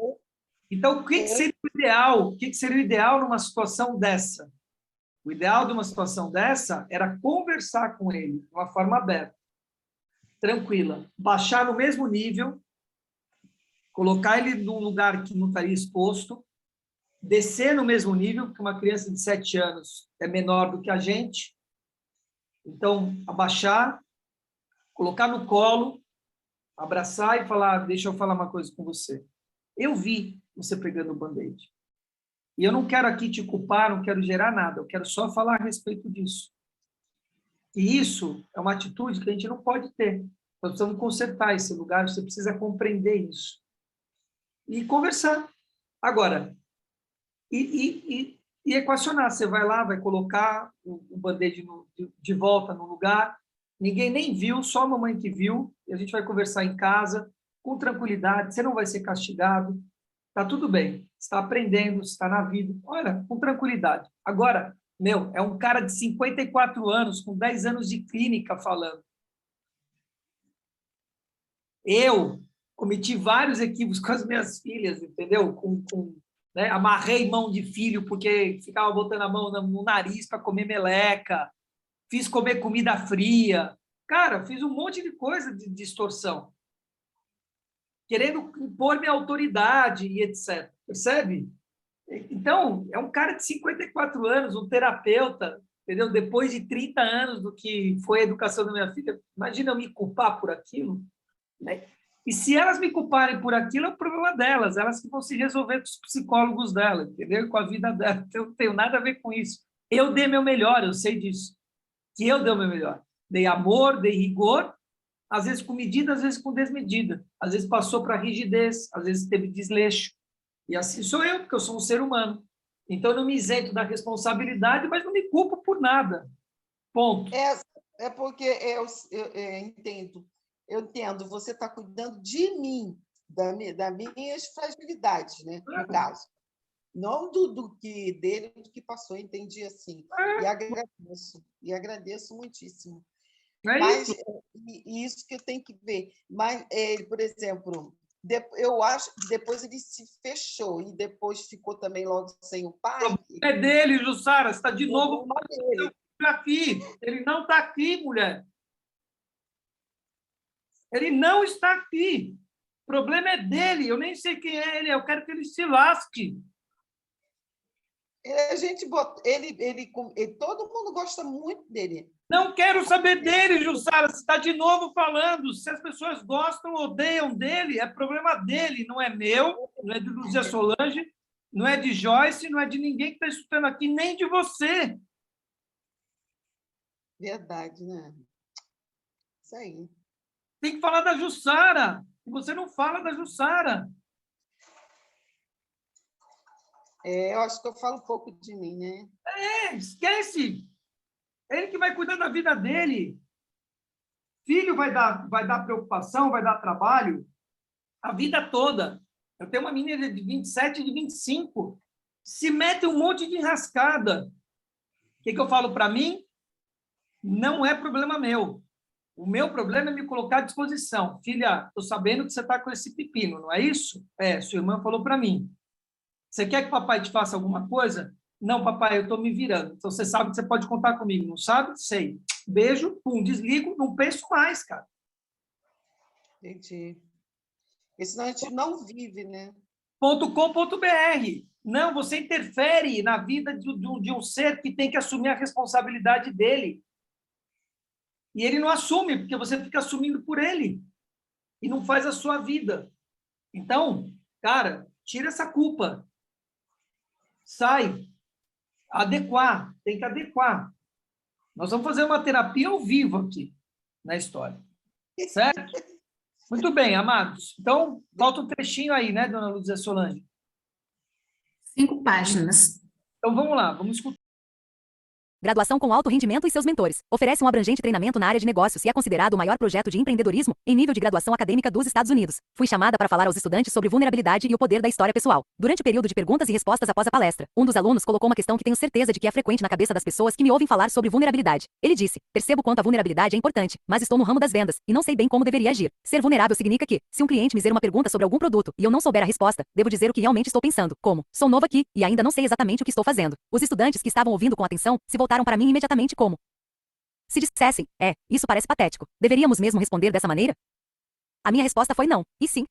Então, o que seria o ideal? O que seria o ideal numa situação dessa? O ideal de uma situação dessa era conversar com ele de uma forma aberta, tranquila, baixar no mesmo nível, colocar ele num lugar que não estaria exposto, descer no mesmo nível, porque uma criança de 7 anos é menor do que a gente. Então, abaixar, colocar no colo, abraçar e falar, deixa eu falar uma coisa com você. Eu vi você pegando o band-aid. E eu não quero aqui te culpar, não quero gerar nada, eu quero só falar a respeito disso. E isso é uma atitude que a gente não pode ter. Nós precisamos consertar esse lugar, você precisa compreender isso. E conversar. Agora, e equacionar. Você vai lá, vai colocar o band-aid de volta no lugar, ninguém nem viu, só a mamãe que viu, e a gente vai conversar em casa, com tranquilidade, você não vai ser castigado, está tudo bem, está aprendendo, está na vida, olha, com tranquilidade. Agora, é um cara de 54 anos, com 10 anos de clínica falando. Eu cometi vários equívocos com as minhas filhas, entendeu? Né? Amarrei mão de filho porque ficava botando a mão no nariz para comer meleca, fiz comer comida fria. Cara, fiz um monte de coisa de distorção, querendo impor minha autoridade e etc. Percebe? Então, é um cara de 54 anos, um terapeuta, entendeu? Depois de 30 anos do que foi a educação da minha filha, imagina eu me culpar por aquilo, né? E se elas me culparem por aquilo, é o problema delas, elas que vão se resolver com os psicólogos dela, entendeu? Com a vida dela. Eu não tenho nada a ver com isso. Eu dei meu melhor, eu sei disso. Que eu dei o meu melhor. Dei amor, dei rigor, às vezes com medida, às vezes com desmedida. Às vezes passou para rigidez, às vezes teve desleixo. E assim sou eu, porque eu sou um ser humano. Então, eu não me isento da responsabilidade, mas não me culpo por nada. Ponto. É porque eu entendo. Eu entendo, você está cuidando de mim, das minhas fragilidades, né? No caso. Não do que dele, do que passou, entendi assim. E agradeço muitíssimo. Mas isso que eu tenho que ver. Mas, por exemplo, eu acho que depois ele se fechou e depois ficou também logo sem o pai. É dele, Jussara, você está de novo aqui. Ele não está aqui, mulher. Ele não está aqui. O problema é dele. Eu nem sei quem é ele. Eu quero que ele se lasque. Todo mundo gosta muito dele. Não quero saber dele, Jussara. Você está de novo falando. Se as pessoas gostam ou odeiam dele, é problema dele, não é meu, não é de Luzia Solange, não é de Joyce, não é de ninguém que está escutando aqui, nem de você. Verdade, né? Isso aí. Tem que falar da Jussara. Você não fala da Jussara. Eu acho que eu falo um pouco de mim, né? Esquece. É ele que vai cuidar da vida dele. Filho vai dar preocupação, vai dar trabalho a vida toda. Eu tenho uma menina de 27 e de 25. Se mete um monte de enrascada. O que eu falo para mim? Não é problema meu. O meu problema é me colocar à disposição. Filha, estou sabendo que você está com esse pepino, não é isso? Sua irmã falou para mim. Você quer que papai te faça alguma coisa? Não, papai, eu estou me virando. Então, você sabe que você pode contar comigo. Não sabe? Sei. Beijo, pum, desligo, não penso mais, cara. Entendi. Porque senão a gente não vive, né? .com.br. Não, você interfere na vida de um ser que tem que assumir a responsabilidade dele. E ele não assume, porque você fica assumindo por ele. E não faz a sua vida. Então, cara, tira essa culpa. Sai. Adequar. Tem que adequar. Nós vamos fazer uma terapia ao vivo aqui, na história. Certo? Muito bem, amados. Então, falta um trechinho aí, né, dona Luzia Solange? 5 páginas. Então, vamos lá. Vamos escutar. Graduação com alto rendimento e seus mentores. Oferece um abrangente treinamento na área de negócios e é considerado o maior projeto de empreendedorismo em nível de graduação acadêmica dos Estados Unidos. Fui chamada para falar aos estudantes sobre vulnerabilidade e o poder da história pessoal. Durante o período de perguntas e respostas após a palestra, um dos alunos colocou uma questão que tenho certeza de que é frequente na cabeça das pessoas que me ouvem falar sobre vulnerabilidade. Ele disse: percebo quanto a vulnerabilidade é importante, mas estou no ramo das vendas e não sei bem como deveria agir. Ser vulnerável significa que, se um cliente me fizer uma pergunta sobre algum produto e eu não souber a resposta, devo dizer o que realmente estou pensando, como: sou novo aqui e ainda não sei exatamente o que estou fazendo. Os estudantes que estavam ouvindo com atenção se voltaram para mim imediatamente como se dissessem: isso parece patético. Deveríamos mesmo responder dessa maneira? A minha resposta foi não, e sim.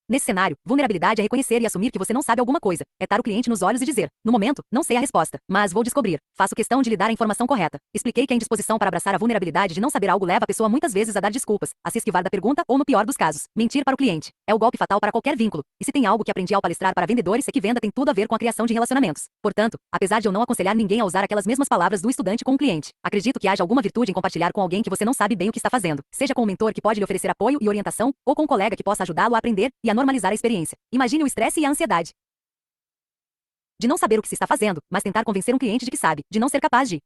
Nesse cenário, vulnerabilidade é reconhecer e assumir que você não sabe alguma coisa. É estar o cliente nos olhos e dizer: no momento, não sei a resposta, mas vou descobrir. Faço questão de lhe dar a informação correta. Expliquei que a indisposição para abraçar a vulnerabilidade de não saber algo leva a pessoa muitas vezes a dar desculpas, a se esquivar da pergunta ou, no pior dos casos, mentir para o cliente. É o golpe fatal para qualquer vínculo. E se tem algo que aprendi ao palestrar para vendedores é que venda tem tudo a ver com a criação de relacionamentos. Portanto, apesar de eu não aconselhar ninguém a usar aquelas mesmas palavras do estudante com o cliente, acredito que haja alguma virtude em compartilhar com alguém que você não sabe bem o que está fazendo. Seja com um mentor que pode lhe oferecer apoio e orientação, ou com um colega que possa ajudá-lo a aprender e a normalizar a experiência. Imagine o estresse e a ansiedade de não saber o que se está fazendo, mas tentar convencer um cliente de que sabe, de não ser capaz de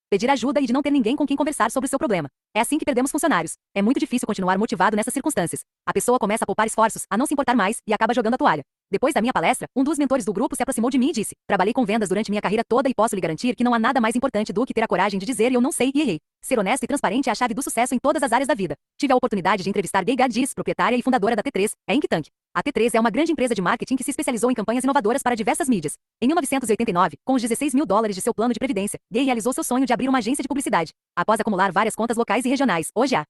pedir ajuda e de não ter ninguém com quem conversar sobre o seu problema. É assim que perdemos funcionários. É muito difícil continuar motivado nessas circunstâncias. A pessoa começa a poupar esforços, a não se importar mais e acaba jogando a toalha. Depois da minha palestra, um dos mentores do grupo se aproximou de mim e disse: trabalhei com vendas durante minha carreira toda e posso lhe garantir que não há nada mais importante do que ter a coragem de dizer eu não sei e errei. Ser honesto e transparente é a chave do sucesso em todas as áreas da vida. Tive a oportunidade de entrevistar Gay Gadis, proprietária e fundadora da T3, Think Tank. A T3 é uma grande empresa de marketing que se especializou em campanhas inovadoras para diversas mídias. Em 1989, com os $16 mil de seu plano de previdência, Gay realizou seu sonho de abrir uma agência de publicidade. Após acumular várias contas locais e regionais, hoje a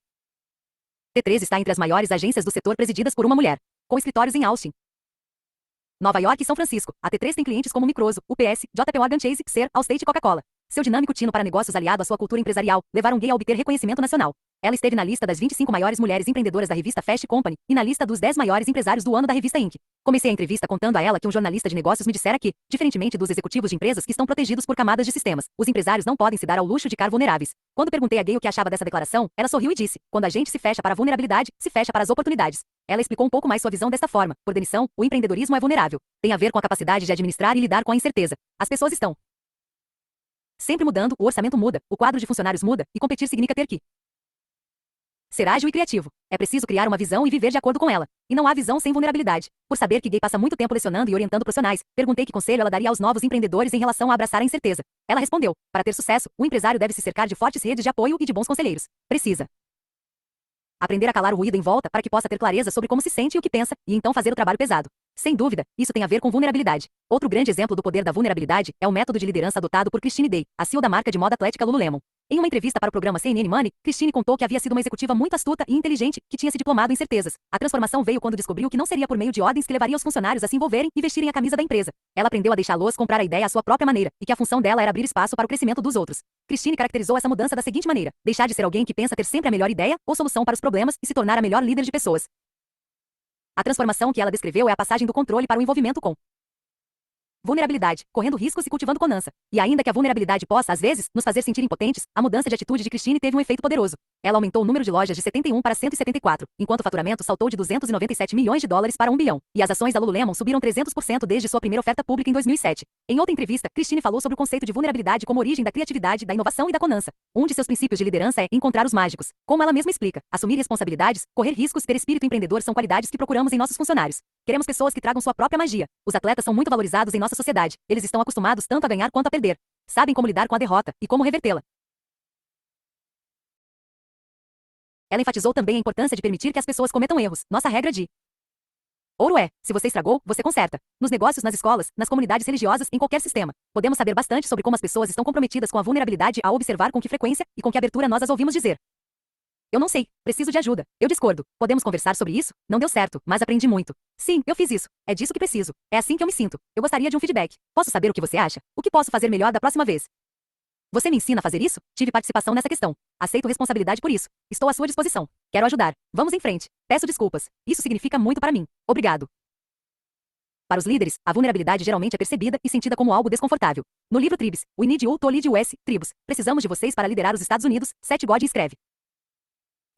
T3 está entre as maiores agências do setor presididas por uma mulher, com escritórios em Austin, Nova York e São Francisco. A T3 tem clientes como Microso, UPS, JP Morgan Chase, Sear, Allstate e Coca-Cola. Seu dinâmico tino para negócios aliado à sua cultura empresarial levaram Gay a obter reconhecimento nacional. Ela esteve na lista das 25 maiores mulheres empreendedoras da revista Fast Company e na lista dos 10 maiores empresários do ano da revista Inc. Comecei a entrevista contando a ela que um jornalista de negócios me dissera que, diferentemente dos executivos de empresas que estão protegidos por camadas de sistemas, os empresários não podem se dar ao luxo de ficar vulneráveis. Quando perguntei a Gay o que achava dessa declaração, ela sorriu e disse: quando a gente se fecha para a vulnerabilidade, se fecha para as oportunidades. Ela explicou um pouco mais sua visão desta forma: por demissão, o empreendedorismo é vulnerável. Tem a ver com a capacidade de administrar e lidar com a incerteza. As pessoas estão sempre mudando, o orçamento muda, o quadro de funcionários muda, e competir significa ter que ser ágil e criativo. É preciso criar uma visão e viver de acordo com ela. E não há visão sem vulnerabilidade. Por saber que Gay passa muito tempo lecionando e orientando profissionais, perguntei que conselho ela daria aos novos empreendedores em relação a abraçar a incerteza. Ela respondeu: para ter sucesso, o empresário deve se cercar de fortes redes de apoio e de bons conselheiros. Precisa aprender a calar o ruído em volta para que possa ter clareza sobre como se sente e o que pensa, e então fazer o trabalho pesado. Sem dúvida, isso tem a ver com vulnerabilidade. Outro grande exemplo do poder da vulnerabilidade é o método de liderança adotado por Christine Day, a CEO da marca de moda atlética Lululemon. Em uma entrevista para o programa CNN Money, Christine contou que havia sido uma executiva muito astuta e inteligente, que tinha se diplomado em certezas. A transformação veio quando descobriu que não seria por meio de ordens que levaria os funcionários a se envolverem e vestirem a camisa da empresa. Ela aprendeu a deixá-los comprar a ideia à sua própria maneira, e que a função dela era abrir espaço para o crescimento dos outros. Christine caracterizou essa mudança da seguinte maneira: deixar de ser alguém que pensa ter sempre a melhor ideia ou solução para os problemas e se tornar a melhor líder de pessoas. A transformação que ela descreveu é a passagem do controle para o envolvimento com vulnerabilidade, correndo riscos e cultivando confiança. E ainda que a vulnerabilidade possa, às vezes, nos fazer sentir impotentes, a mudança de atitude de Christine teve um efeito poderoso. Ela aumentou o número de lojas de 71 para 174, enquanto o faturamento saltou de $297 milhões para 1 bilhão. E as ações da Lululemon subiram 300% desde sua primeira oferta pública em 2007. Em outra entrevista, Christine falou sobre o conceito de vulnerabilidade como origem da criatividade, da inovação e da confiança. Um de seus princípios de liderança é encontrar os mágicos. Como ela mesma explica, assumir responsabilidades, correr riscos e ter espírito empreendedor são qualidades que procuramos em nossos funcionários. Queremos pessoas que tragam sua própria magia. Os atletas são muito valorizados em nossa sociedade. Eles estão acostumados tanto a ganhar quanto a perder. Sabem como lidar com a derrota e como revertê-la. Ela enfatizou também a importância de permitir que as pessoas cometam erros. Nossa regra de ouro é: se você estragou, você conserta. Nos negócios, nas escolas, nas comunidades religiosas, em qualquer sistema. Podemos saber bastante sobre como as pessoas estão comprometidas com a vulnerabilidade ao observar com que frequência e com que abertura nós as ouvimos dizer: eu não sei, preciso de ajuda. Eu discordo. Podemos conversar sobre isso? Não deu certo, mas aprendi muito. Sim, eu fiz isso. É disso que preciso. É assim que eu me sinto. Eu gostaria de um feedback. Posso saber o que você acha? O que posso fazer melhor da próxima vez? Você me ensina a fazer isso? Tive participação nessa questão. Aceito responsabilidade por isso. Estou à sua disposição. Quero ajudar. Vamos em frente. Peço desculpas. Isso significa muito para mim. Obrigado. Para os líderes, a vulnerabilidade geralmente é percebida e sentida como algo desconfortável. No livro Tribes, We Need You to Lead US, Tribos, precisamos de vocês para liderar os Estados Unidos, Seth Godin escreve.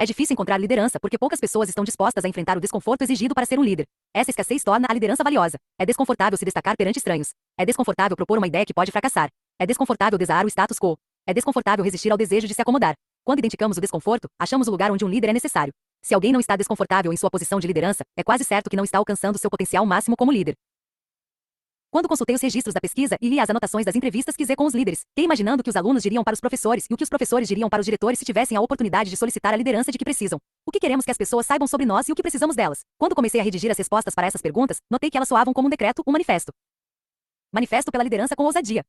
É difícil encontrar liderança porque poucas pessoas estão dispostas a enfrentar o desconforto exigido para ser um líder. Essa escassez torna a liderança valiosa. É desconfortável se destacar perante estranhos. É desconfortável propor uma ideia que pode fracassar. É desconfortável desafiar o status quo. É desconfortável resistir ao desejo de se acomodar. Quando identificamos o desconforto, achamos o lugar onde um líder é necessário. Se alguém não está desconfortável em sua posição de liderança, é quase certo que não está alcançando seu potencial máximo como líder. Quando consultei os registros da pesquisa e li as anotações das entrevistas que fiz com os líderes, fiquei imaginando o que os alunos diriam para os professores e o que os professores diriam para os diretores se tivessem a oportunidade de solicitar a liderança de que precisam. O que queremos que as pessoas saibam sobre nós e o que precisamos delas? Quando comecei a redigir as respostas para essas perguntas, notei que elas soavam como um decreto, um manifesto. Manifesto pela liderança com ousadia.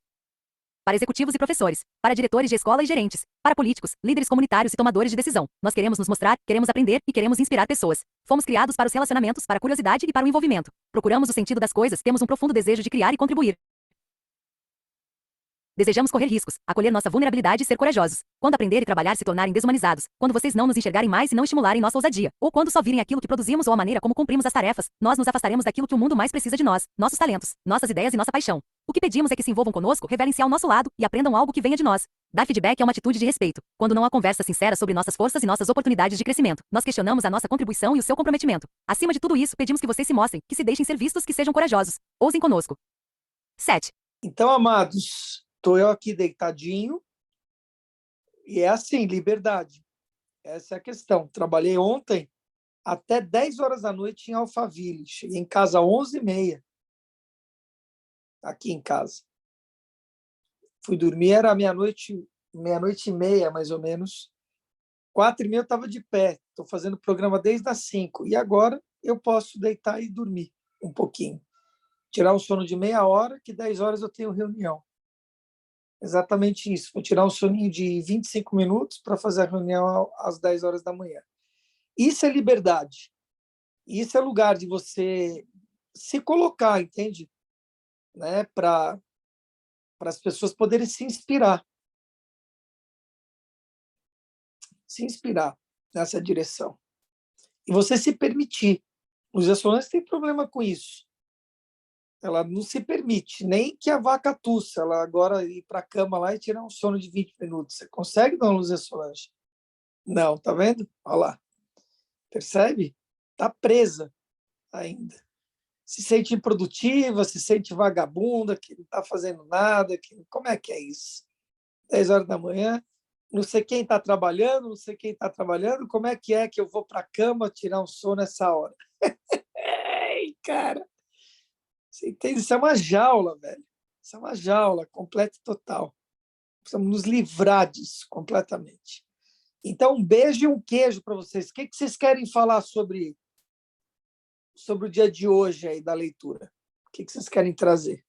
Para executivos e professores, para diretores de escola e gerentes, para políticos, líderes comunitários e tomadores de decisão. Nós queremos nos mostrar, queremos aprender e queremos inspirar pessoas. Fomos criados para os relacionamentos, para a curiosidade e para o envolvimento. Procuramos o sentido das coisas, temos um profundo desejo de criar e contribuir. Desejamos correr riscos, acolher nossa vulnerabilidade e ser corajosos. Quando aprender e trabalhar se tornarem desumanizados, quando vocês não nos enxergarem mais e não estimularem nossa ousadia, ou quando só virem aquilo que produzimos ou a maneira como cumprimos as tarefas, nós nos afastaremos daquilo que o mundo mais precisa de nós, nossos talentos, nossas ideias e nossa paixão. O que pedimos é que se envolvam conosco, revelem-se ao nosso lado e aprendam algo que venha de nós. Dar feedback é uma atitude de respeito. Quando não há conversa sincera sobre nossas forças e nossas oportunidades de crescimento, nós questionamos a nossa contribuição e o seu comprometimento. Acima de tudo isso, pedimos que vocês se mostrem, que se deixem ser vistos, que sejam corajosos. Ousem conosco. 7. Então, amados, estou eu aqui deitadinho e é assim, liberdade. Essa é a questão. Trabalhei ontem até 10 horas da noite em Alphaville. Cheguei em casa às 11h30. Aqui em casa. Fui dormir, era meia-noite e meia, mais ou menos. 4h30 eu estava de pé. Estou fazendo o programa desde as 5. E agora eu posso deitar e dormir um pouquinho. Tirar um sono de meia hora, que 10 horas eu tenho reunião. Exatamente isso. Vou tirar um soninho de 25 minutos para fazer a reunião às 10 horas da manhã. Isso é liberdade. Isso é lugar de você se colocar, entende? Né? Para as pessoas poderem se inspirar. Se inspirar nessa direção. E você se permitir. Luzia Solange tem problema com isso. Ela não se permite, nem que a vaca tussa, ela agora ir para a cama lá e tirar um sono de 20 minutos. Você consegue, dona Luzia Solange? Não, tá vendo? Olha lá. Percebe? Está presa ainda. Se sente improdutiva, se sente vagabunda, que não está fazendo nada. Como é que é isso? 10 horas da manhã, não sei quem está trabalhando, não sei quem está trabalhando, como é que eu vou para a cama tirar um sono nessa hora? Ei, cara! Você entende? Isso é uma jaula, velho. Isso é uma jaula completa e total. Precisamos nos livrar disso completamente. Então, um beijo e um queijo para vocês. O que vocês querem falar sobre o dia de hoje aí da leitura? O que vocês querem trazer?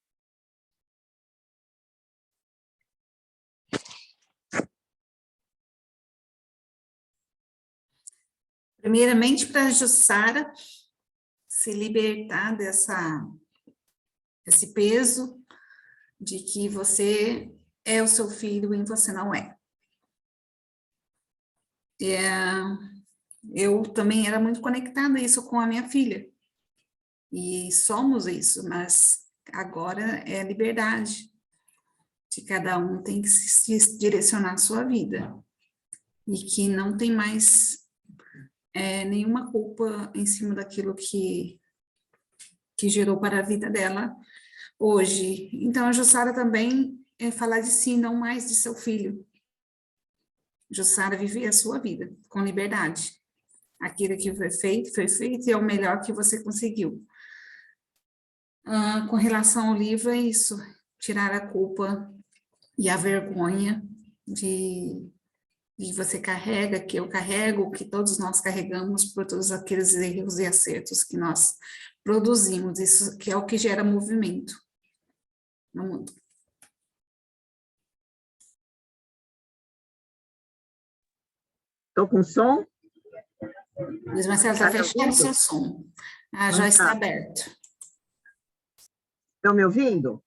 Primeiramente, para a Jussara se libertar desse peso de que você é o seu filho e você não é. Eu também era muito conectada a isso com a minha filha. E somos isso, mas agora é a liberdade de cada um tem que se direcionar a sua vida. E que não tem mais nenhuma culpa em cima daquilo que gerou para a vida dela hoje. Então, a Jussara também falar de si, não mais de seu filho. Jussara, viver a sua vida com liberdade. Aquilo que foi feito e é o melhor que você conseguiu. Com relação ao livro, é isso. Tirar a culpa e a vergonha de você carrega, que eu carrego, que todos nós carregamos por todos aqueles erros e acertos que nós produzimos. Isso que é o que gera movimento no mundo. Estou com som? Luiz Marcelo está fechando o seu som. Já está aberto. Estão me ouvindo?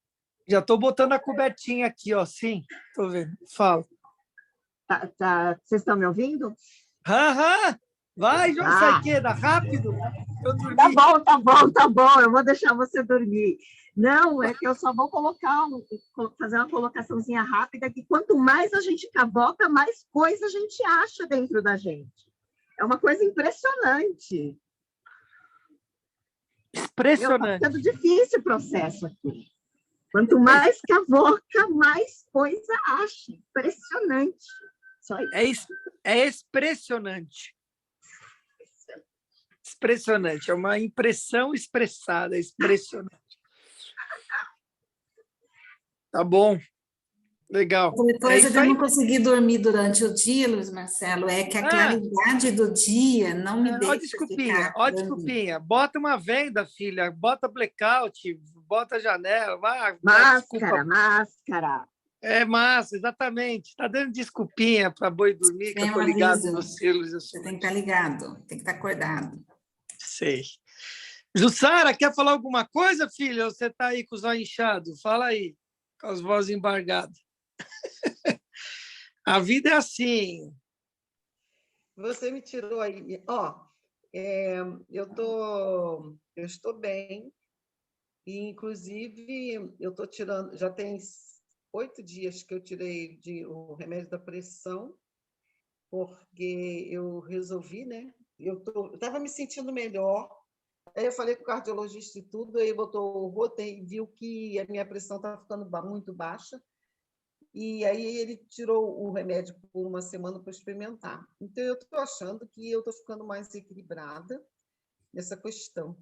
Já estou botando a cobertinha aqui, ó. Sim, estou vendo. Fala. Vocês estão me ouvindo? Aham! Vai, João Saiqueda, rápido! Eu dormi. Tá bom. Eu vou deixar você dormir. Não, é que eu só vou fazer uma colocaçãozinha rápida, que quanto mais a gente cavoca, mais coisa a gente acha dentro da gente. É uma coisa impressionante. Impressionante. Está sendo difícil o processo aqui. Quanto mais cavoca, mais coisa acha. Impressionante. Só isso. É expressionante. Expressionante. É uma impressão expressada, expressionante. Tá bom. Legal. Outra É coisa isso de eu aí. não conseguir dormir durante o dia, Luiz Marcelo, é que a claridade do dia não me Ó, deixa desculpinha, ficar ó, dormindo. desculpinha. Bota uma venda, filha. Bota blackout, bota janela. Vai, desculpa. Máscara. É massa, exatamente. Está dando desculpinha para boi dormir, que Tem eu um tô ligado aviso. nos selos. Você tem que estar ligado, tem que estar acordado. Sei. Jussara, quer falar alguma coisa, filha? Ou você está aí com os olhos inchados? Fala aí, com as vozes embargadas. A vida é assim. Você me tirou aí. Eu estou bem, e inclusive eu estou tirando, já tem 8 dias que eu tirei o remédio da pressão, porque eu resolvi, né? Eu estava me sentindo melhor. Aí eu falei com o cardiologista e tudo, aí botou o roteiro e viu que a minha pressão estava ficando muito baixa. E aí ele tirou o remédio por uma semana para experimentar. Então, eu estou achando que eu estou ficando mais equilibrada nessa questão.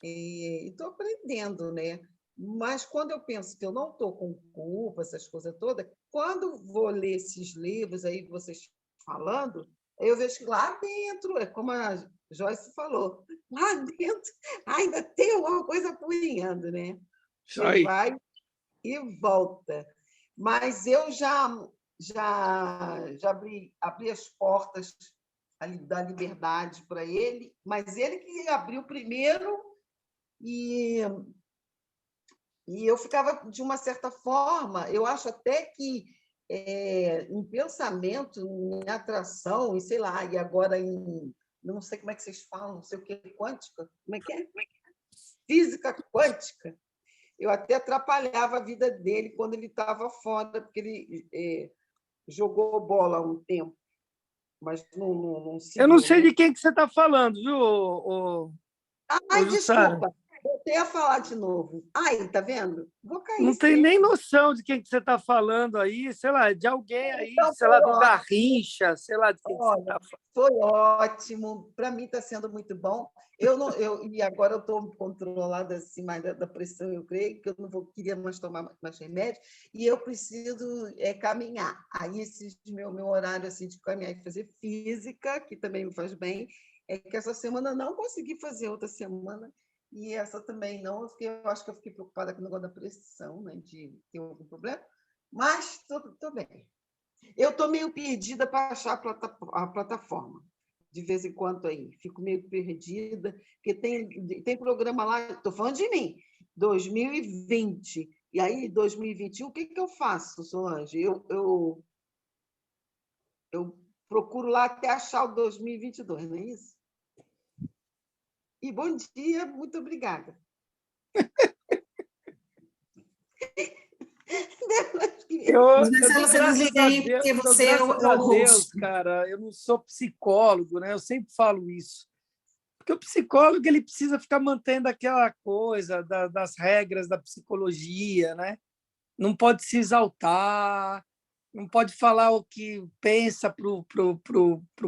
E estou aprendendo, né? Mas quando eu penso que eu não estou com culpa, essas coisas todas, quando vou ler esses livros aí, vocês falando, eu vejo que lá dentro, é como a Joyce falou, lá dentro ainda tem alguma coisa apunhando, né? Isso aí. Vai e volta. Mas eu já abri as portas da liberdade para ele, mas ele que abriu primeiro, e eu ficava, de uma certa forma, eu acho até que em pensamento, em atração, e sei lá, e agora não sei como é que vocês falam, não sei o que, quântica, como é que é? Física quântica. Eu até atrapalhava a vida dele quando ele estava fora, porque ele jogou bola há um tempo, mas não seguiu, Eu não sei né? de quem que você está falando, viu, ô Jussara? Desculpa, voltei a falar de novo. Aí, tá vendo? Vou cair Não tem sempre. nem noção de quem que você está falando aí, sei lá, de alguém aí, Então, sei lá, foi do ótimo. Garrincha, sei lá de quem que você Olha, está falando. foi ótimo, para mim está sendo muito bom. E agora eu estou controlada assim, mais da pressão, eu creio, que eu não queria mais tomar mais remédio, e eu preciso caminhar. Aí, meu horário assim, de caminhar e fazer física, que também me faz bem, é que essa semana eu não consegui fazer, outra semana, e essa também não, eu acho que eu fiquei preocupada com o negócio da pressão, né, de ter algum problema, mas estou bem. Eu estou meio perdida para achar a plataforma, de vez em quando aí. Fico meio perdida, porque tem programa lá, estou falando de mim, 2020. E aí, 2021, o que eu faço, Solange? Eu procuro lá até achar o 2022, não é isso? E bom dia, muito obrigada. Mas você desliga aí, porque você é o host. Cara, eu não sou psicólogo, né? Eu sempre falo isso. Porque o psicólogo ele precisa ficar mantendo aquela coisa das regras da psicologia, né? Não pode se exaltar, não pode falar o que pensa pro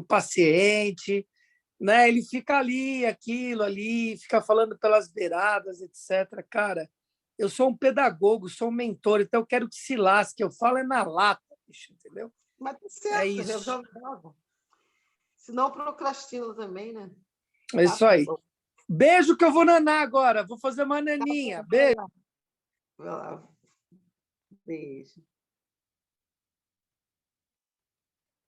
paciente, né? Ele fica ali, aquilo ali, fica falando pelas beiradas, etc. Cara, eu sou um pedagogo, sou um mentor, então eu quero que se lasque. Eu falo na lata, bicho, entendeu? Mas tá certo, é isso. Resolve logo. Senão procrastina também, né? É isso aí. Beijo que eu vou nanar agora. Vou fazer uma naninha. Beijo. Vai lá. Beijo.